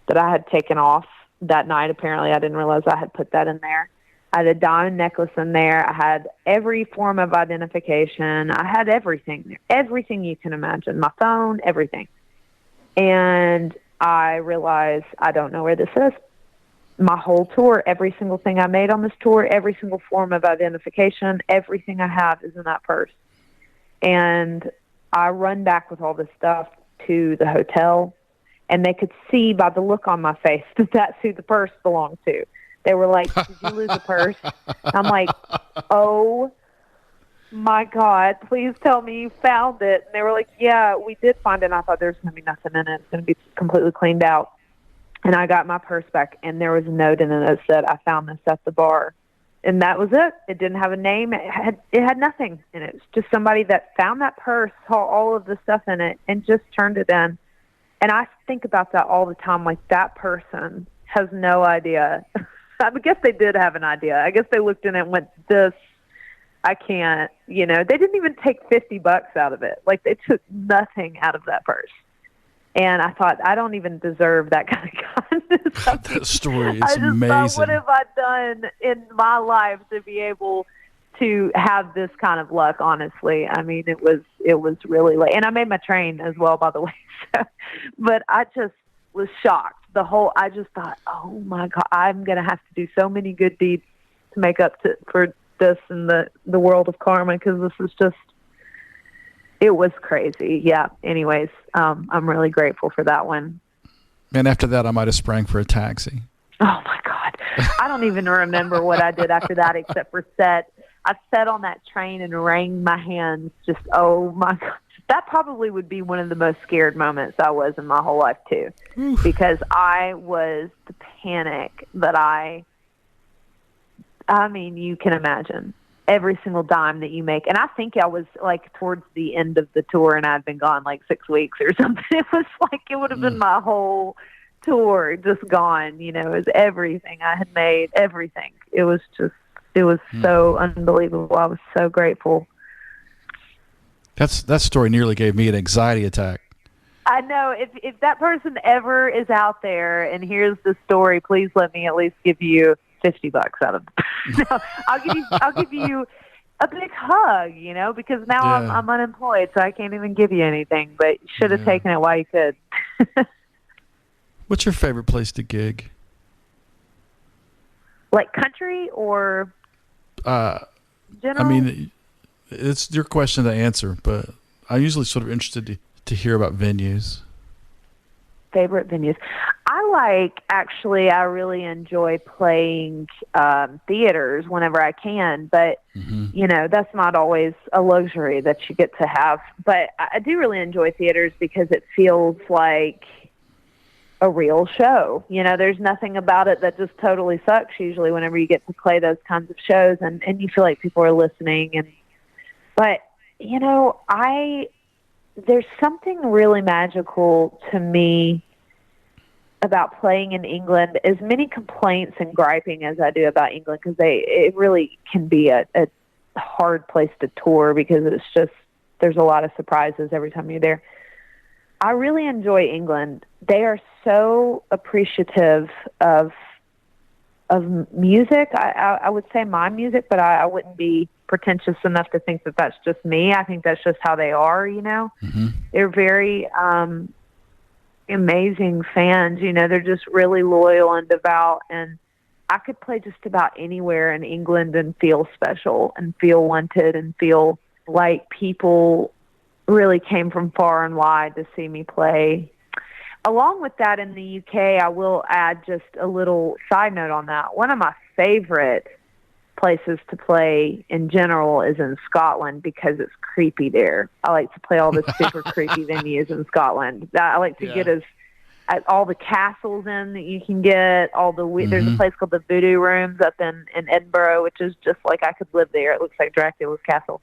that I had taken off that night. Apparently, I didn't realize I had put that in there. I had a diamond necklace in there. I had every form of identification. I had everything, everything you can imagine, my phone, everything. And I realized I don't know where this is. My whole tour, every single thing I made on this tour, every single form of identification, everything I have is in that purse. And I run back with all this stuff to the hotel, and they could see by the look on my face that that's who the purse belonged to. They were like, "Did you lose a purse?" I'm like, "Oh my God, please tell me you found it." And they were like, "Yeah, we did find it." And I thought there's going to be nothing in it. It's going to be completely cleaned out. And I got my purse back, and there was a note in it that said, "I found this at the bar." And that was it. It didn't have a name. It had nothing in it. It was just somebody that found that purse, saw all of the stuff in it, and just turned it in. And I think about that all the time. Like, that person has no idea. I guess they did have an idea. I guess they looked in it and went, "This, I can't." You know, they didn't even take $50 out of it. Like, they took nothing out of that purse. And I thought, I don't even deserve that kind of kindness. That story is I just amazing. thought, what have I done in my life to be able to have this kind of luck? Honestly, I mean, it was really late, and I made my train as well, by the way. So, but I just was shocked. I just thought, oh my God, I'm gonna have to do so many good deeds to make up for this in the world of karma, because this is just. It was crazy. Yeah. Anyways, I'm really grateful for that one. And after that, I might have sprang for a taxi. Oh my God. I don't even remember what I did after that, except for set. I sat on that train and wrung my hands. Just, oh my God. That probably would be one of the most scared moments I was in my whole life too. Oof. Because I was the panic that I mean, you can imagine. Every single dime that you make. And I think I was like towards the end of the tour, and I'd been gone like 6 weeks or something. It was like, it would have been my whole tour just gone, you know. It was everything I had made, everything. It was so unbelievable. I was so grateful. That story nearly gave me an anxiety attack. I know. If that person ever is out there and hears the story, please let me at least give you $50 out of it. No, I'll give you a big hug, you know, because now I'm unemployed, so I can't even give you anything, but you should have taken it while you could. What's your favorite place to gig? Like country or general? I mean, it's your question to answer, but I'm usually sort of interested to hear about venues. Favorite venues. I really enjoy playing theaters whenever I can, but you know, that's not always a luxury that you get to have. But I do really enjoy theaters because it feels like a real show. You know, there's nothing about it that just totally sucks usually whenever you get to play those kinds of shows, and you feel like people are listening. But you know, there's something really magical to me about playing in England. As many complaints and griping as I do about England, because it really can be a hard place to tour, because it's just, there's a lot of surprises every time you're there. I really enjoy England. They are so appreciative of music. I would say my music, but I wouldn't be pretentious enough to think that that's just me. I think that's just how they are, you know. They're very amazing fans, you know. They're just really loyal and devout, and I could play just about anywhere in England and feel special and feel wanted and feel like people really came from far and wide to see me play. Along with that, in the UK, I will add just a little side note on that. One of my favorite places to play in general is in Scotland, because it's creepy there. I like to play all the super creepy venues in Scotland. I like to get all the castles in that you can get. There's a place called the Voodoo Rooms up in Edinburgh, which is just like I could live there. It looks like Dracula's castle.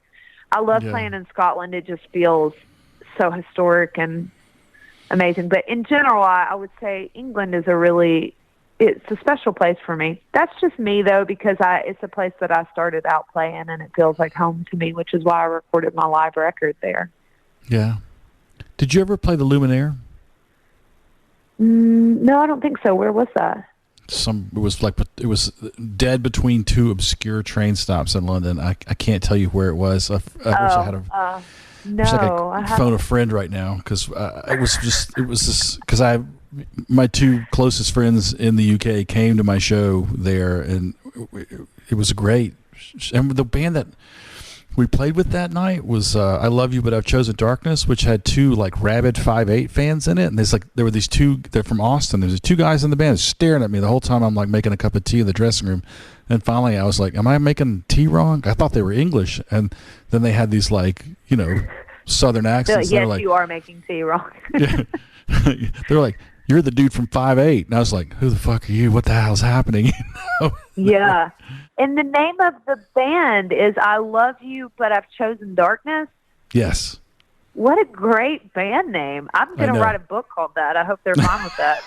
I love playing in Scotland. It just feels so historic and amazing. But in general, I would say England is it's a special place for me. That's just me, though, because it's a place that I started out playing, and it feels like home to me, which is why I recorded my live record there. Yeah. Did you ever play the Luminaire? No, I don't think so. Where was that? It was dead between two obscure train stops in London. I can't tell you where it was. I wish I had a. No, wish I could phone a friend right now because it was just because my two closest friends in the UK came to my show there, and it was great. And the band that we played with that night was I Love You But I've Chosen Darkness, which had two like rabid 5'8" fans in it, and there were these two. They're from Austin. There's two guys in the band staring at me the whole time. I'm like making a cup of tea in the dressing room, and finally I was like, "Am I making tea wrong?" I thought they were English, and then they had these like Southern accents. Yes, like, you are making tea wrong. Yeah. They're like, "You're the dude from 5'8", and I was like, "Who the fuck are you? What the hell's happening?" Yeah. And the name of the band is I Love You, But I've Chosen Darkness. Yes. What a great band name. I'm going to write a book called that. I hope they're fine with that.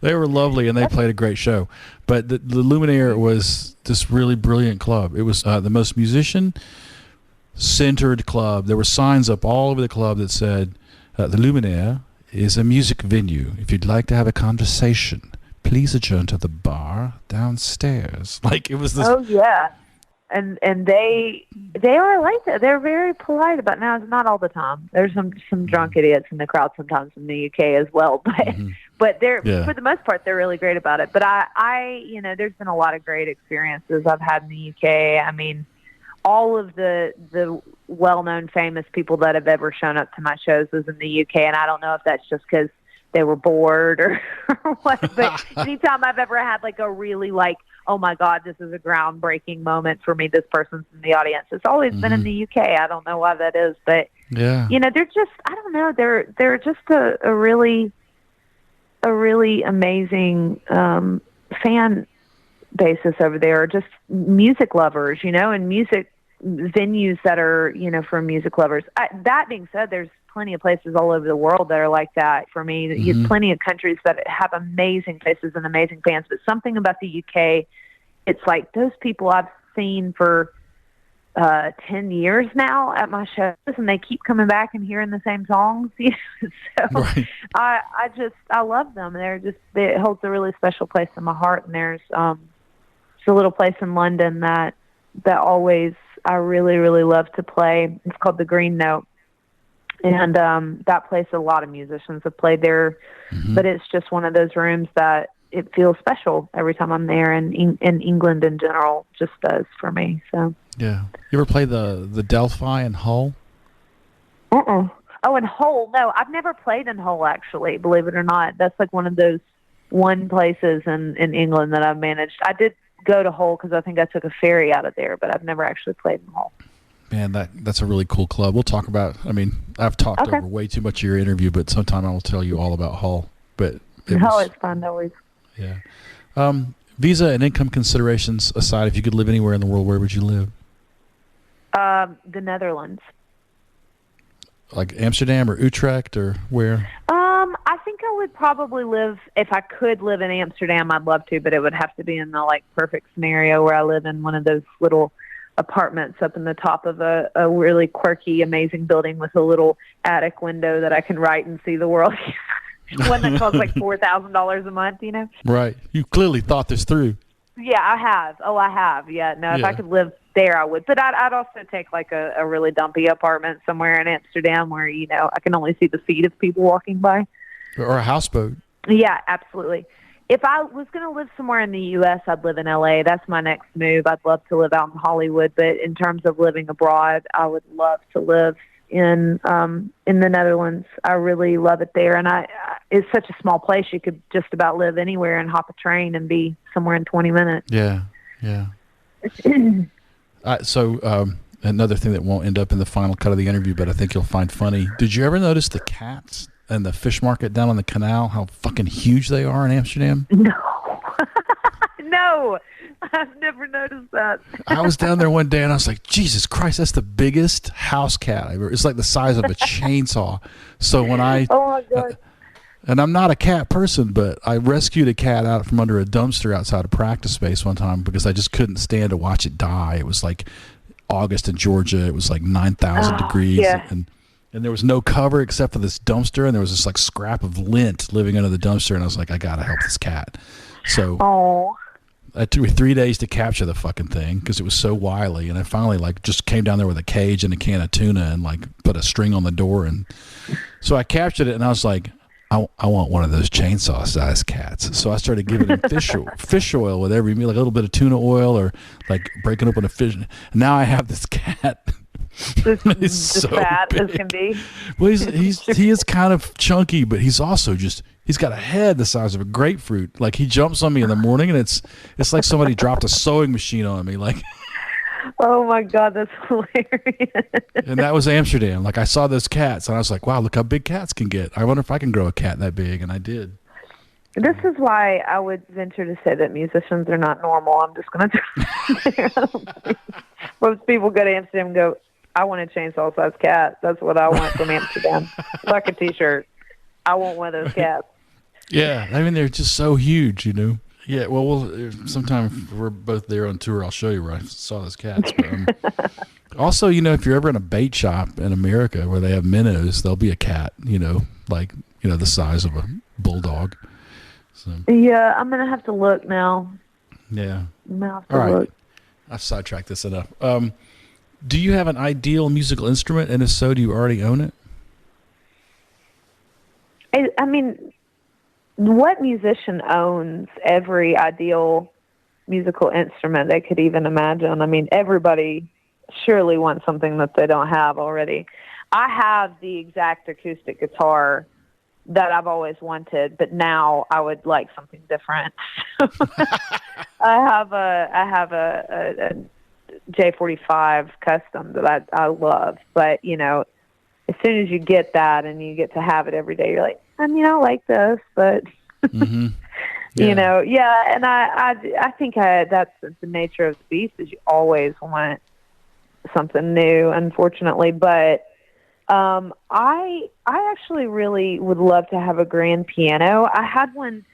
They were lovely, and they played a great show. But the Luminaire was this really brilliant club. It was the most musician-centered club. There were signs up all over the club that said, the Luminaire is a music venue. If you'd like to have a conversation, please adjourn to the bar downstairs. Like it was this. Oh yeah, and they are like that. They're very polite about. Now it's not all the time. There's some drunk idiots in the crowd sometimes in the UK as well, but they're for the most part they're really great about it. But I there's been a lot of great experiences I've had in the UK. I mean, all of the well-known famous people that have ever shown up to my shows was in the UK, and I don't know if that's just because they were bored or what, but anytime I've ever had like a really like, oh my God, this is a groundbreaking moment for me, this person's in the audience, it's always been in the UK. I don't know why that is, but they're just, I don't know, they're just a really amazing fan basis over there, or just music lovers, and music venues that are, for music lovers. That being said, there's plenty of places all over the world that are like that for me. You have plenty of countries that have amazing places and amazing fans, but something about the UK, it's like those people I've seen for 10 years now at my shows, and they keep coming back and hearing the same songs. So right. I love them. It holds a really special place in my heart. And there's a little place in London that always I really, really love to play. It's called the Green Note. And that place, a lot of musicians have played there, but it's just one of those rooms that it feels special every time I'm there, and in England in general just does for me. So yeah, you ever play the Delphi in Hull? Oh, in Hull? No, I've never played in Hull actually. Believe it or not, that's like one of those places in England that I've managed. I did go to Hull because I think I took a ferry out of there, but I've never actually played in Hull. Man, that's a really cool club. We'll talk about. I mean, I've talked over way too much of your interview, but sometime I will tell you all about Hull. But it's fun always. Yeah. Visa and income considerations aside, if you could live anywhere in the world, where would you live? The Netherlands. Like Amsterdam or Utrecht or where? I think I would probably live, if I could live in Amsterdam, I'd love to, but it would have to be in the like perfect scenario where I live in one of those little apartments up in the top of a really quirky, amazing building with a little attic window that I can write and see the world. One that costs like $4,000 a month, Right. You clearly thought this through. Yeah, I have. Oh, I have. Yeah. No, if I could live there, I would. But I'd also take like a really dumpy apartment somewhere in Amsterdam where, I can only see the feet of people walking by. Or a houseboat. Yeah, absolutely. If I was going to live somewhere in the U.S., I'd live in L.A. That's my next move. I'd love to live out in Hollywood. But in terms of living abroad, I would love to live in the Netherlands. I really love it there. And it's such a small place. You could just about live anywhere and hop a train and be somewhere in 20 minutes. Yeah, yeah. So another thing that won't end up in the final cut of the interview, but I think you'll find funny. Did you ever notice the cats and the fish market down on the canal, how fucking huge they are in Amsterdam? No. No, I've never noticed that. I was down there one day and I was like, Jesus Christ, that's the biggest house cat ever. It's like the size of a chainsaw. So when oh my God. And I'm not a cat person, but I rescued a cat out from under a dumpster outside a practice space one time because I just couldn't stand to watch it die. It was like August in Georgia. It was like 9,000 degrees. Yeah. And And there was no cover except for this dumpster, and there was this like scrap of lint living under the dumpster, and I was like, I gotta help this cat. So it took me 3 days to capture the fucking thing because it was so wily, and I finally like just came down there with a cage and a can of tuna and like put a string on the door, and so I captured it, and I was like, I want one of those chainsaw-sized cats. So I started giving him fish oil with every meal, like a little bit of tuna oil or like breaking open a fish. And now I have this cat. He's so fat big. As can be. Well, he is kind of chunky, but he's also he's got a head the size of a grapefruit. Like he jumps on me in the morning, and it's like somebody dropped a sewing machine on me. Like, oh my God, that's hilarious. And that was Amsterdam. Like I saw those cats, and I was like, wow, look how big cats can get. I wonder if I can grow a cat that big, and I did. This is why I would venture to say that musicians are not normal. I'm just going to. Most people go to Amsterdam and go, I want a chainsaw-sized cat. That's what I want from Amsterdam. Like a T-shirt. I want one of those cats. Yeah, I mean, they're just so huge, you know. Yeah, well, sometime we're both there on tour, I'll show you where I saw those cats. But, also, you know, if you're ever in a bait shop in America where they have minnows, there'll be a cat, you know, like, you know, the size of a bulldog. So. Yeah, I'm going to have to look now. Yeah. I'm going to have to All right. look. I've sidetracked this enough. Do you have an ideal musical instrument, and if so, do you already own it? I mean, what musician owns every ideal musical instrument they could even imagine? I mean, everybody surely wants something that they don't have already. I have the exact acoustic guitar that I've always wanted, but now I would like something different. I have a J45 custom that I love, but you know, as soon as you get that and you get to have it every day, you're like, I like this, but mm-hmm. Yeah. you know, yeah. And I think that's the nature of the beast, is you always want something new, unfortunately. But I actually really would love to have a grand piano. I had one.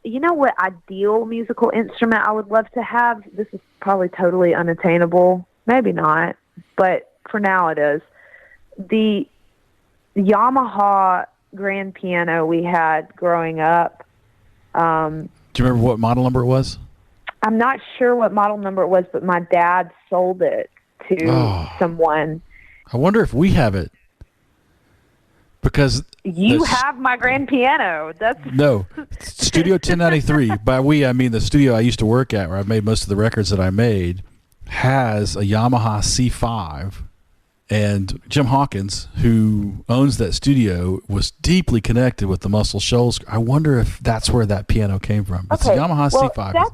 You know what ideal musical instrument I would love to have? This is probably totally unattainable. Maybe not, but for now it is. The Yamaha grand piano we had growing up. Do you remember what model number it was? I'm not sure what model number it was, but my dad sold it to someone. I wonder if we have it. Because you have my grand piano. That's no Studio 1093. By we, I mean the studio I used to work at, where I made most of the records that I made, has a Yamaha C5, and Jim Hawkins, who owns that studio, was deeply connected with the Muscle Shoals. I wonder if that's where that piano came from. It's a Yamaha C5. That's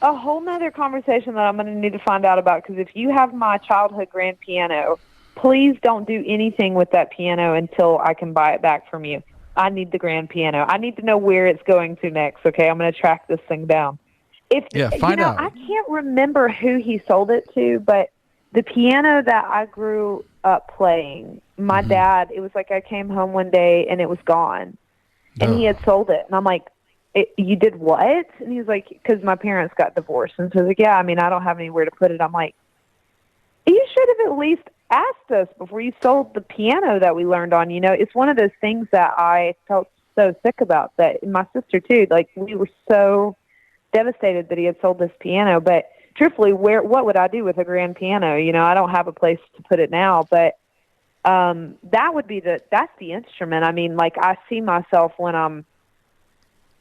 a whole nother conversation that I'm going to need to find out about, because if you have my childhood grand piano, please don't do anything with that piano until I can buy it back from you. I need the grand piano. I need to know where it's going to next, okay? I'm going to track this thing down. Find out. I can't remember who he sold it to, but the piano that I grew up playing, my dad, it was like I came home one day and it was gone. And he had sold it. And I'm like, you did what? And he was like, because my parents got divorced. And so I was like, yeah, I mean, I don't have anywhere to put it. I'm like, you should have at least asked us before you sold the piano that we learned on. You know, it's one of those things that I felt so sick about, that my sister too, like we were so devastated that he had sold this piano. But truthfully, what would I do with a grand piano? You know, I don't have a place to put it now, but that's the instrument. I mean, like I see myself when I'm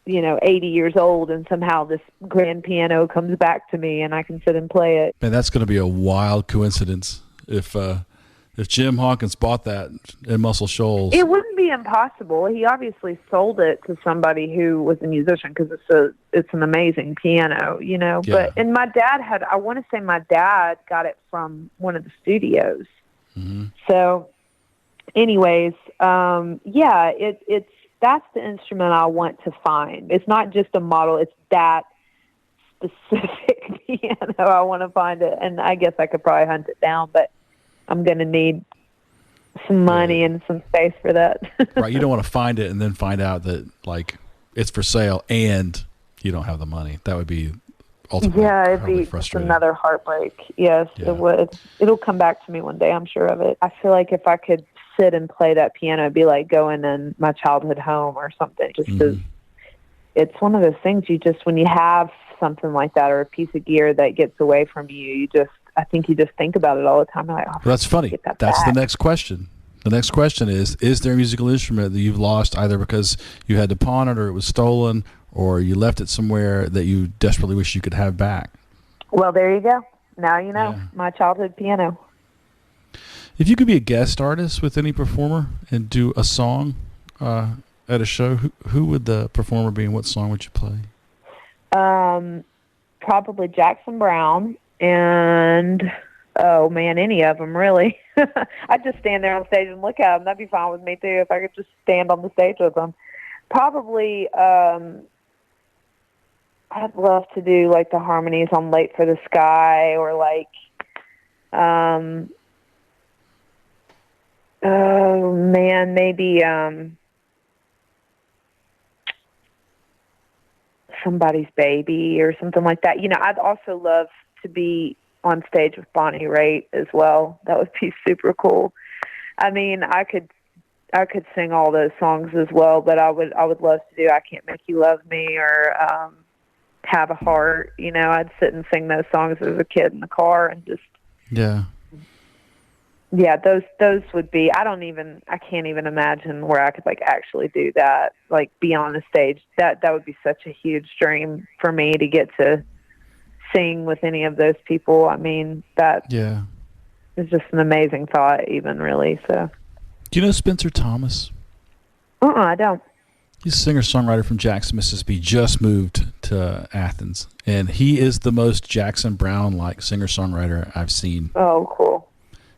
80 years old, and somehow this grand piano comes back to me and I can sit and play it. Man, that's going to be a wild coincidence if Jim Hawkins bought that in Muscle Shoals. It wouldn't be impossible. He obviously sold it to somebody who was a musician, because it's an amazing piano, you know. Yeah. And my dad I want to say my dad got it from one of the studios. Mm-hmm. So anyways, it's that's the instrument I want to find. It's not just a model, it's that specific piano. I want to find it, and I guess I could probably hunt it down, but I'm going to need some money and some space for that. Right, you don't want to find it and then find out that like it's for sale and you don't have the money. That would be ultimately it'd be frustrating. Another heartbreak. Yes, It would. It'll come back to me one day, I'm sure of it. I feel like if I could sit and play that piano. It'd be like going in my childhood home or something, just because it's one of those things when you have something like that or a piece of gear that gets away from you, I think you just think about it all the time. You're like, oh, well, that's funny. That's the next question. The next question is there a musical instrument that you've lost either because you had to pawn it or it was stolen or you left it somewhere that you desperately wish you could have back? Well, there you go. Now you know, my childhood piano. If you could be a guest artist with any performer and do a song at a show, who would the performer be and what song would you play? Probably Jackson Browne and, oh man, any of them really. I'd just stand there on stage and look at them. That'd be fine with me too if I could just stand on the stage with them. Probably, I'd love to do like the harmonies on Late for the Sky or like, oh man, maybe Somebody's Baby or something like that. I'd also love to be on stage with Bonnie Raitt as well. That would be super cool. I mean, I could sing all those songs as well, but I would love to do I Can't Make You Love Me or Have a Heart. I'd sit and sing those songs as a kid in the car and just those would be. I can't even imagine where I could like actually do that, like be on the stage. That would be such a huge dream for me to get to sing with any of those people. I mean, that is just an amazing thought, even really. So, do you know Spencer Thomas? I don't. He's a singer-songwriter from Jackson, Mississippi, just moved to Athens, and he is the most Jackson Browne-like singer-songwriter I've seen. Oh, cool.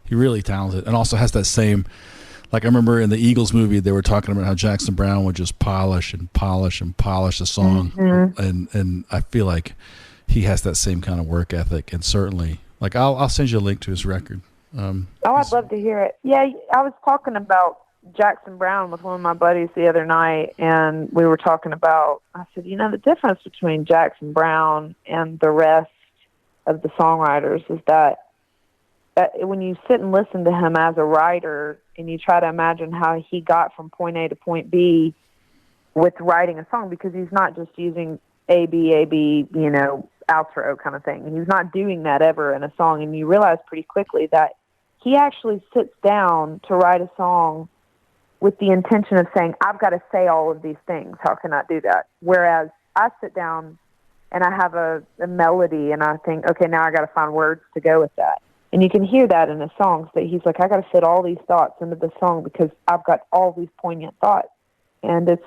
He really talented, and also has that same, like I remember in the Eagles movie, they were talking about how Jackson Browne would just polish and polish and polish a song, and I feel like he has that same kind of work ethic, and certainly, like I'll send you a link to his record. I'd love to hear it. Yeah, I was talking about Jackson Browne with one of my buddies the other night, and we were talking about, I said, the difference between Jackson Browne and the rest of the songwriters is that when you sit and listen to him as a writer and you try to imagine how he got from point A to point B with writing a song, because he's not just using A, B, outro kind of thing. He's not doing that ever in a song. And you realize pretty quickly that he actually sits down to write a song with the intention of saying, I've got to say all of these things. How can I do that? Whereas I sit down and I have a melody and I think, okay, now I got to find words to go with that. And you can hear that in his songs, that he's like, I got to fit all these thoughts into the song because I've got all these poignant thoughts. And it's,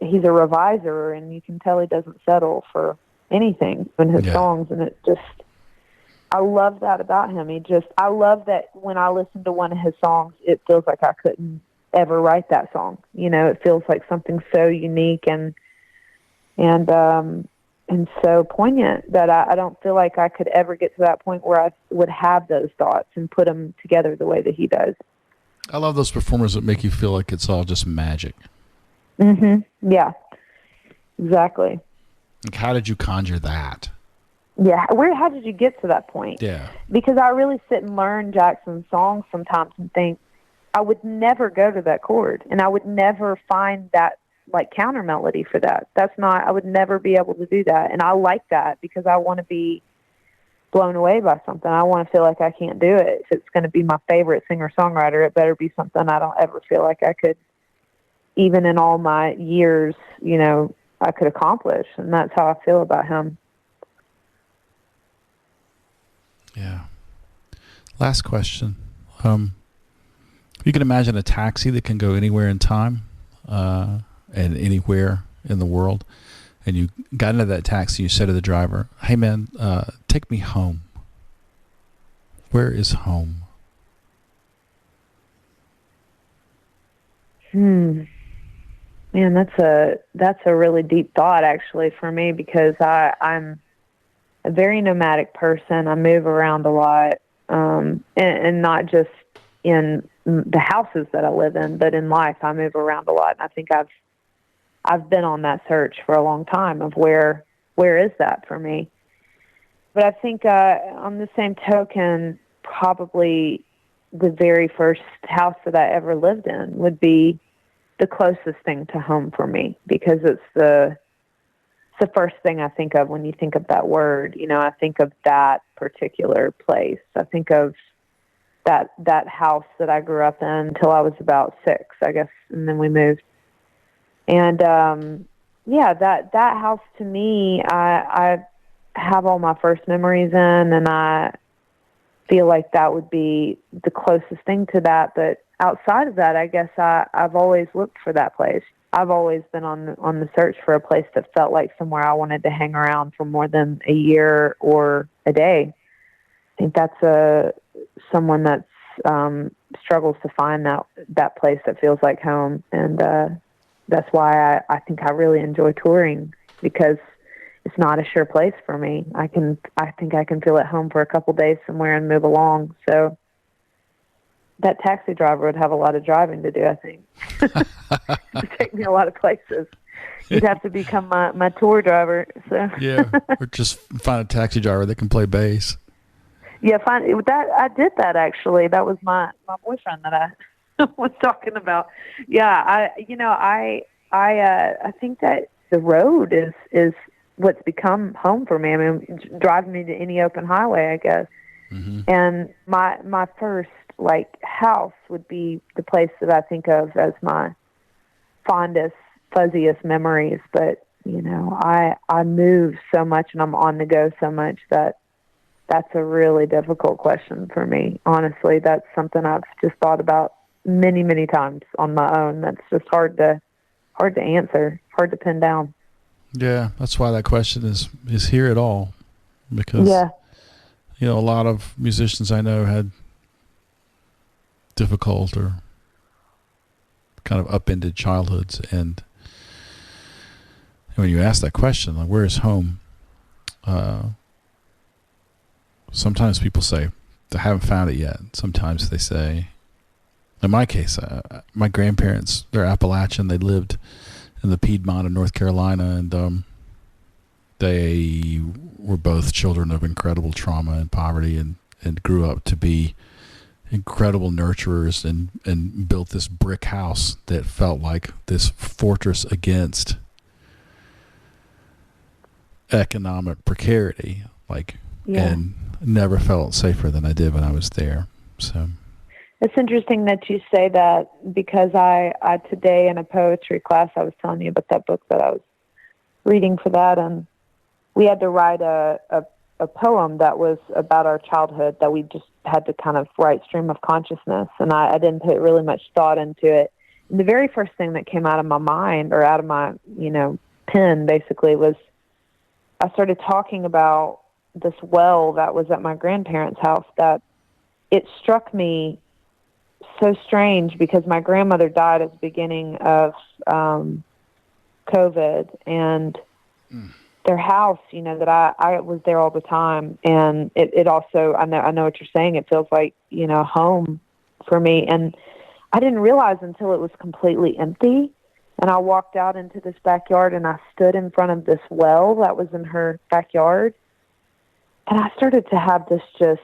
he's a reviser, and you can tell he doesn't settle for anything in his songs. And it just, I love that about him. I love that when I listen to one of his songs, it feels like I couldn't ever write that song. It feels like something so unique and so poignant that I don't feel like I could ever get to that point where I would have those thoughts and put them together the way that he does. I love those performers that make you feel like it's all just magic. Yeah, exactly. Like, how did you conjure that? Yeah, how did you get to that point? Yeah. Because I really sit and learn Jackson's songs sometimes and think, I would never go to that chord, and I would never find that like counter melody for that. I would never be able to do that. And I like that because I want to be blown away by something. I want to feel like I can't do it. If it's going to be my favorite singer-songwriter, it better be something I don't ever feel like I could, even in all my years, I could accomplish. And that's how I feel about him. Yeah. Last question. You can imagine a taxi that can go anywhere in time, and anywhere in the world, and you got into that taxi, you said to the driver, hey man, take me home. Where is home? Man, that's a really deep thought actually for me, because I'm a very nomadic person. I move around a lot, and not just in the houses that I live in, but in life I move around a lot. And I think I've been on that search for a long time of where is that for me. But I think on the same token, probably the very first house that I ever lived in would be the closest thing to home for me, because it's the first thing I think of when you think of that word. You know, I think of that particular place. I think of that house that I grew up in until I was about 6, I guess, and then we moved. And that house to me, I have all my first memories in, and I feel like that would be the closest thing to that. But outside of that, I guess I've always looked for that place. I've always been on the search for a place that felt like somewhere I wanted to hang around for more than a year or a day. I think that's someone that's struggles to find that place that feels like home, and that's why I think I really enjoy touring, because it's not a sure place for me. I think I can feel at home for a couple days somewhere and move along. So that taxi driver would have a lot of driving to do, I think. It would take me a lot of places. You'd have to become my tour driver. So yeah, or just find a taxi driver that can play bass. Yeah, I did that actually. That was my boyfriend that I was talking about. Yeah, I think that the road is what's become home for me. I mean, driving me to any open highway, I guess. Mm-hmm. And my first house would be the place that I think of as my fondest, fuzziest memories. But I move so much and I'm on the go so much that that's a really difficult question for me. Honestly, that's something I've just thought about many, many times on my own. That's just hard to answer, hard to pin down. Yeah, that's why that question is here at all, because a lot of musicians I know had difficult or kind of upended childhoods, and when you ask that question, like, where is home? Sometimes people say they haven't found it yet. Sometimes they say, in my case, my grandparents, they're Appalachian. They lived in the Piedmont of North Carolina, and they were both children of incredible trauma and poverty, and grew up to be incredible nurturers, and built this brick house that felt like this fortress against economic precarity, and never felt safer than I did when I was there. So it's interesting that you say that, because I today in a poetry class, I was telling you about that book that I was reading for that, and we had to write a poem that was about our childhood that we just had to kind of write stream of consciousness, and I didn't put really much thought into it. And the very first thing that came out of my mind, or out of my pen, basically, was I started talking about this well that was at my grandparents' house, that it struck me so strange, because my grandmother died at the beginning of COVID, and their house, that I was there all the time, and it also, I know what you're saying, it feels like home for me, and I didn't realize until it was completely empty, and I walked out into this backyard, and I stood in front of this well that was in her backyard, and I started to have this just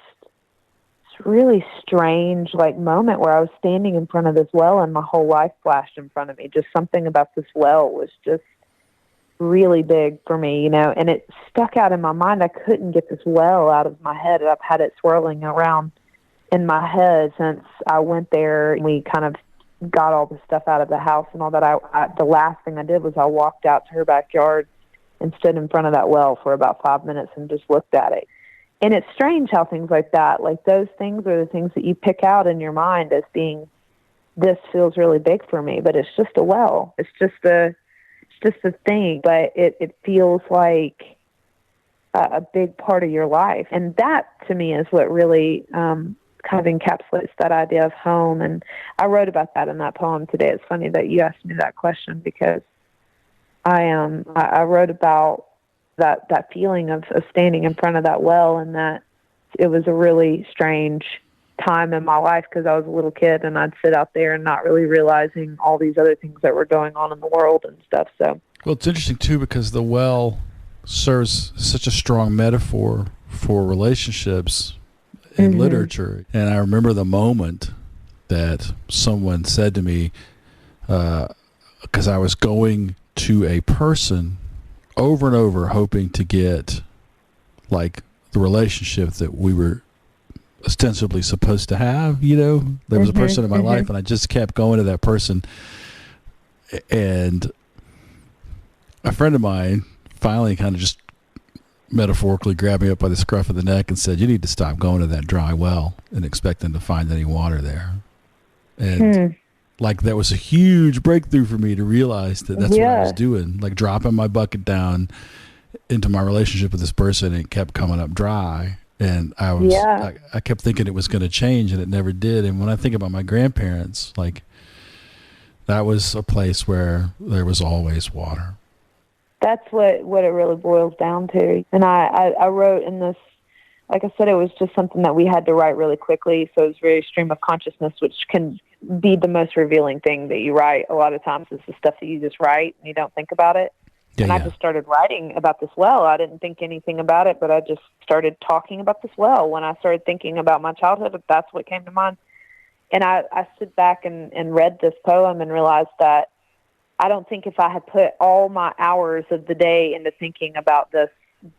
really strange moment where I was standing in front of this well, and my whole life flashed in front of me. Just something about this well was just really big for me, and it stuck out in my mind. I couldn't get this well out of my head. I've had it swirling around in my head since I went there, and we kind of got all the stuff out of the house and all that. The last thing I did was I walked out to her backyard and stood in front of that well for about 5 minutes and just looked at it. And it's strange how things like that, those things are the things that you pick out in your mind as being, this feels really big for me, but it's just a well. It's just a thing, but it feels like a big part of your life. And that, to me, is what really kind of encapsulates that idea of home. And I wrote about that in that poem today. It's funny that you asked me that question, because I wrote about that feeling of standing in front of that well, and that it was a really strange time in my life, because I was a little kid and I'd sit out there and not really realizing all these other things that were going on in the world and stuff. So, well, it's interesting too, because the well serves such a strong metaphor for relationships, in literature. And I remember the moment that someone said to me, because I was going to a person over and over hoping to get like the relationship that we were ostensibly supposed to have, there was a person in my life, and I just kept going to that person. And a friend of mine finally kind of just metaphorically grabbed me up by the scruff of the neck and said, "You need to stop going to that dry well and expecting to find any water there." And like, that was a huge breakthrough for me to realize that that's what I was doing, like dropping my bucket down into my relationship with this person, and it kept coming up dry. And I kept thinking it was going to change, and it never did. And when I think about my grandparents, like, that was a place where there was always water. That's what it really boils down to. And I wrote in this, like I said, it was just something that we had to write really quickly. So it was very stream of consciousness, which can be the most revealing thing that you write. A lot of times it's the stuff that you just write and you don't think about it. I just started writing about this well. I didn't think anything about it, but I just started talking about this well. When I started thinking about my childhood, that's what came to mind. And I stood back and read this poem and realized that I don't think if I had put all my hours of the day into thinking about this,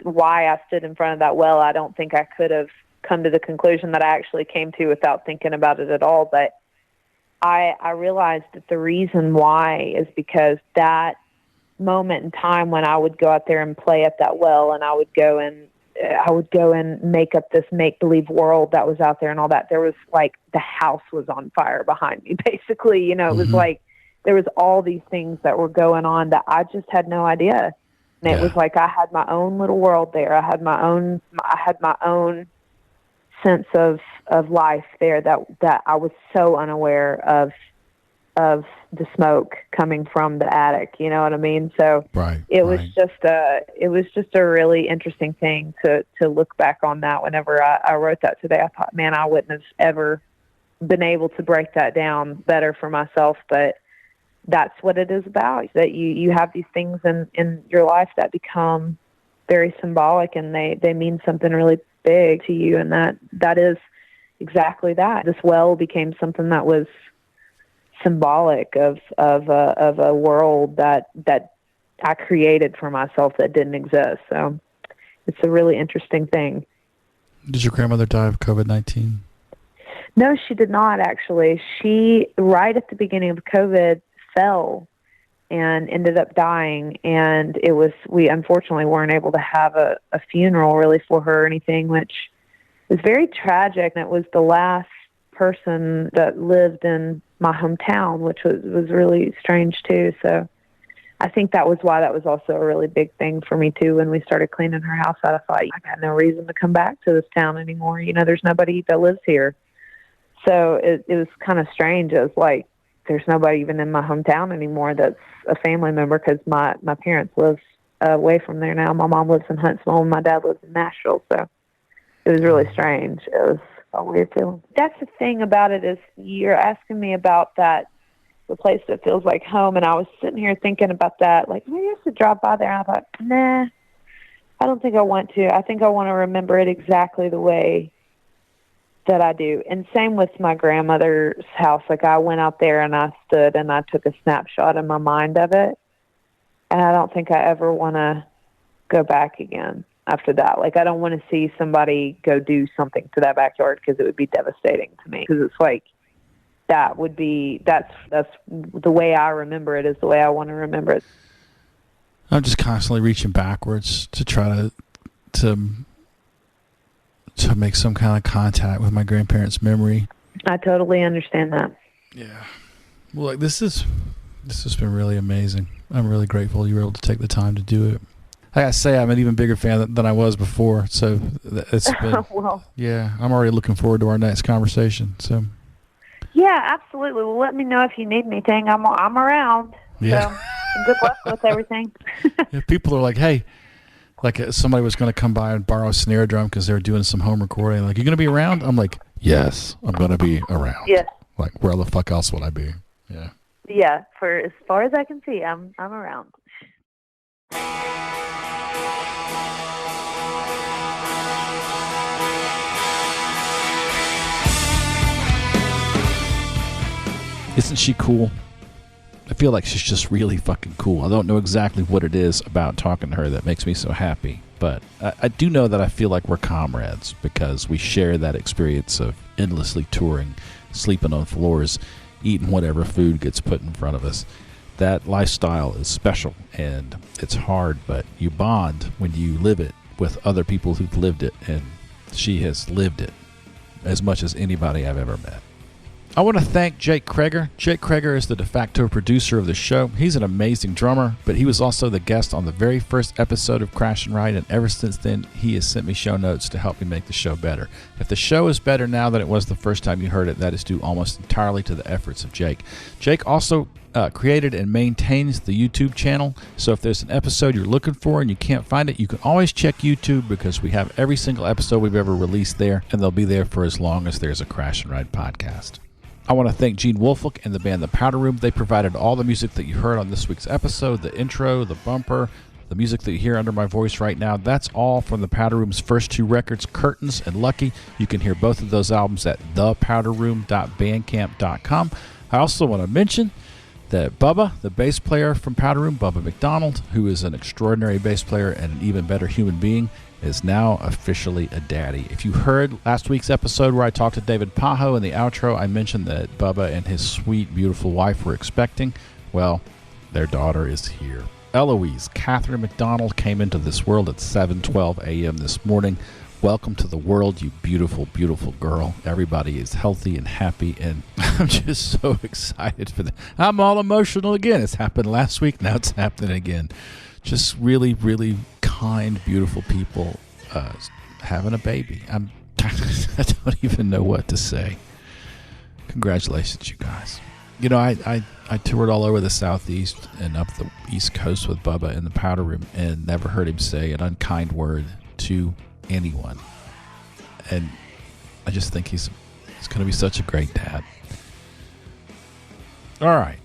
why I stood in front of that well, I don't think I could have come to the conclusion that I actually came to without thinking about it at all. But I realized that the reason why is because that moment in time when I would go out there and play at that well, and I would go and make up this make-believe world that was out there and all that, there was like the house was on fire behind me, basically. It was like there was all these things that were going on that I just had no idea. And it was like I had my own little world there. I had my own sense of life there that I was so unaware of the smoke coming from the attic. You know what I mean? So it was just a really interesting thing to look back on that. Whenever I wrote that today, I thought, man, I wouldn't have ever been able to break that down better for myself. But that's what it is about, that you have these things in your life that become very symbolic, and they mean something really big to you. And that is exactly that. This well became something that was symbolic of a world that I created for myself that didn't exist. So it's a really interesting thing. Did your grandmother die of COVID-19? No, she did not, actually. She, right at the beginning of COVID, fell and ended up dying. And we unfortunately weren't able to have a funeral really for her or anything, which was very tragic. And it was the last person that lived in my hometown, which was really strange too. So I think that was why that was also a really big thing for me too. When we started cleaning her house out, I thought, I got no reason to come back to this town anymore. There's nobody that lives here. So it was kind of strange. It was like, there's nobody even in my hometown anymore that's a family member, because my parents live away from there now. My mom lives in Huntsville and my dad lives in Nashville. So it was really strange. It was a weird feeling. That's the thing about it, is you're asking me about the place that feels like home. And I was sitting here thinking about that, like, maybe I should drop by there. And I thought, nah, I don't think I want to. I think I want to remember it exactly the way that I do. And same with my grandmother's house. Like, I went out there and I stood and I took a snapshot in my mind of it. And I don't think I ever want to go back again after that. Like, I don't want to see somebody go do something to that backyard, because it would be devastating to me. Because it's like, that's the way I remember it is the way I want to remember it. I'm just constantly reaching backwards to try to make some kind of contact with my grandparents' memory. I totally understand that. Yeah. Well, like, this has been really amazing. I'm really grateful you were able to take the time to do it. I gotta say, I'm an even bigger fan than I was before. So it's been, well, yeah, I'm already looking forward to our next conversation. So. Yeah, absolutely. Well, let me know if you need anything. I'm around. Yeah. So good luck with everything. Yeah, people are like, hey, like somebody was going to come by and borrow a snare drum because they were doing some home recording. Like, you going to be around? I'm like, yes, I'm going to be around. Yes. Like, where the fuck else would I be? Yeah. Yeah, for as far as I can see, I'm around. Isn't she cool? I feel like she's just really fucking cool. I don't know exactly what it is about talking to her that makes me so happy, but I do know that I feel like we're comrades because we share that experience of endlessly touring, sleeping on floors, eating whatever food gets put in front of us. That lifestyle is special, and it's hard, but you bond when you live it with other people who've lived it, and she has lived it as much as anybody I've ever met. I want to thank Jake Kreger. Jake Kreger is the de facto producer of the show. He's an amazing drummer, but he was also the guest on the very first episode of Crash and Ride, and ever since then, he has sent me show notes to help me make the show better. If the show is better now than it was the first time you heard it, that is due almost entirely to the efforts of Jake. Jake also created and maintains the YouTube channel, so if there's an episode you're looking for and you can't find it, you can always check YouTube because we have every single episode we've ever released there, and they'll be there for as long as there's a Crash and Ride podcast. I want to thank Gene Wolfolk and the band The Powder Room. They provided all the music that you heard on this week's episode, the intro, the bumper, the music that you hear under my voice right now. That's all from The Powder Room's first two records, Curtains and Lucky. You can hear both of those albums at thepowderroom.bandcamp.com. I also want to mention that Bubba, the bass player from Powder Room, Bubba McDonald, who is an extraordinary bass player and an even better human being, is now officially a daddy. If you heard last week's episode where I talked to David Pajo in the outro, I mentioned that Bubba and his sweet, beautiful wife were expecting. Well, their daughter is here. Eloise Catherine McDonald came into this world at 7:12 a.m. this morning. Welcome to the world, you beautiful, beautiful girl. Everybody is healthy and happy, and I'm just so excited for that. I'm all emotional again. It's happened last week. Now it's happening again. Just really, really kind, beautiful people having a baby. I don't even know what to say. Congratulations, you guys. You know, I toured all over the Southeast and up the East Coast with Bubba in the Powder Room and never heard him say an unkind word to anyone. And I just think he's going to be such a great dad. All right.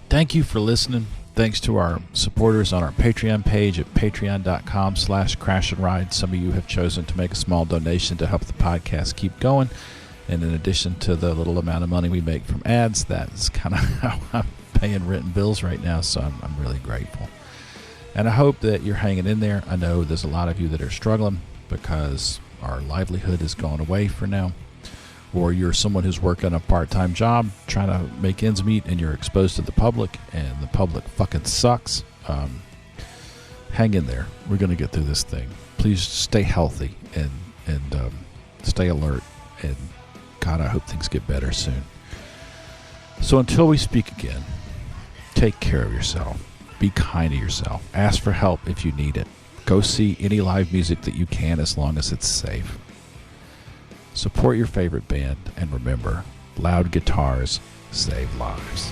Thank you for listening. Thanks to our supporters on our Patreon page at patreon.com/crashandride. Some of you have chosen to make a small donation to help the podcast keep going. And in addition to the little amount of money we make from ads, that's kind of how I'm paying rent and bills right now. So I'm really grateful. And I hope that you're hanging in there. I know there's a lot of you that are struggling because our livelihood has gone away for now. Or you're someone who's working a part-time job trying to make ends meet and you're exposed to the public and the public fucking sucks. Hang in there. We're going to get through this thing. Please stay healthy and stay alert. And God, I hope things get better soon. So until we speak again, take care of yourself. Be kind to yourself. Ask for help if you need it. Go see any live music that you can as long as it's safe. Support your favorite band, and remember, loud guitars save lives.